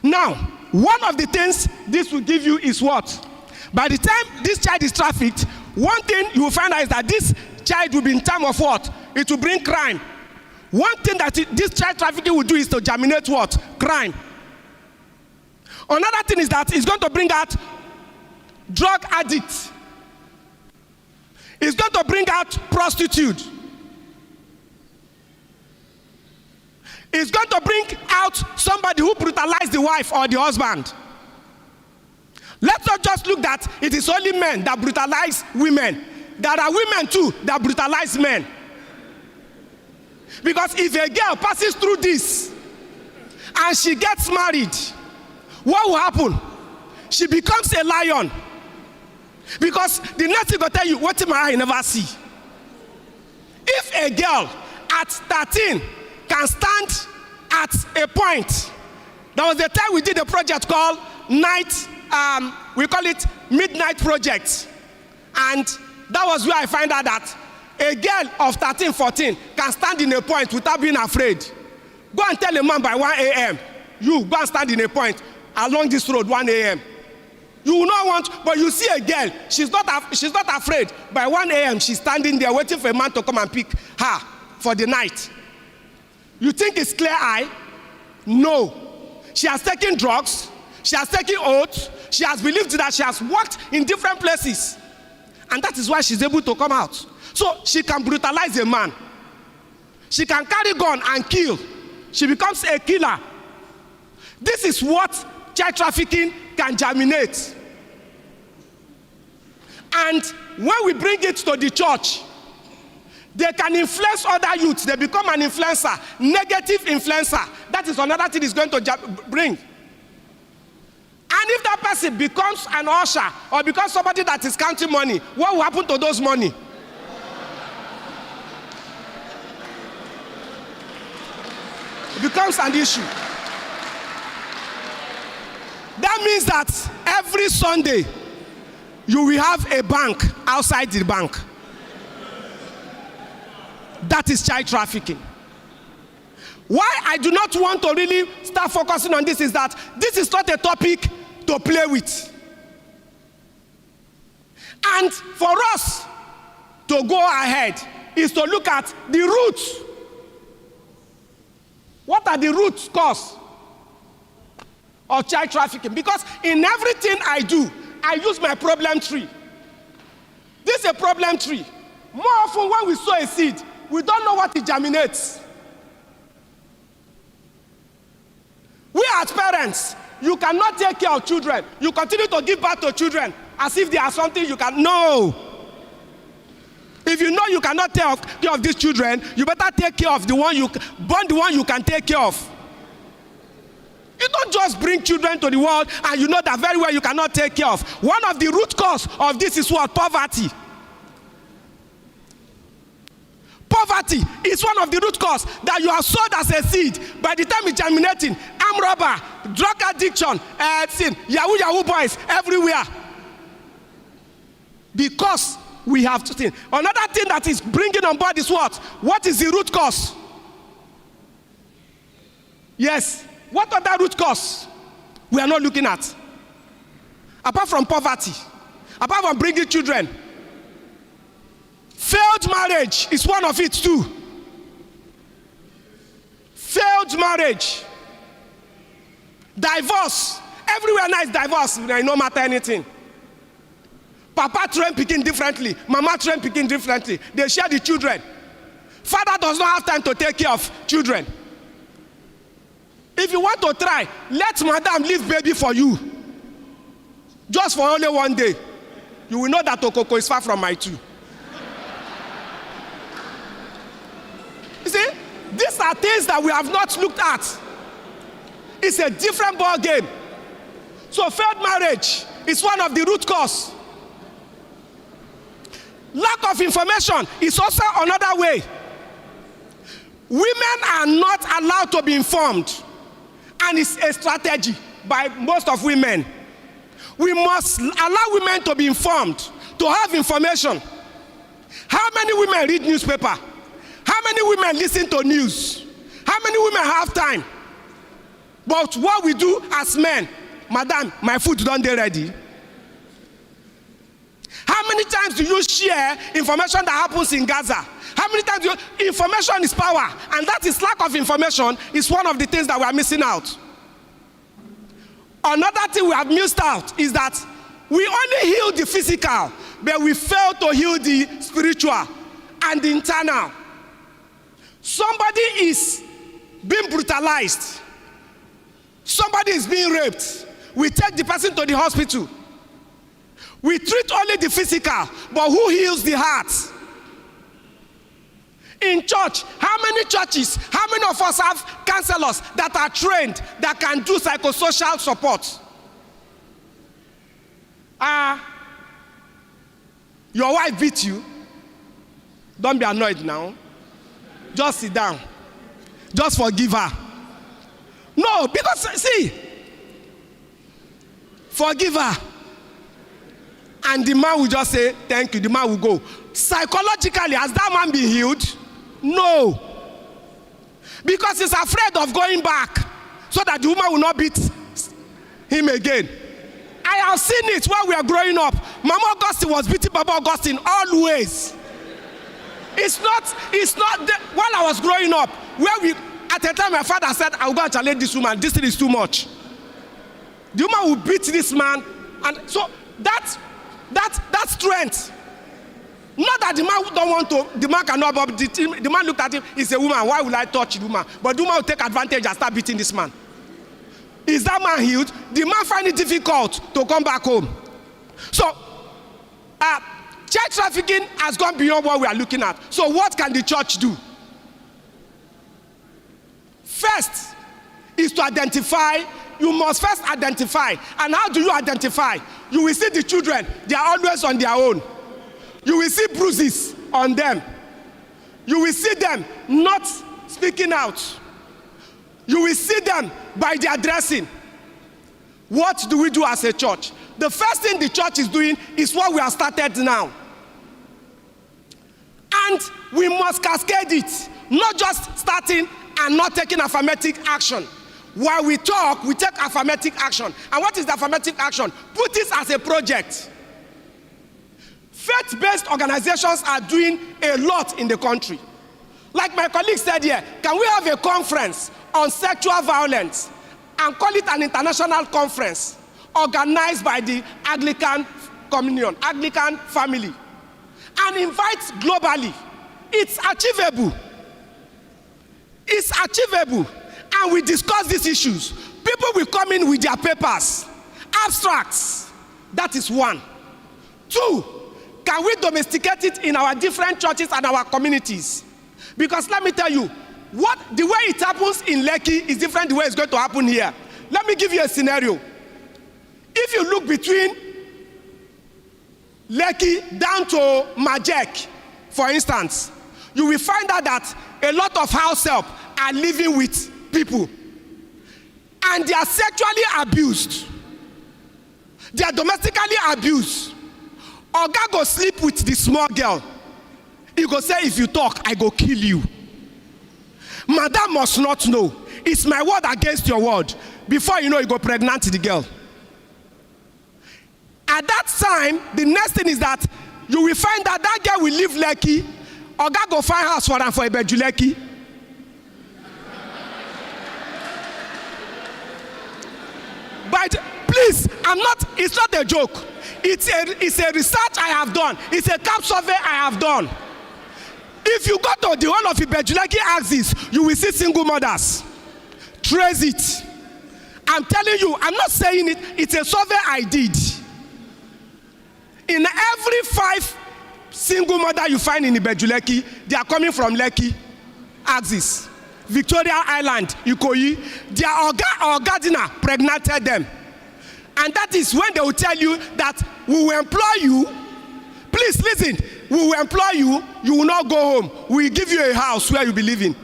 I: Now, one of the things this will give you is what? By the time this child is trafficked, one thing you will find out is that this child will be in time of what? It will bring crime. One thing that this child trafficking will do is to germinate what? Crime. Another thing is that it's going to bring out drug addicts. It's going to bring out prostitute. It's going to bring out somebody who brutalized the wife or the husband. Let's not just look that it is only men that brutalize women. There are women too that brutalize men. Because if a girl passes through this and she gets married, what will happen? She becomes a lion. Because the next thing will tell you, what my eye never see. If a girl at 13 can stand at a point, there was a time we did a project called we call it Midnight Project. And that was where I find out that a girl of 13, 14 can stand in a point without being afraid. Go and tell a man by 1 a.m., you go and stand in a point along this road 1 a.m. You will not want, but you see a girl, she's not afraid. By 1 a.m., she's standing there waiting for a man to come and pick her for the night. You think it's clear eye? No. She has taken drugs. She has taken oaths. She has believed that she has worked in different places. And that is why she's able to come out. So she can brutalize a man. She can carry gun and kill. She becomes a killer. This is what child trafficking can germinate. And when we bring it to the church, they can influence other youths. They become an influencer, negative influencer. That is another thing it's going to bring. And if that person becomes an usher or becomes somebody that is counting money, what will happen to those money? It becomes an issue. That means that every Sunday, you will have a bank outside the bank. That is child trafficking. Why I do not want to really start focusing on this is that this is not a topic to play with. And for us to go ahead is to look at the roots. What are the root cause of child trafficking? Because in everything I do, I use my problem tree. This is a problem tree. More often when we sow a seed, we don't know what it germinates. We as parents, you cannot take care of children. You continue to give birth to children as if they are something you can. No. If you know you cannot take care of these children, you better take care of the one you born, the one you can take care of. You don't just bring children to the world and you know that very well you cannot take care of. One of the root cause of this is what? Poverty. Poverty is one of the root cause that you are sowed as a seed. By the time it's germinating, armed robber, drug addiction, sin, Yahoo boys everywhere. Because we have to think. Another thing that is bringing on board is what? What is the root cause? Yes. What other root cause we are not looking at? Apart from poverty, apart from bringing children, failed marriage is one of it too. Failed marriage. Divorce. Everywhere now is divorce, no matter anything. Papa train picking differently. Mama train picking differently. They share the children. Father does not have time to take care of children. If you want to try, let madam leave baby for you. Just for only one day. You will know that Okoko is far from my two. You see, these are things that we have not looked at. It's a different ball game. So failed marriage is one of the root cause. Lack of information is also another way. Women are not allowed to be informed. And it's a strategy by most of women. We must allow women to be informed, to have information. How many women read newspaper? How many women listen to news? How many women have time? But what we do as men, madam, my food don't dey ready. How many times do you share information that happens in Gaza? How many times information is power, and that is lack of information is one of the things that we are missing out. Another thing we have missed out is that we only heal the physical, but we fail to heal the spiritual and the internal. Somebody is being brutalized. Somebody is being raped. We take the person to the hospital. We treat only the physical, but who heals the heart? In church, how many churches, how many of us have counselors that are trained, that can do psychosocial support? Your wife beat you. Don't be annoyed now. Just sit down. Just forgive her. No, because see, forgive her. And the man will just say, thank you. The man will go. Psychologically, has that man been healed? No. Because he's afraid of going back so that the woman will not beat him again. I have seen it while we are growing up. Mama Augustine was beating Papa Augustine always. It's not while I was growing up, where at the time my father said, I will go and challenge this woman. This thing is too much. The woman will beat this man. And so that strength. Not that the man don't want to, the man cannot, but the man looked at him, he's a woman, why will I touch the woman? But the woman will take advantage and start beating this man. Is that man healed? The man find it difficult to come back home. So, child trafficking has gone beyond what we are looking at. So what can the church do? First is to identify you must first identify. And how do you identify? You will see the children, they are always on their own. You will see bruises on them. You will see them not speaking out. You will see them by their dressing. What do we do as a church? The first thing the church is doing is what we have started now. And we must cascade it, not just starting and not taking affirmative action. While we talk, we take affirmative action. And what is the affirmative action? Put this as a project. Faith-based organizations are doing a lot in the country. Like my colleague said here, can we have a conference on sexual violence and call it an international conference organized by the Anglican communion, Anglican family, and invite globally? It's achievable. It's achievable. And we discuss these issues. People will come in with their papers, abstracts. That is one. Two, can we domesticate it in our different churches and our communities? Because let me tell you, the way it happens in Lekki is different the way it's going to happen here. Let me give you a scenario. If you look between Lekki down to Majek, for instance, you will find out that a lot of house help are living with people. And they are sexually abused. They are domestically abused. Oga go sleep with the small girl. He go say, if you talk, I go kill you. Madam must not know. It's my word against your word. Before you know, you go pregnant the girl. At that time, the next thing is that you will find that that girl will leave Lekki. Oga go find house for her for Ibeju Lekki. But please, it's not a joke. It's a research I have done. It's a CAP survey I have done. If you go to the whole of Ibeju Lekki axis, you will see single mothers. Trace it. I'm telling you, I'm not saying it. It's a survey I did. In every 5 single mother you find in Ibeju Lekki, they are coming from Lekki axis. Victoria Island, Ikoyi, their Oga or gardener pregnated them. And that is when they will tell you that we will employ you. Please listen, we will employ you, you will not go home. We will give you a house where you will be living.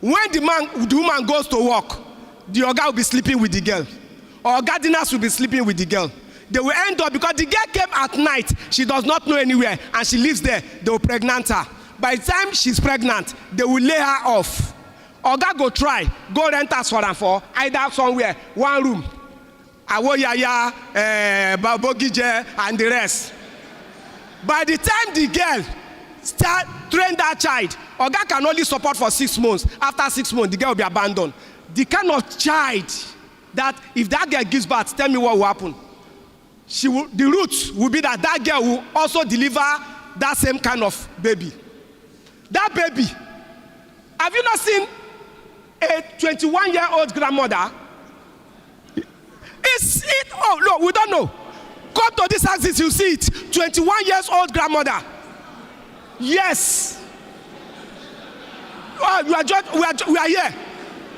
I: When the woman goes to work, the Oga will be sleeping with the girl. Or gardeners will be sleeping with the girl. They will end up, because the girl came at night, she does not know anywhere, and she lives there, they will pregnant her. By the time she's pregnant, they will lay her off. Oga go try, go rent us for them for either somewhere, one room. Awoyaya, Babogije, and the rest. By the time the girl start train that child, Oga can only support for 6 months. After 6 months, the girl will be abandoned. The kind of child that if that girl gives birth, tell me what will happen. The root will be that that girl will also deliver that same kind of baby. That baby, have you not seen a 21-year-old grandmother? Oh, no, we don't know. Come to this axis, you see it. 21 years old grandmother. Yes. Oh, we are here.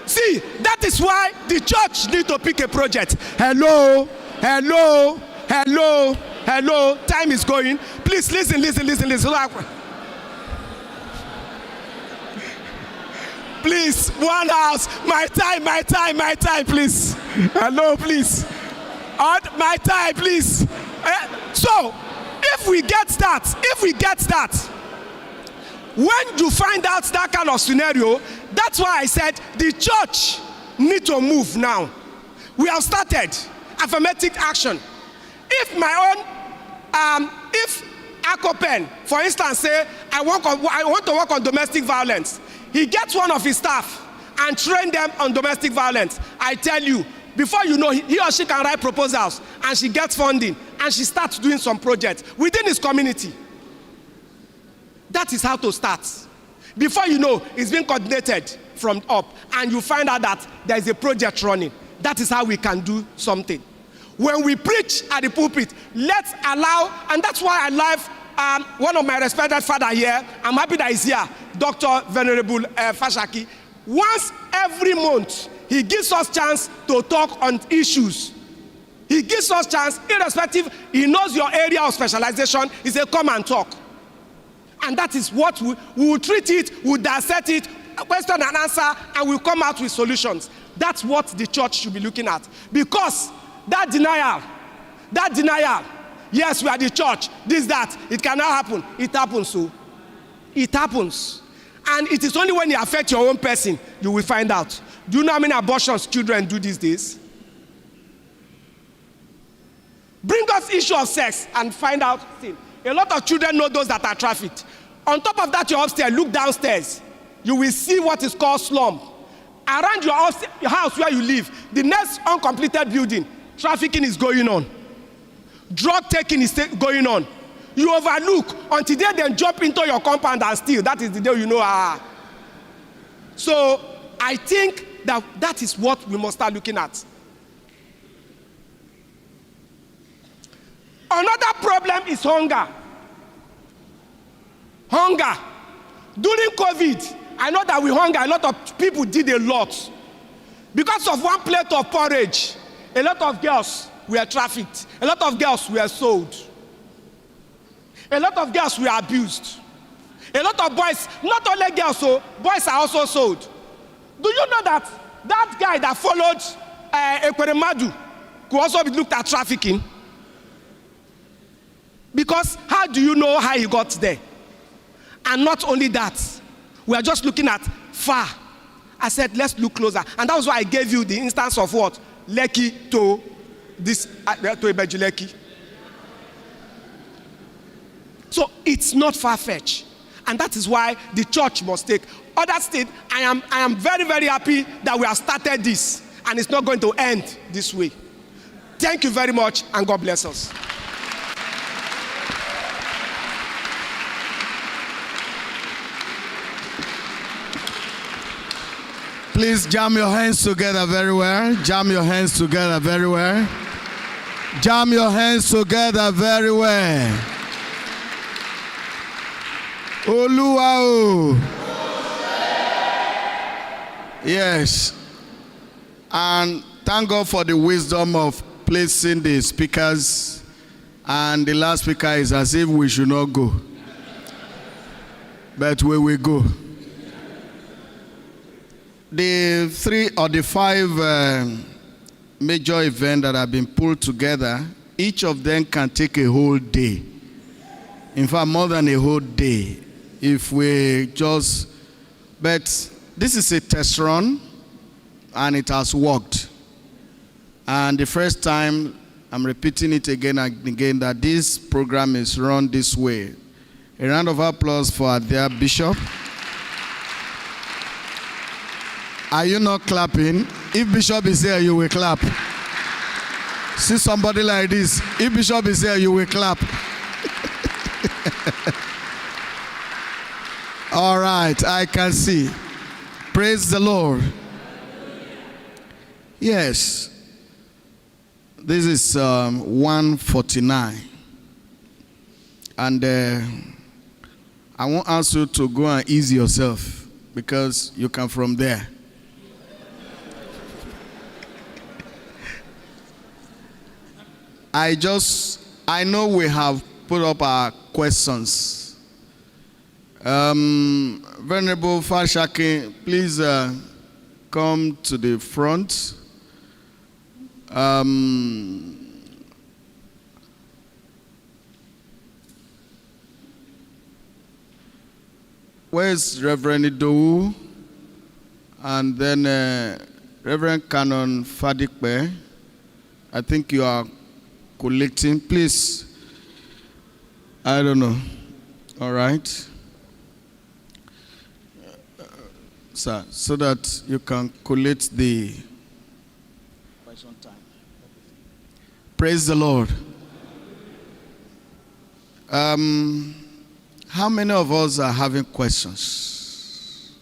I: See, that is why the church need to pick a project. Hello. Time is going. Please listen. Please, one house. My time, please. Hello, please. My time, please. So, if we get that, when you find out that kind of scenario, that's why I said the church need to move now. We have started affirmative action. If if Akopen, for instance, say, I want to work on domestic violence, he gets one of his staff and train them on domestic violence. I tell you, before you know, he or she can write proposals, and she gets funding, and she starts doing some projects within his community. That is how to start. Before you know, it's being coordinated from up, and you find out that there is a project running. That is how we can do something. When we preach at the pulpit, let's allow, and that's why I love one of my respected father here. I'm happy that he's here, Dr. Venerable Fashaki. Once every month, he gives us chance to talk on issues. He gives us chance, irrespective, he knows your area of specialization, he says, come and talk. And that is what we will treat it, we will dissect it, question and answer, and we'll come out with solutions. That's what the church should be looking at. Because that denial, yes, we are the church, this, that, it cannot happen. It happens, so. It happens. And it is only when you affect your own person, you will find out. Do you know how many abortions children do these days? Bring us issue of sex and find out sin. A lot of children know those that are trafficked. On top of that, you're upstairs, look downstairs. You will see what is called slum. Around your house where you live, the next uncompleted building, trafficking is going on. Drug taking is going on. You overlook until they then jump into your compound and steal. That is the day you know. So I think that is what we must start looking at. Another problem is hunger. Hunger. During COVID, I know that with hunger, a lot of people did a lot. Because of one plate of porridge, a lot of girls were trafficked. A lot of girls were sold. A lot of girls were abused. A lot of boys, not only girls, so boys are also sold. Do you know that that guy that followed Ekweremadu could also be looked at trafficking? Because how do you know how he got there? And not only that, we are just looking at far. I said, let's look closer. And that was why I gave you the instance of what? Lekki to this, to Ibejuleki. So it's not far-fetched. And that is why the church must take. Other states, I am very, very happy that we have started this. And it's not going to end this way. Thank you very much, and God bless us.
B: Please jam your hands together very well. Jam your hands together very well. Jam your hands together very well. Oluwa. Yes. And thank God for the wisdom of placing the speakers. And the last speaker is as if we should not go. But we will go. The 3 or the 5 major events that have been pulled together, each of them can take a whole day. In fact, more than a whole day. If we just, but this is a test run, and it has worked. And the first time, I'm repeating it again and again, that this program is run this way. A round of applause for their bishop. Are you not clapping? If Bishop is here, you will clap. See somebody like this. If Bishop is here, you will clap. All right, I can see. Praise the Lord. Yes. This is 149. And I won't ask you to go and ease yourself because you come from there. I know we have put up our questions. Venerable Fashaki, please come to the front. Where's Reverend Idowu? And then Reverend Canon Fadikpe. I think you are collecting, please. I don't know. All right. Sir, so that you can collect the question time. Praise the Lord. How many of us are having questions?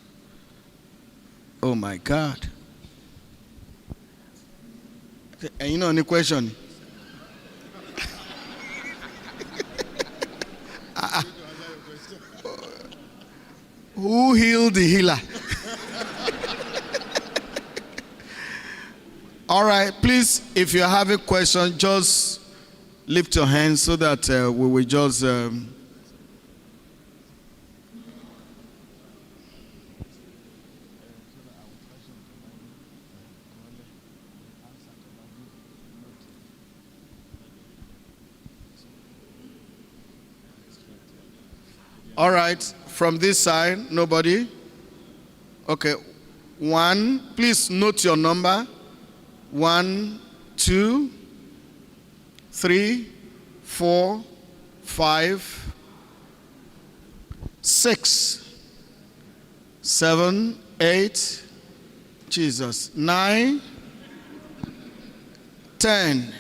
B: Oh my God. And you know any question? Who healed the healer? All right, please, if you have a question, just lift your hand so that we will just... All right, from this side, nobody? Okay, 1, please note your number. 1, 2, 3, 4, 5, 6, 7, 8, Jesus, 9, 10,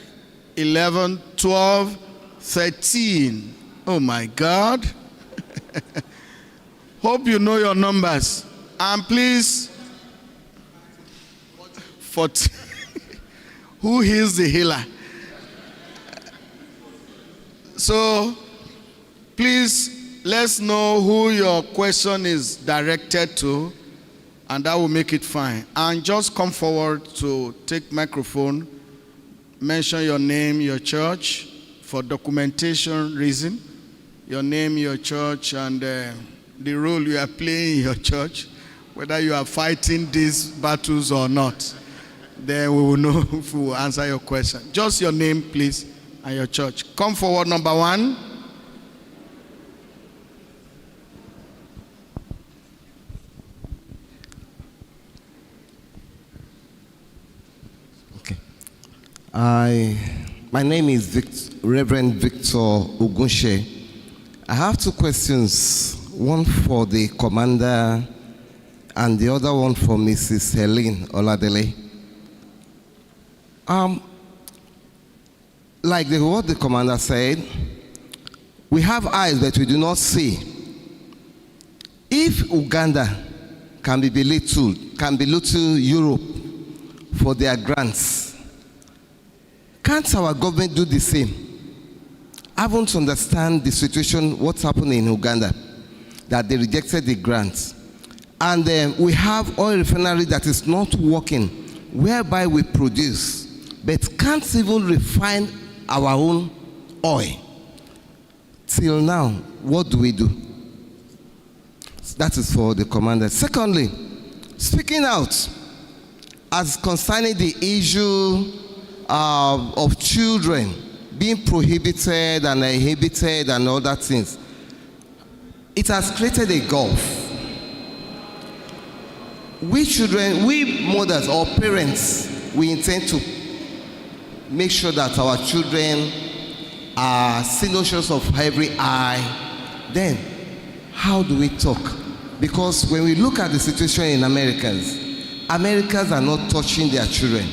B: 11, 12, 13. Oh my God. Hope you know your numbers. And please, 14. Who heals the healer? So, please, let's know who your question is directed to, and that will make it fine. And just come forward to take microphone, mention your name, your church, for documentation reason, your name, your church, and the role you are playing in your church, whether you are fighting these battles or not. Then we will know if we will answer your question. Just your name, please, and your church. Come forward, number 1.
J: Okay. My name is Reverend Victor Ogunshe. I have 2 questions, one for the commander and the other one for Mrs. Helene Oladele. Like what the commander said, we have eyes that we do not see. If Uganda can be belittled Europe for their grants, can't our government do the same? I want to understand the situation, what's happening in Uganda, that they rejected the grants. And we have oil refinery that is not working, whereby we produce, but can't even refine our own oil. Till now, what do we do? That is for the commander. Secondly, speaking out as concerning the issue of children being prohibited and inhibited and other things, it has created a gulf. We children, we mothers or parents, we intend to make sure that our children are signatures of every eye. Then, how do we talk? Because when we look at the situation in Americans are not touching their children.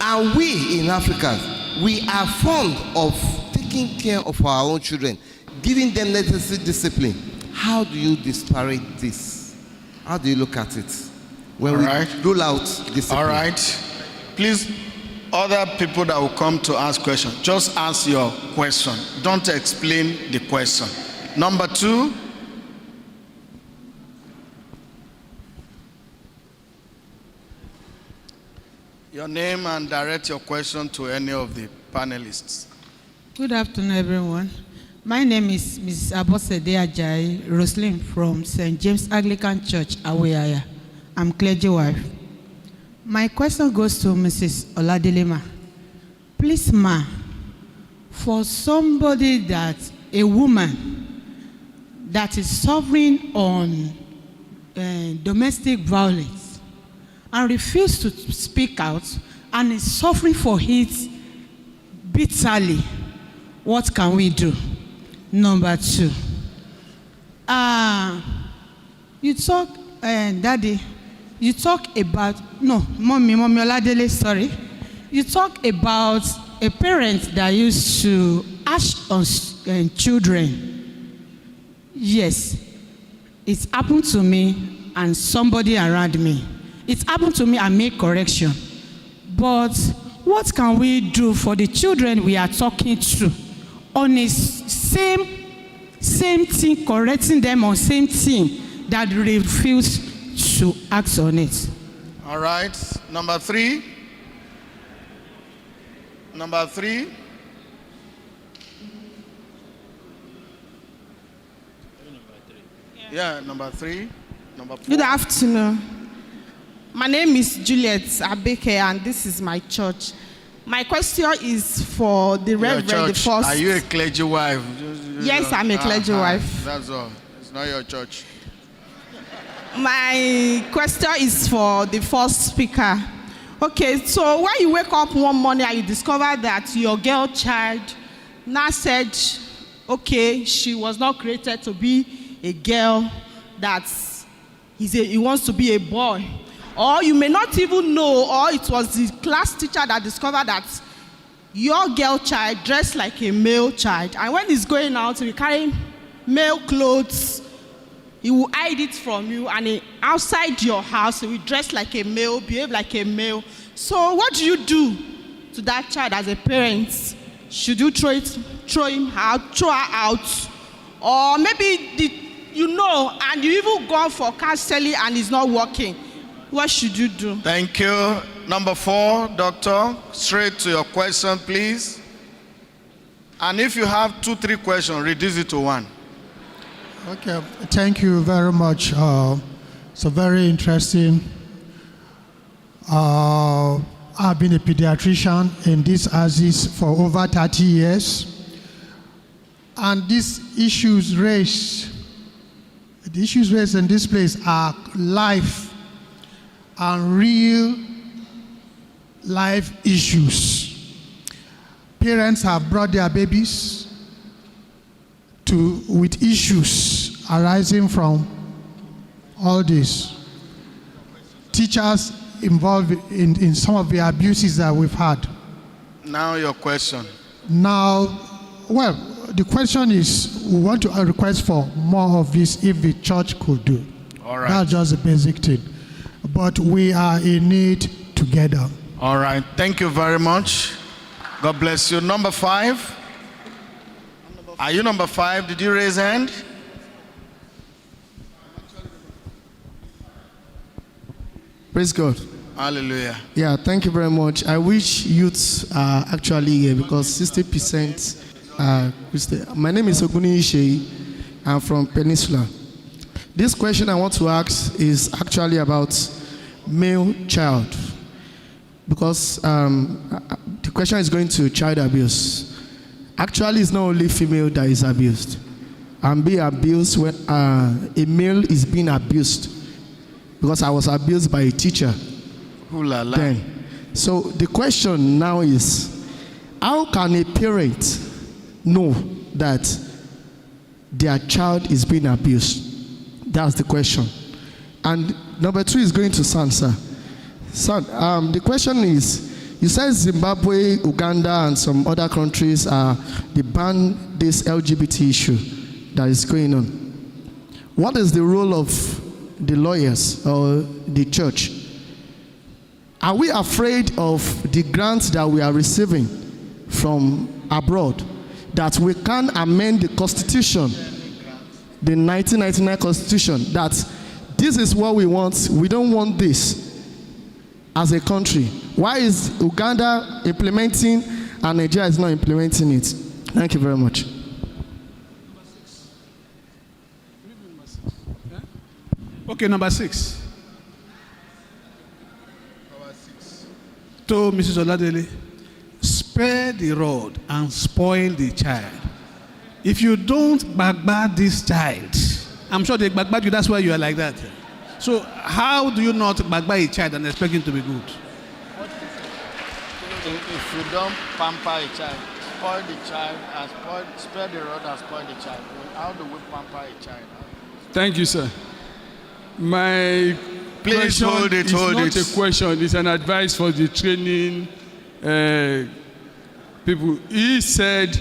J: And we in Africa, we are fond of taking care of our own children, giving them necessary discipline. How do you disparage this? How do you look at it? When we rule out discipline.
B: All right. Please, other people that will come to ask questions, just ask your question. Don't explain the question. Number 2. Your name and direct your question to any of the panelists.
K: Good afternoon, everyone. My name is Ms. Abosede Ajayi Roslyn from St. James Anglican Church, Aweyaya. I'm clergy wife. My question goes to Mrs. Oladelema. Please, ma, for somebody that, a woman that is suffering on domestic violence and refuses to speak out and is suffering for it bitterly, what can we do? Number 2, you talk, Daddy, you talk about, no, Mommy Oladele, sorry. You talk about a parent that used to ash on children. Yes, it happened to me and somebody around me. It happened to me, I made correction. But what can we do for the children we are talking to on a same thing, correcting them on same thing that refuse to act on it?
B: All right. Number 3. Number 3. Yeah, number 3. Number 4.
L: Good afternoon. My name is Juliet Abeke, and this is my church. My question is for the Reverend, the first.
B: Are you a clergy wife?
L: Yes, I'm a clergy wife.
B: That's all. It's not your church.
L: My question is for the first speaker. Okay, so when you wake up one morning and you discover that your girl child now said, okay, she was not created to be a girl, that he wants to be a boy. Or you may not even know, or it was the class teacher that discovered that your girl child dressed like a male child. And when he's going out, he'll be carrying male clothes. He will hide it from you, and outside your house, he will dress like a male, behave like a male. So what do you do to that child as a parent? Should you throw him out, throw her out? Or maybe and you even gone for counseling and it's not working. What should you do?
B: Thank you. Number 4, Doctor. Straight to your question, please. And if you have 2-3 questions, reduce it to 1.
M: Okay, thank you very much. It's a very interesting. I've been a pediatrician in this Diocese for over 30 years. And these issues raised, in this place are life and real life issues. Parents have brought their babies with issues arising from all this. Teachers involved in some of the abuses that we've had.
B: Now your question.
M: The question is, we want to request for more of this if the church could do.
B: All right.
M: That's just a basic thing. But we are in need together.
B: All right. Thank you very much. God bless you. Number 5. Are you number 5? Did you raise hand?
N: Praise God.
B: Hallelujah.
N: Yeah, thank you very much. I wish youths are actually here because 60% are Christian. My name is Oguni Ishei. I'm from Peninsula. This question I want to ask is actually about male child, because the question is going to child abuse. Actually, it's not only female that is abused. I'm being abused when a male is being abused, because I was abused by a teacher.
B: Ooh la la.
N: Then. So the question now is, how can a parent know that their child is being abused? That's the question. And number 2 is going to Son, sir. Son, the question is, you said Zimbabwe, Uganda, and some other countries they ban this LGBT issue that is going on. What is the role of the lawyers or the church? Are we afraid of the grants that we are receiving from abroad, that we can amend the Constitution, the 1999 Constitution, that this is what we want, we don't want this as a country? Why is Uganda implementing and Nigeria is not implementing it? Thank you very much.
O: Okay, number 6. To Mrs. Oladele, spare the rod and spoil the child. If you don't bagbad this child, I'm sure they bagbad you, that's why you are like that. So how do you not bagbad a child and expect him to be good?
B: If you don't pamper a child, spoil the child, and spare the rod and spoil the child. How do we pamper a child?
A: Thank you, sir. My
B: Please hold it, hold it.
A: It's not a question, it's an advice for the training people. He said,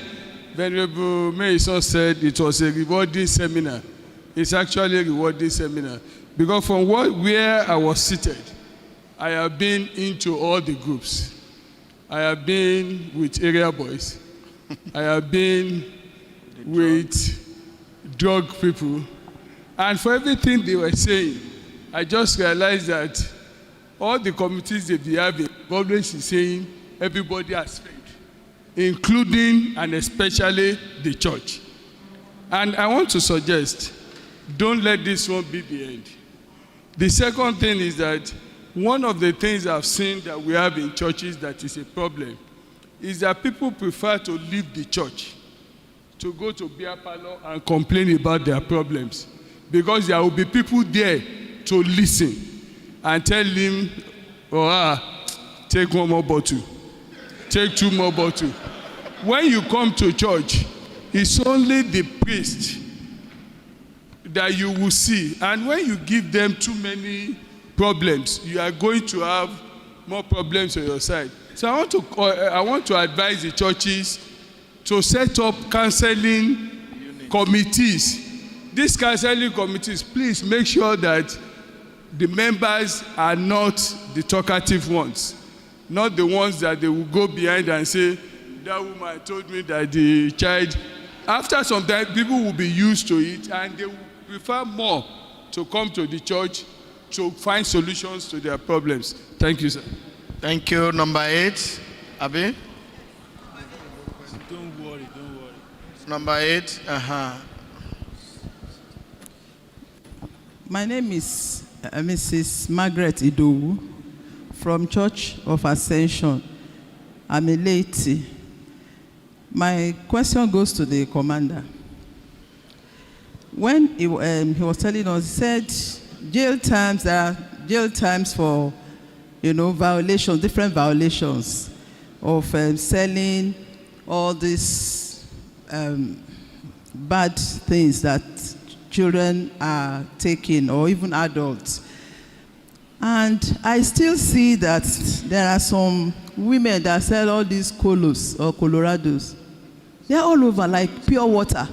A: Venerable Mason said it was a rewarding seminar. It's actually a rewarding seminar. Because from where I was seated, I have been into all the groups. I have been with area boys. I have been with drug people. And for everything they were saying, I just realized that all the committees they've been having, always is saying everybody has faith.
P: including and especially the church. And I want to suggest, don't let this one be the end. The second thing is that one of the things I've seen that we have in churches that is a problem is that people prefer to leave the church to go to beer parlor and complain about their problems, because there will be people there to listen and tell him or her, take one more bottle, take two more bottles. When you come to church, it's only the priest that you will see, and when you give them too many problems, you are going to have more problems on your side. So I want to advise the churches to set up counseling committees. These counseling committees, please make sure that the members are not the talkative ones, not the ones that they will go behind and say, that woman told me that the child. After some time, people will be used to it and they will prefer more to come to the church to find solutions to their problems. Thank you, sir.
B: Thank you. Number 8, Abi.
Q: Don't worry.
B: Number 8.
Q: My name is Mrs. Margaret Idowu from Church of Ascension. I'm a laity. My question goes to the commander. When he was telling us, he said there are jail times for, violations, different violations of selling all these bad things that children are taking, or even adults. And I still see that there are some women that sell all these colos or colorados. They're all over like pure water.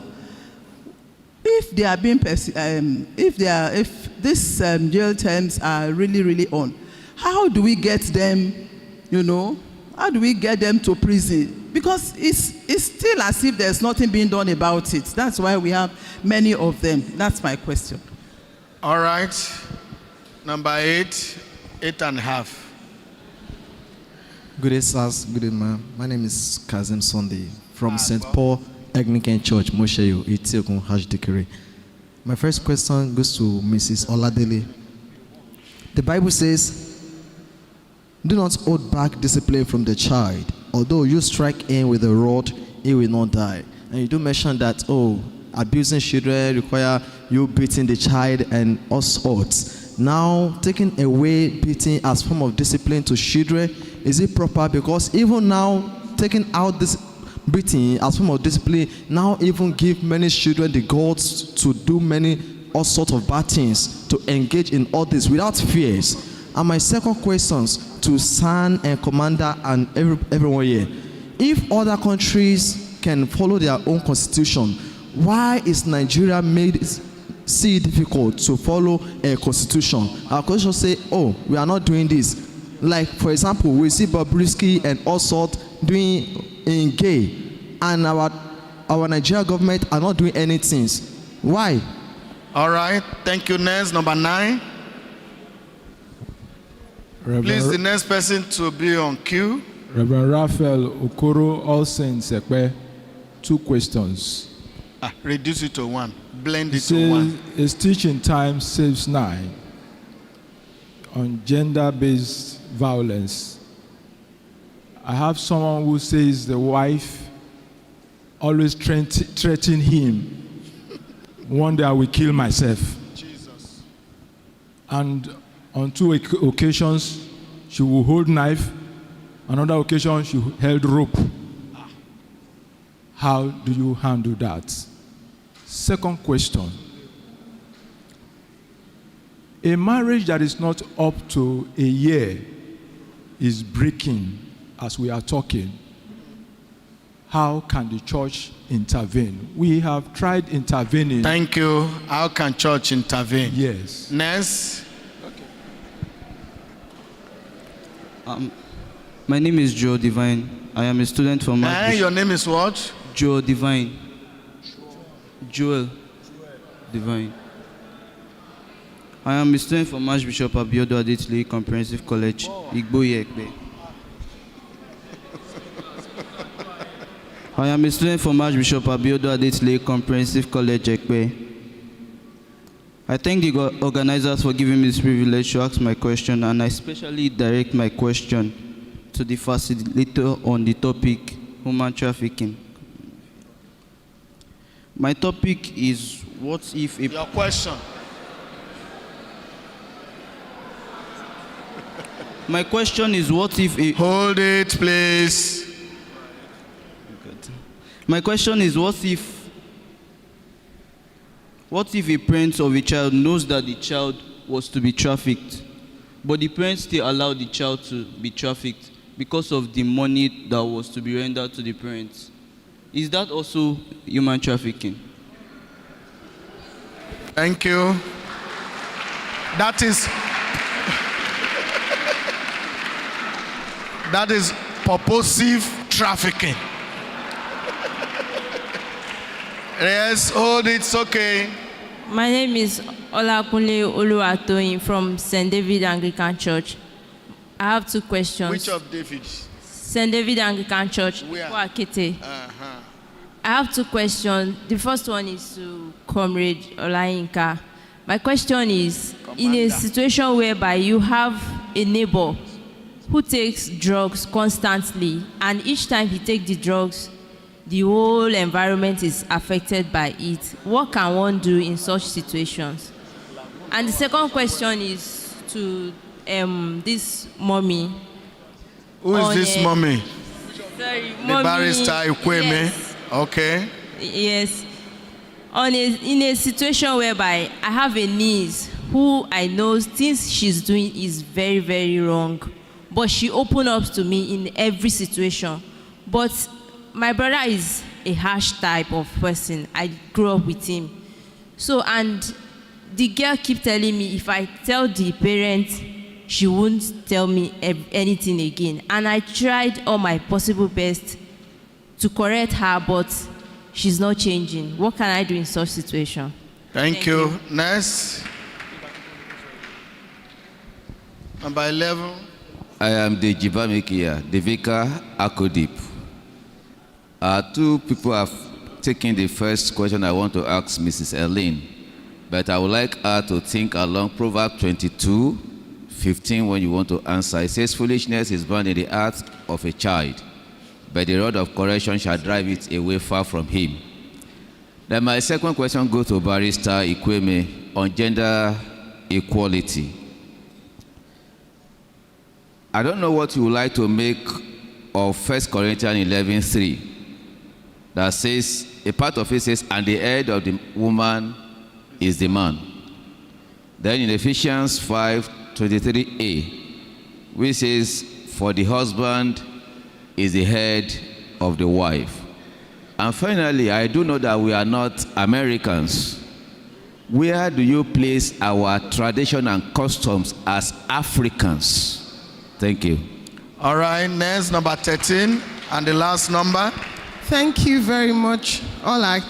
Q: If they are being if these jail terms are really, really on, how do we get them, how do we get them to prison? Because it's still as if there's nothing being done about it. That's why we have many of them. That's my question.
B: All right. Number 8, 8.5.
R: Good day, sirs. Good day, ma'am. My name is Kazim Sunday from St. Paul Anglican Church, Mosheyo, Itiokun, Hashdikere. My first question goes to Mrs. Oladele. The Bible says, do not hold back discipline from the child. Although you strike him with a rod, he will not die. And you do mention that, abusing children require you beating the child and all sorts. Now, taking away beating as form of discipline to children, is it proper? Because even now, taking out this beating as form of discipline, now even give many children the guts to do all sorts of bad things, to engage in all this without fears. And my second question to San and Commander and everyone here, if other countries can follow their own constitution, why is Nigeria made it difficult to follow a constitution? Our constitution say, we are not doing this. Like, for example, we see Bobrisky and all sorts doing in gay, and our Nigeria government are not doing anything. Why?
B: All right. Thank you. Next, number 9. Please, the next person to be on cue.
S: Reverend Raphael Okoro, All Saints Ekpe. 2 questions.
B: Reduce it to 1. Blend it to 1.
S: His teaching time saves 9 on gender-based violence. I have someone who says the wife always threaten him. One day I will kill myself.
B: Jesus.
S: And on 2 occasions, she will hold knife. Another occasion, she held rope. How do you handle that? Second question. A marriage that is not up to a year is breaking as we are talking. How can the church intervene? We have tried intervening.
B: Thank you. How can church intervene?
S: Yes.
B: Next.
T: My name is Joe Divine. I am a student from...
B: Your name is what?
T: Joe Divine. Joel Divine. I am a student from Archbishop Abiodun Adetile Comprehensive College, Igboye Ekpe. I am a student from Archbishop Abiodun Adetunle Comprehensive College, Ekpe. I thank the organizers for giving me this privilege to ask my question, and I especially direct my question to the facilitator on the topic human trafficking. My topic is, what if a...
B: Your question.
T: My question is, what if a...
B: Hold it, please.
T: My question is, what if a parent of a child knows that the child was to be trafficked, but the parents still allow the child to be trafficked because of the money that was to be rendered to the parents? Is that also human trafficking?
B: Thank you. That is purposive trafficking. Yes, hold it, it's okay.
U: My name is Olakunle Oluwatoyin from St. David Anglican Church. I have two questions.
B: Which of David?
U: St. David Anglican Church, Wakete. I have two questions. The first one is to Comrade Olayinka. My question is, in a situation whereby you have a neighbor who takes drugs constantly, and each time he takes the drugs, the whole environment is affected by it, what can one do in such situations? And the second question is to this mommy.
B: Who is this mommy?
U: Sorry,
B: the
U: mommy.
B: Barrister Ikweme.
U: Yes.
B: Okay.
U: Yes. In a situation whereby I have a niece who I know things she's doing is very, very wrong, but she opens up to me in every situation. But my brother is a harsh type of person. I grew up with him. So, and the girl keeps telling me if I tell the parents, she won't tell me anything again. And I tried all my possible best to correct her, but she's not changing. What can I do in such situation?
B: Thank you. Next. Number 11.
V: I am the Jibamikia, the Vicar Akodip. Two people have taken the first question I want to ask Mrs. Ellen, but I would like her to think along Proverbs 22:15 when you want to answer. It says, foolishness is bound in the heart of a child, but the rod of correction shall drive it away far from him. Then my second question goes to Barrister Ikweme on gender equality. I don't know what you would like to make of 1 Corinthians 11:3. That says, a part of it says, and the head of the woman is the man. Then in Ephesians 5:23a, which says, for the husband is the head of the wife. And finally, I do know that we are not Americans. Where do you place our tradition and customs as Africans? Thank you.
B: All right, next, number 13, and the last number.
W: Thank you very much, all our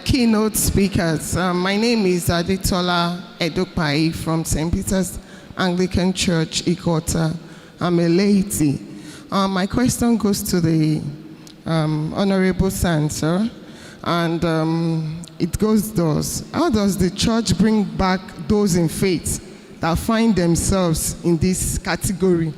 W: keynote speakers. My name is Adetola Edokpai from St. Peter's Anglican Church, Ikota. I'm a laity. My question goes to the Honorable Sansa, and it goes thus. How does the church bring back those in faith that find themselves in this category?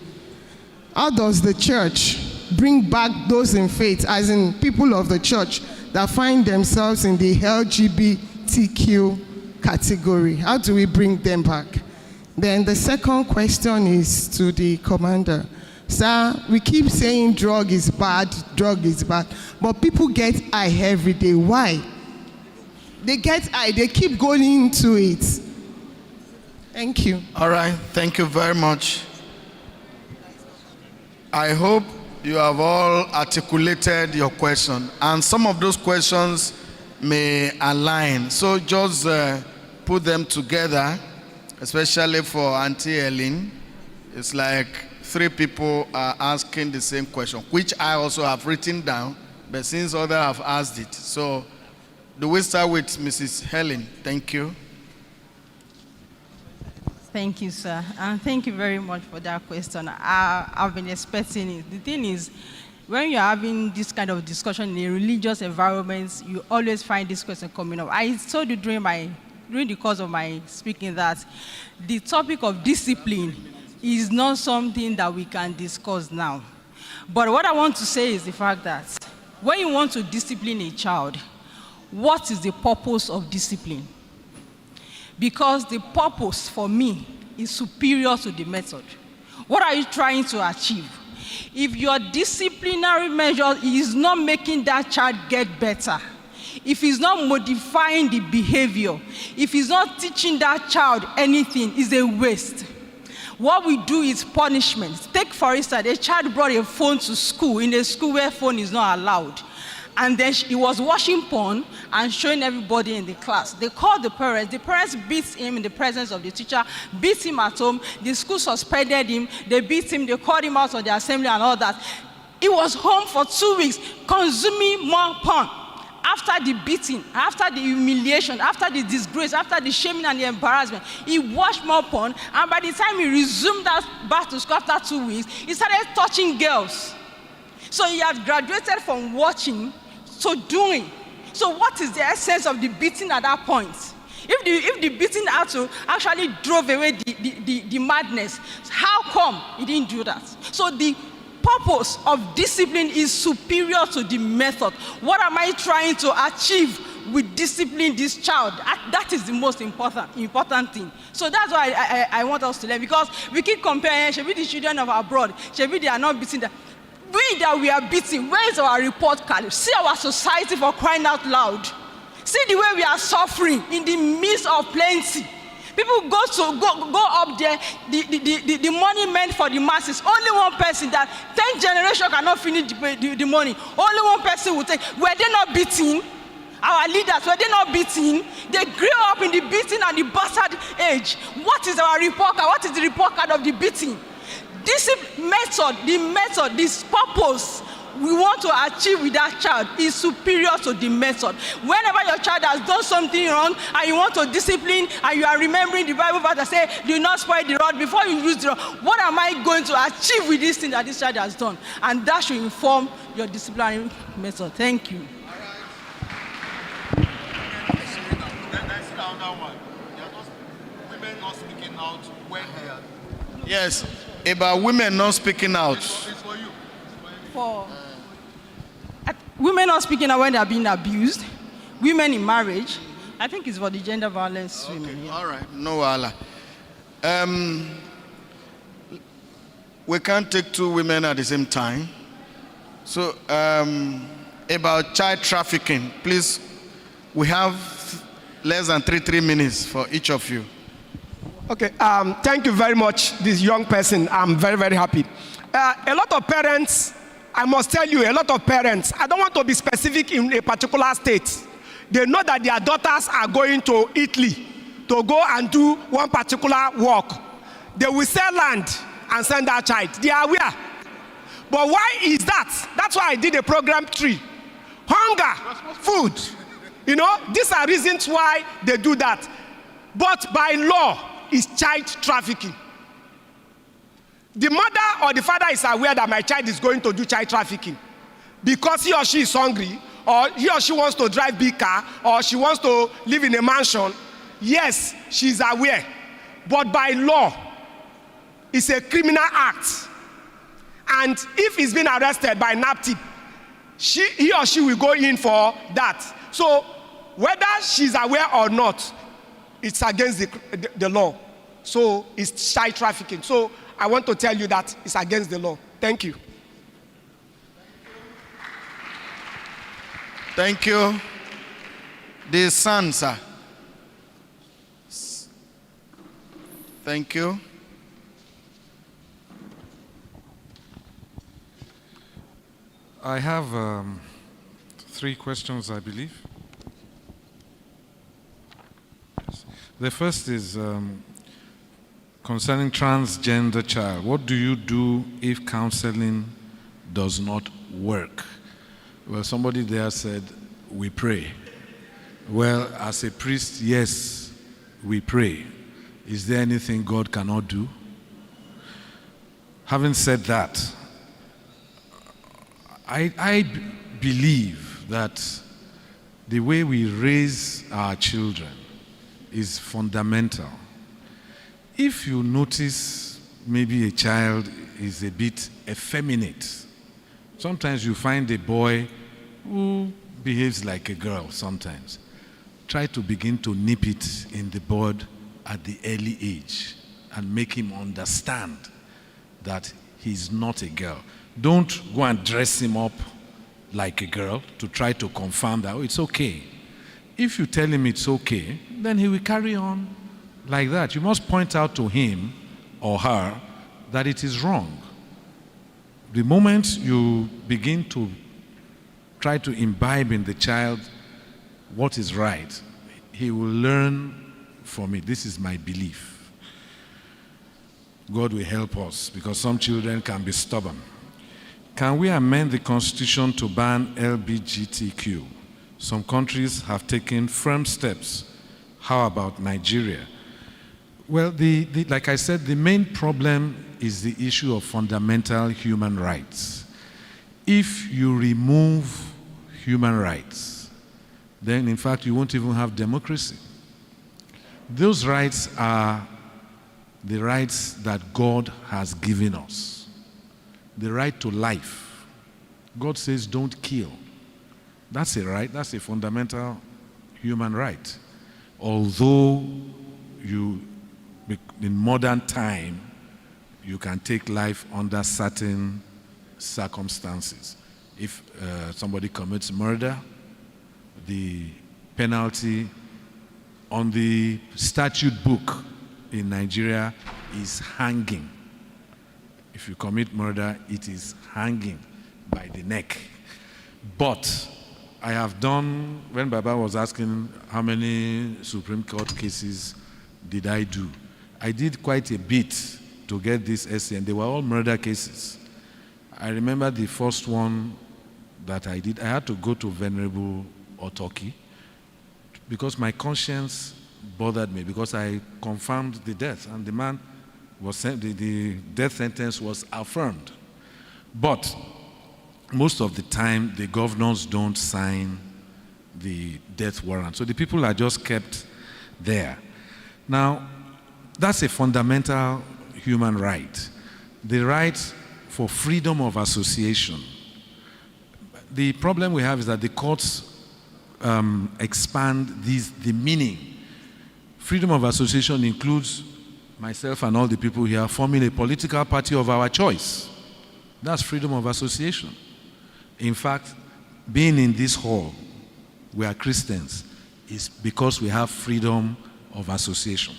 W: How does the church bring back those in faith, as in people of the church that find themselves in the LGBTQ category? How do we bring them back? Then the second question is to the commander. Sir, we keep saying drug is bad, but people get high every day. Why? They get high, they keep going into it. Thank you.
B: All right, thank you very much. I hope you have all articulated your question, and some of those questions may align. So just put them together, especially for Auntie Ellen. It's like 3 people are asking the same question, which I also have written down, but since others have asked it. So do we start with Mrs. Helen? Thank you.
F: Thank you, sir. And thank you very much for that question. I've been expecting it. The thing is, when you're having this kind of discussion in a religious environment, you always find this question coming up. I told you during the course of my speaking that the topic of discipline is not something that we can discuss now. But what I want to say is the fact that when you want to discipline a child, what is the purpose of discipline? Because the purpose, for me, is superior to the method. What are you trying to achieve? If your disciplinary measure is not making that child get better, if it's not modifying the behavior, if it's not teaching that child anything, it's a waste. What we do is punishment. Take, for instance, a child brought a phone to school, in a school where phone is not allowed. And then he was watching porn and showing everybody in the class. They called the parents beat him in the presence of the teacher, beat him at home, the school suspended him, they beat him, they called him out of the assembly and all that. He was home for 2 weeks consuming more porn. After the beating, after the humiliation, after the disgrace, after the shaming and the embarrassment, he watched more porn, and by the time he resumed that back to school after 2 weeks, he started touching girls. So he had graduated from watching to doing. So what is the essence of the beating at that point? If the beating had to actually drove away the madness, how come he didn't do that? So the purpose of discipline is superior to the method. What am I trying to achieve with discipline this child? That is the most important thing. So that's why I want us to learn, because we keep comparing, should be the children of abroad, should be they are not beating them. We that we are beating, where is our report card? See our society, for crying out loud. See the way we are suffering in the midst of plenty. People go up there, the money meant for the masses. Only one person, that 10 generations cannot finish the money. Only one person will take. Were they not beating? Our leaders, were they not beating? They grew up in the beating and the bastard age. What is our report card? What is the report card of the beating? This method, this purpose we want to achieve with that child is superior to the method. Whenever your child has done something wrong and you want to discipline and you are remembering the Bible verse that says, do not spoil the rod before you use the rod. What am I going to achieve with this thing that this child has done? And that should inform your disciplinary method. Thank you.
B: Yes, about women not speaking out.
F: For women not speaking out when they are being abused, women in marriage, I think it's for the gender violence women. Yeah.
B: All right, no wala. We can't take two women at the same time. So about child trafficking, please, we have less than 3 minutes for each of you.
I: Okay, thank you very much, this young person. I'm very, very happy. A lot of parents, I must tell you, a lot of parents, I don't want to be specific in a particular state. They know that their daughters are going to Italy to go and do one particular work. They will sell land and send their child. They are aware. But why is that? That's why I did a program 3. Hunger, food. You know, these are reasons why they do that. But by law, it's child trafficking. The mother or the father is aware that my child is going to do child trafficking because he or she is hungry, or he or she wants to drive big car, or she wants to live in a mansion. Yes, she is aware. But by law, it's a criminal act. And if he's been arrested by NAPTIP, he or she will go in for that. So whether she's aware or not, it's against the law. So it's child trafficking. So I want to tell you that it's against the law. Thank you.
B: Thank you. The son, sir. Thank you.
A: I have 3 questions, I believe. The first is concerning transgender child. What do you do if counseling does not work? Well, somebody there said, we pray. Well, as a priest, yes, we pray. Is there anything God cannot do? Having said that, I believe that the way we raise our children is fundamental. If you notice maybe a child is a bit effeminate, sometimes you find a boy who behaves like a girl sometimes. Try to begin to nip it in the bud at the early age and make him understand that he's not a girl. Don't go and dress him up like a girl to try to confirm that, oh, it's okay. If you tell him it's okay, then he will carry on like that. You must point out to him or her that it is wrong. The moment you begin to try to imbibe in the child what is right, he will learn from it. This is my belief. God will help us, because some children can be stubborn. Can we amend the Constitution to ban LGBTQ? Some countries have taken firm steps. How about Nigeria? Well, like I said, the main problem is the issue of fundamental human rights. If you remove human rights, then in fact you won't even have democracy. Those rights are the rights that God has given us. The right to life. God says don't kill. That's a right, that's a fundamental human right. Although in modern time, you can take life under certain circumstances. If somebody commits murder, the penalty on the statute book in Nigeria is hanging. If you commit murder, it is hanging by the neck. But I have done, when Baba was asking how many Supreme Court cases did I do, I did quite a bit to get this essay, and they were all murder cases. I remember the first one that I did, I had to go to Venerable Otoki because my conscience bothered me, because I confirmed the death, and the man was sent, the death sentence was affirmed. But most of the time, the governors don't sign the death warrant. So the people are just kept there. Now, that's a fundamental human right. The right for freedom of association. The problem we have is that the courts expand the meaning. Freedom of association includes myself and all the people here forming a political party of our choice. That's freedom of association. In fact, being in this hall, we are Christians, is because we have freedom of association.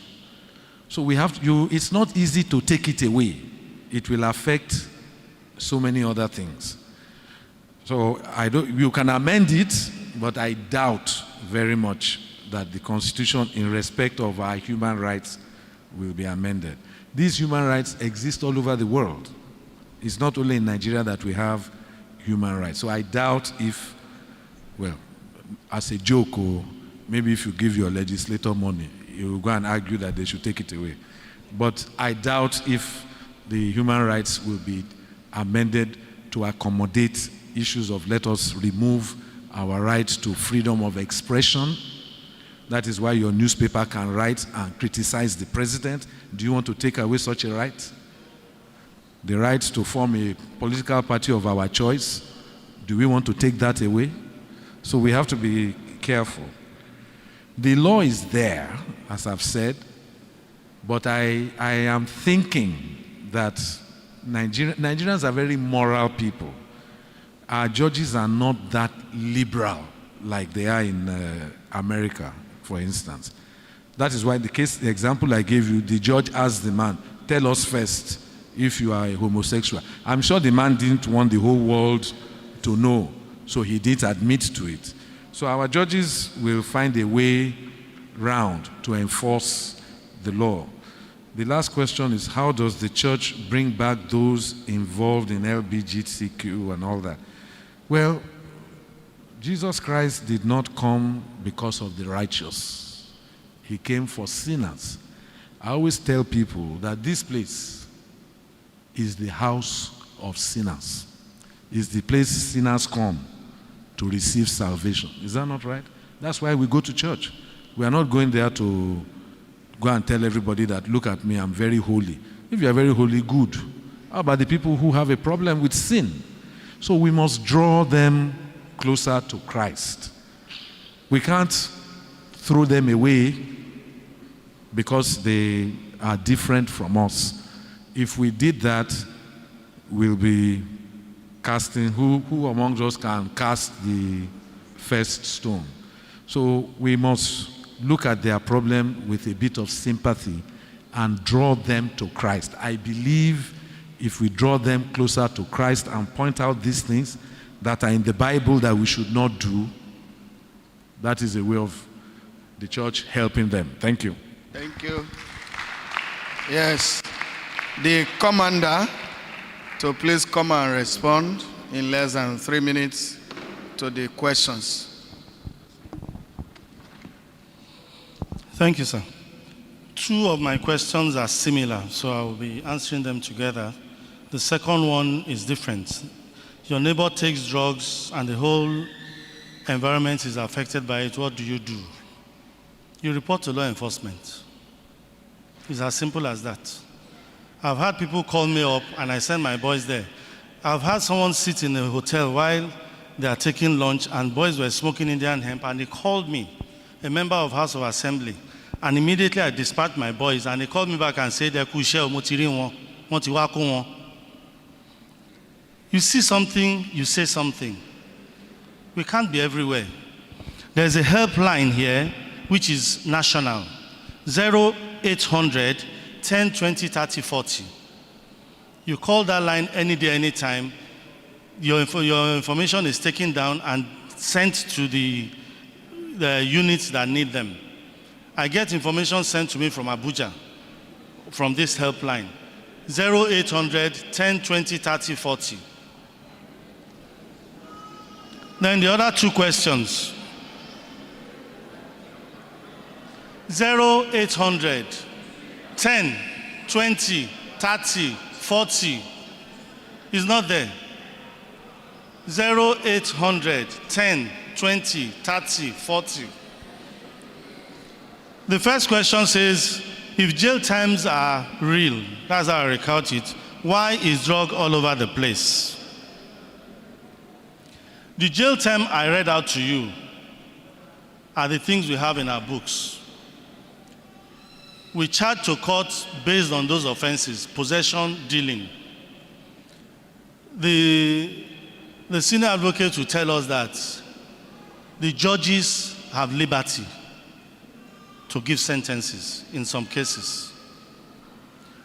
A: So we have to, it's not easy to take it away. It will affect so many other things. So you can amend it, but I doubt very much that the Constitution, in respect of our human rights, will be amended. These human rights exist all over the world. It's not only in Nigeria that we have human rights. So I doubt if, well, as a joke, or maybe if you give your legislator money, you will go and argue that they should take it away. But I doubt if the human rights will be amended to accommodate issues of let us remove our right to freedom of expression. That is why your newspaper can write and criticize the president. Do you want to take away such a right? The right to form a political party of our choice, do we want to take that away? So we have to be careful. The law is there, as I've said, but I am thinking that Nigerians are very moral people. Our judges are not that liberal like they are in America, for instance. That is why the example I gave you, the judge asked the man, tell us first if you are a homosexual. I'm sure the man didn't want the whole world to know, so he did admit to it. So our judges will find a way round to enforce the law. The last question is, how does the church bring back those involved in LGBTQ and all that? Well, Jesus Christ did not come because of the righteous. He came for sinners. I always tell people that this place is the house of sinners. is the place sinners come to receive salvation. Is that not right? That's why we go to church. We are not going there to go and tell everybody that, look at me, I'm very holy. If you are very holy, good. How about the people who have a problem with sin? So we must draw them closer to Christ. We can't throw them away because they are different from us. If we did that, we'll be casting, who among us can cast the first stone? So we must look at their problem with a bit of sympathy and draw them to Christ. I believe if we draw them closer to Christ and point out these things that are in the Bible that we should not do, that is a way of the church helping them. Thank you.
B: Thank you. Yes. The commander to please come and respond in less than 3 minutes to the questions.
C: Thank you, sir. 2 of my questions are similar, so I will be answering them together. The second one is different. Your neighbor takes drugs and the whole environment is affected by it. What do? You report to law enforcement. It's as simple as that. I've had people call me up and I send my boys there. I've had someone sit in a hotel while they are taking lunch and boys were smoking Indian hemp and he called me, a member of House of Assembly. And immediately I dispatched my boys and they called me back and said, you see something, you say something. We can't be everywhere. There's a helpline here which is national, 0800 10 20 30 40. You call that line any day, anytime. Your information is taken down and sent to the units that need them. I get information sent to me from Abuja, from this helpline, 0800 10 20 30 40. Then the other 2 questions. 0800 10 20 30 40 is not there. 0800 10 20 30 40. The first question says, if jail times are real, that's how I recount it, why is drug all over the place? The jail time I read out to you are the things we have in our books. We charge to court based on those offenses, possession, dealing. The senior advocate will tell us that the judges have liberty to give sentences in some cases.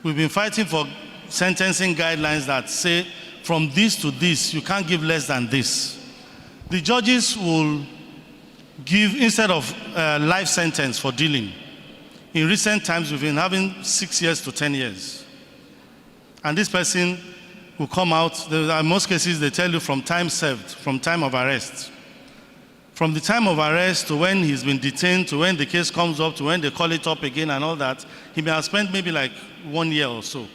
C: We've been fighting for sentencing guidelines that say from this to this, you can't give less than this. The judges will give, instead of life sentence for dealing, in recent times we've been having 6 years to 10 years. And this person will come out, in most cases they tell you from time served, from time of arrest. From the time of arrest to when he's been detained, to when the case comes up, to when they call it up again and all that, he may have spent maybe like 1 year or so.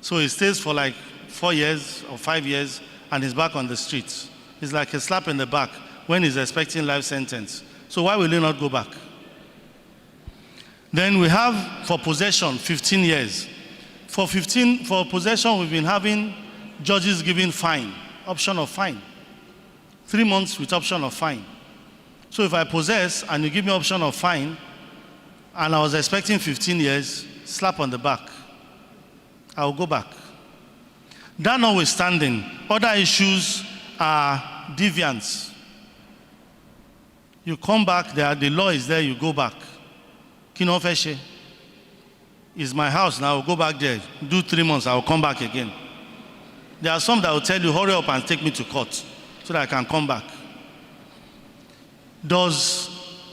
C: So he stays for like 4 years or 5 years and he's back on the streets. It's like a slap in the back when he's expecting life sentence. So why will he not go back? Then we have for possession 15 years. For possession, we've been having judges giving fine, option of fine. 3 months with option of fine. So if I possess and you give me option of fine, and I was expecting 15 years, slap on the back, I'll go back. That notwithstanding, other issues are deviance. You come back there, the law is there, you go back. Kinofeshe is my house now, I'll go back there, do 3 months, I'll come back again. There are some that will tell you, hurry up and take me to court so that I can come back. Does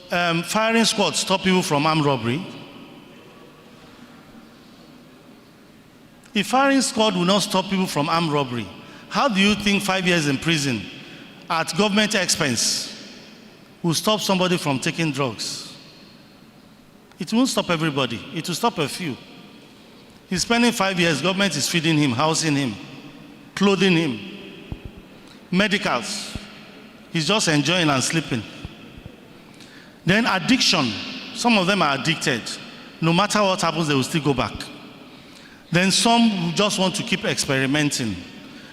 C: firing squad stop people from armed robbery? If firing squad will not stop people from armed robbery, how do you think 5 years in prison at government expense will stop somebody from taking drugs? It won't stop everybody. It will stop a few. He's spending 5 years, government is feeding him, housing him, clothing him. medicals. He's just enjoying and sleeping. Then addiction. Some of them are addicted. No matter what happens, they will still go back. Then some just want to keep experimenting.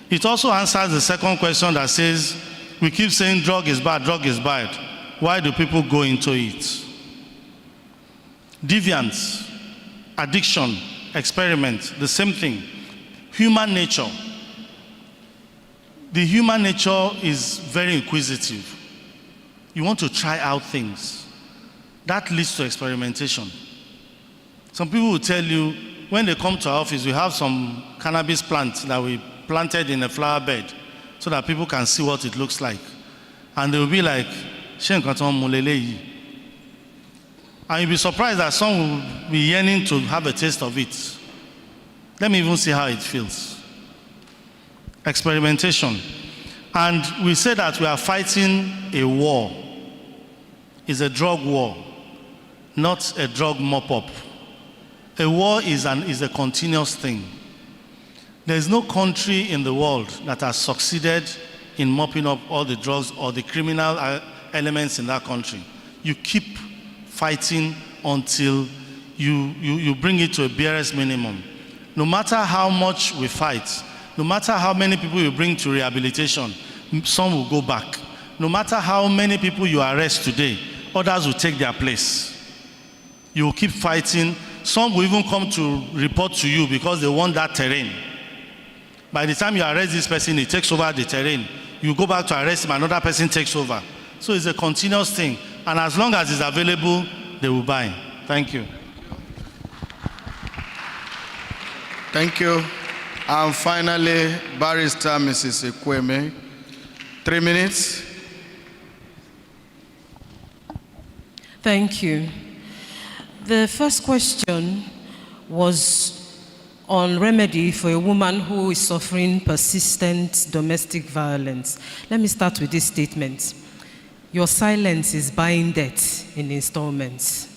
C: It also answers the second question that says, we keep saying drug is bad, drug is bad. Why do people go into it? Deviance, addiction, experiment, the same thing. Human nature. The human nature is very inquisitive. You want to try out things. That leads to experimentation. Some people will tell you, when they come to our office, we have some cannabis plants that we planted in a flower bed so that people can see what it looks like. And they will be like, and you'll be surprised that some will be yearning to have a taste of it. Let me even see how it feels. Experimentation. And we say that we are fighting a war. It's a drug war, not a drug mop-up. A war is a continuous thing. There is no country in the world that has succeeded in mopping up all the drugs or the criminal elements in that country. You keep fighting until you bring it to a barest minimum. No matter how much we fight, no matter how many people you bring to rehabilitation, some will go back. No matter how many people you arrest today, others will take their place. You will keep fighting. Some will even come to report to you because they want that terrain. By the time you arrest this person, he takes over the terrain. You go back to arrest him, another person takes over. So it's a continuous thing. And as long as it's available, they will buy. Thank you.
B: Thank you. And finally, Barrister Mrs. Ekweme. 3 minutes.
H: Thank you. The first question was on remedy for a woman who is suffering persistent domestic violence. Let me start with this statement. Your silence is buying death in installments.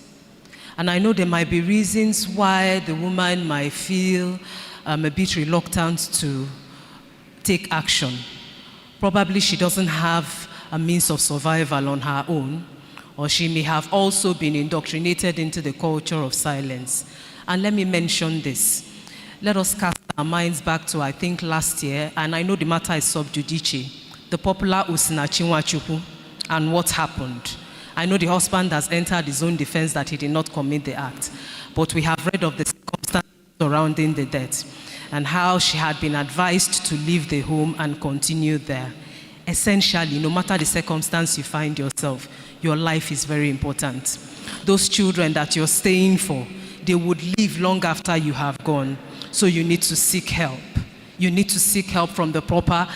H: And I know there might be reasons why the woman might feel a bit reluctant to take action. Probably she doesn't have a means of survival on her own, or she may have also been indoctrinated into the culture of silence. And let me mention this. Let us cast our minds back to, I think, last year, and I know the matter is sub judice, the popular Osinachi Nwachukwu, and what happened. I know the husband has entered his own defense that he did not commit the act, but we have read of the circumstances surrounding the death and how she had been advised to leave the home and continue there. Essentially, no matter the circumstance you find yourself, your life is very important. Those children that you're staying for, they would live long after you have gone. So you need to seek help. You need to seek help from the proper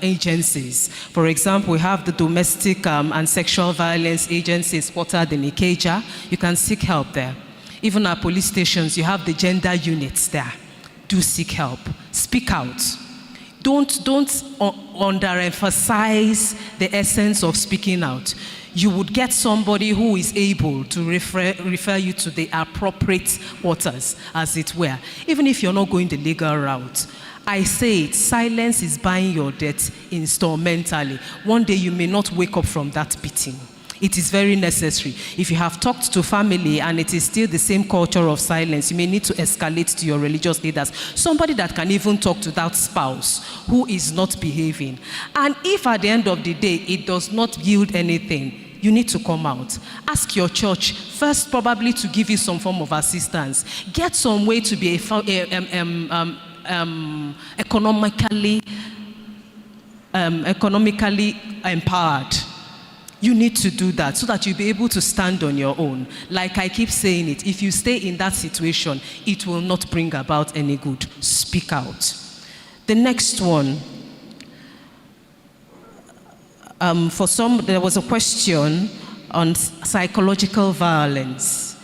H: agencies. For example, we have the domestic and sexual violence agencies, quartered in Ikeja. You can seek help there. Even at police stations, you have the gender units there. Do seek help. Speak out. Don't underemphasize the essence of speaking out. You would get somebody who is able to refer you to the appropriate waters, as it were, even if you're not going the legal route. I say it, silence is buying your death instrumentally. One day you may not wake up from that beating. It is very necessary. If you have talked to family and it is still the same culture of silence, you may need to escalate to your religious leaders. Somebody that can even talk to that spouse who is not behaving. And if at the end of the day it does not yield anything, you need to come out. Ask your church first, probably to give you some form of assistance. Get some way to be economically empowered. You need to do that so that you'll be able to stand on your own. Like I keep saying it, if you stay in that situation, it will not bring about any good. Speak out. The next one, for some, there was a question on psychological violence.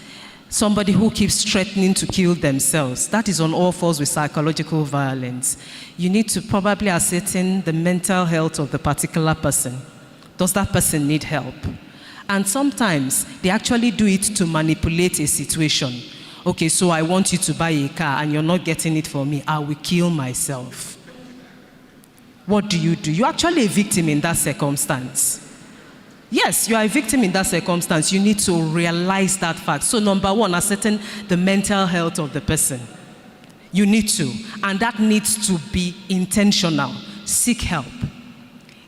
H: Somebody who keeps threatening to kill themselves. That is on all fours with psychological violence. You need to probably ascertain the mental health of the particular person. Does that person need help? And sometimes they actually do it to manipulate a situation. Okay, so I want you to buy a car and you're not getting it for me. I will kill myself. what do? You're actually a victim in that circumstance. Yes, you are a victim in that circumstance. You need to realize that fact. So number one, ascertain the mental health of the person. You need to, and that needs to be intentional. Seek help.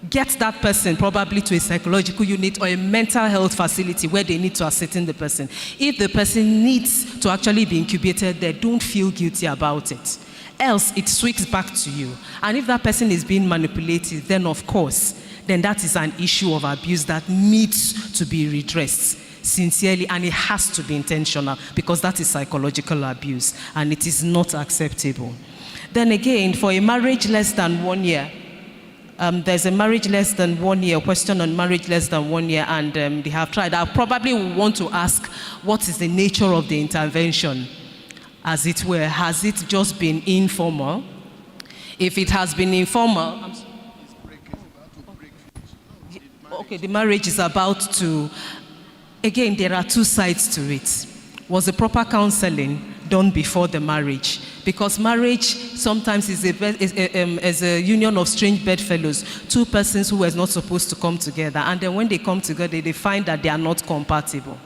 H: Get that person probably to a psychological unit or a mental health facility where they need to ascertain the person. If the person needs to actually be incubated there, don't feel guilty about it. Else, it swings back to you. And if that person is being manipulated, then of course, then that is an issue of abuse that needs to be redressed sincerely, and it has to be intentional because that is psychological abuse and it is not acceptable. Then again, for a marriage less than 1 year, there's a marriage less than 1 year, question on marriage less than 1 year, and they have tried. I probably will want to ask, what is the nature of the intervention, as it were? Has it just been informal? If it has been informal, okay, the marriage is about to, again, there are two sides to it. Was the proper counseling done before the marriage? Because marriage sometimes is a union of strange bedfellows, two persons who were not supposed to come together, and then when they come together, they find that they are not compatible.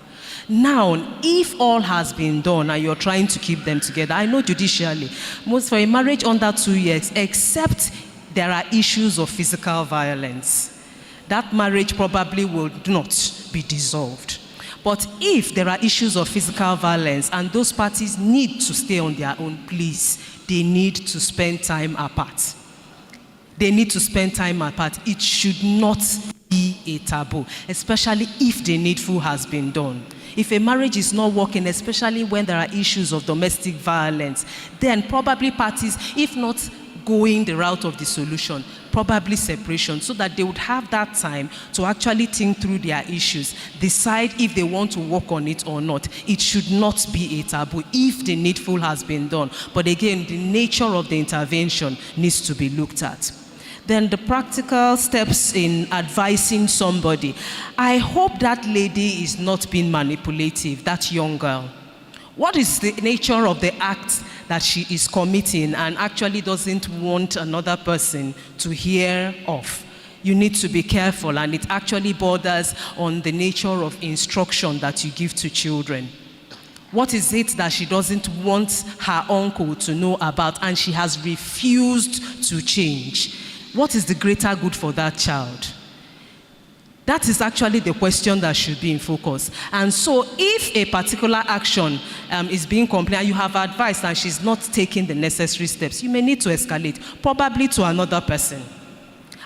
H: Now, if all has been done and you're trying to keep them together, I know judicially, most for a marriage under 2 years, except there are issues of physical violence, that marriage probably will not be dissolved. But if there are issues of physical violence and those parties need to stay on their own, please, they need to spend time apart. They need to spend time apart. It should not be a taboo, especially if the needful has been done. If a marriage is not working, especially when there are issues of domestic violence, then probably parties, if not going the route of the solution, probably separation, so that they would have that time to actually think through their issues, decide if they want to work on it or not. It should not be a taboo if the needful has been done. But again, the nature of the intervention needs to be looked at. Then the practical steps in advising somebody. I hope that lady is not being manipulative, that young girl. What is the nature of the act that she is committing and actually doesn't want another person to hear of? You need to be careful, and it actually borders on the nature of instruction that you give to children. What is it that she doesn't want her uncle to know about and she has refused to change? What is the greater good for that child? That is actually the question that should be in focus. And so if a particular action is being complained, you have advised and she's not taking the necessary steps, you may need to escalate, probably to another person.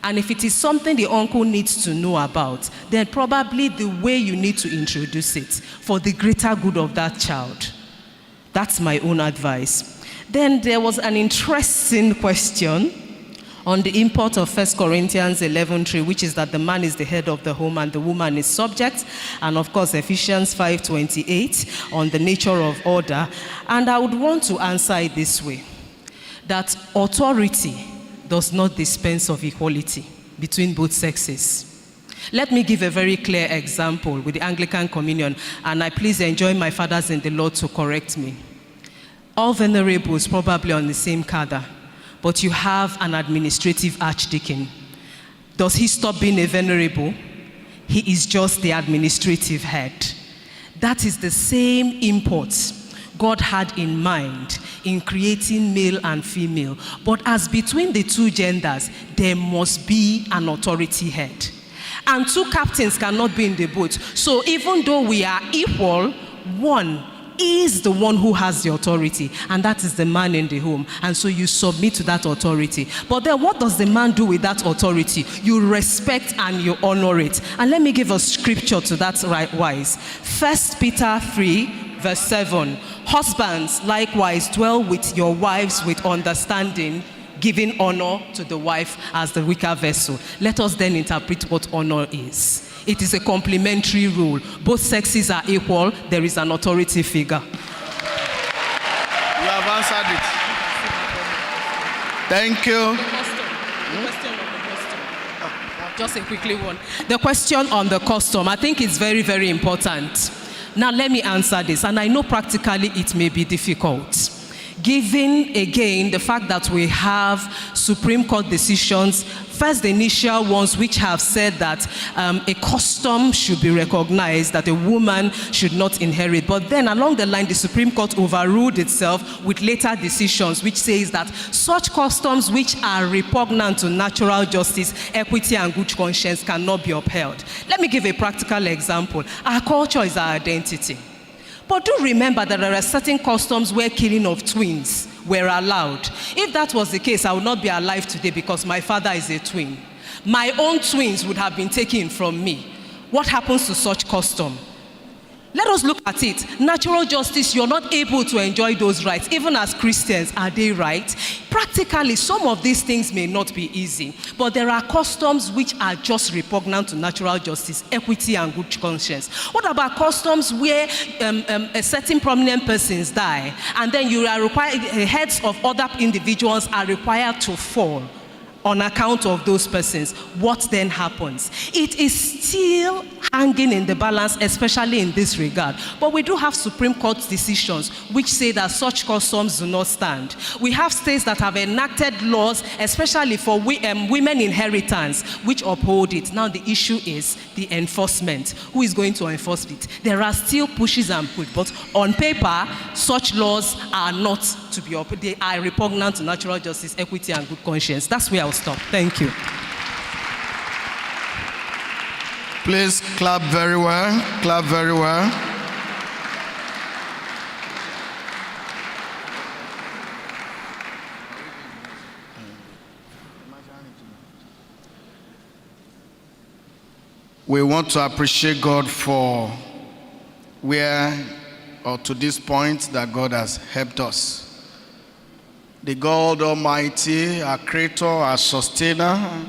H: And if it is something the uncle needs to know about, then probably the way you need to introduce it for the greater good of that child. That's my own advice. Then there was an interesting question on the import of 1 Corinthians 11:3, which is that the man is the head of the home and the woman is subject. And of course, Ephesians 5:28 on the nature of order. And I would want to answer it this way, that authority does not dispense of equality between both sexes. Let me give a very clear example with the Anglican communion, and I please enjoin my fathers in the Lord to correct me. All venerables probably on the same cadre, but you have an administrative archdeacon. Does he stop being a venerable? He is just the administrative head. That is the same import God had in mind in creating male and female. But as between the two genders, there must be an authority head. And two captains cannot be in the boat. So even though we are equal, one is the one who has the authority, and that is the man in the home. And so you submit to that authority. But then what does the man do with that authority? You respect and you honor it. And let me give a scripture to that likewise. 1 Peter 3:7. Husbands, likewise, dwell with your wives with understanding, giving honor to the wife as the weaker vessel. Let us then interpret what honor is. It is a complementary rule. Both sexes are equal. There is an authority figure.
B: You have answered it. Thank you.
H: Just a quickly one. The question on the custom, I think it's very, very important. Now let me answer this, and I know practically it may be difficult. given again the fact that we have Supreme Court decisions, first the initial ones which have said that a custom should be recognized, that a woman should not inherit. But then along the line, the Supreme Court overruled itself with later decisions which says that such customs which are repugnant to natural justice, equity, and good conscience cannot be upheld. Let me give a practical example. Our culture is our identity. But do remember that there are certain customs where killing of twins were allowed. If that was the case, I would not be alive today because my father is a twin. My own twins would have been taken from me. What happens to such custom? Let us look at it. Natural justice, you're not able to enjoy those rights. Even as Christians, are they right? Practically, some of these things may not be easy, but there are customs which are just repugnant to natural justice, equity, and good conscience. What about customs where a certain prominent persons die, and then you are required, heads of other individuals are required to fall on account of those persons? What then happens? It is still hanging in the balance, especially in this regard. But we do have Supreme Court decisions which say that such customs do not stand. We have states that have enacted laws, especially for women inheritance, which uphold it. Now the issue is the enforcement. Who is going to enforce it? There are still pushes and pulls, but on paper, such laws are not to be upheld. They are repugnant to natural justice, equity, and good conscience. That's where I'll stop. Thank you.
B: Please clap very well. Clap very well. We want to appreciate God for where or to this point that God has helped us. The God Almighty, our Creator, our Sustainer,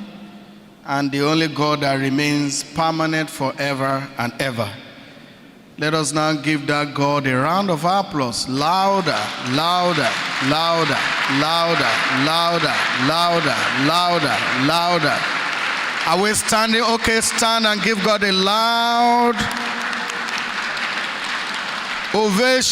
B: and the only God that remains permanent forever and ever. Let us now give that God a round of applause. Louder, louder, louder, louder, louder, louder, louder, louder. Are we standing? Okay, stand and give God a loud ovation.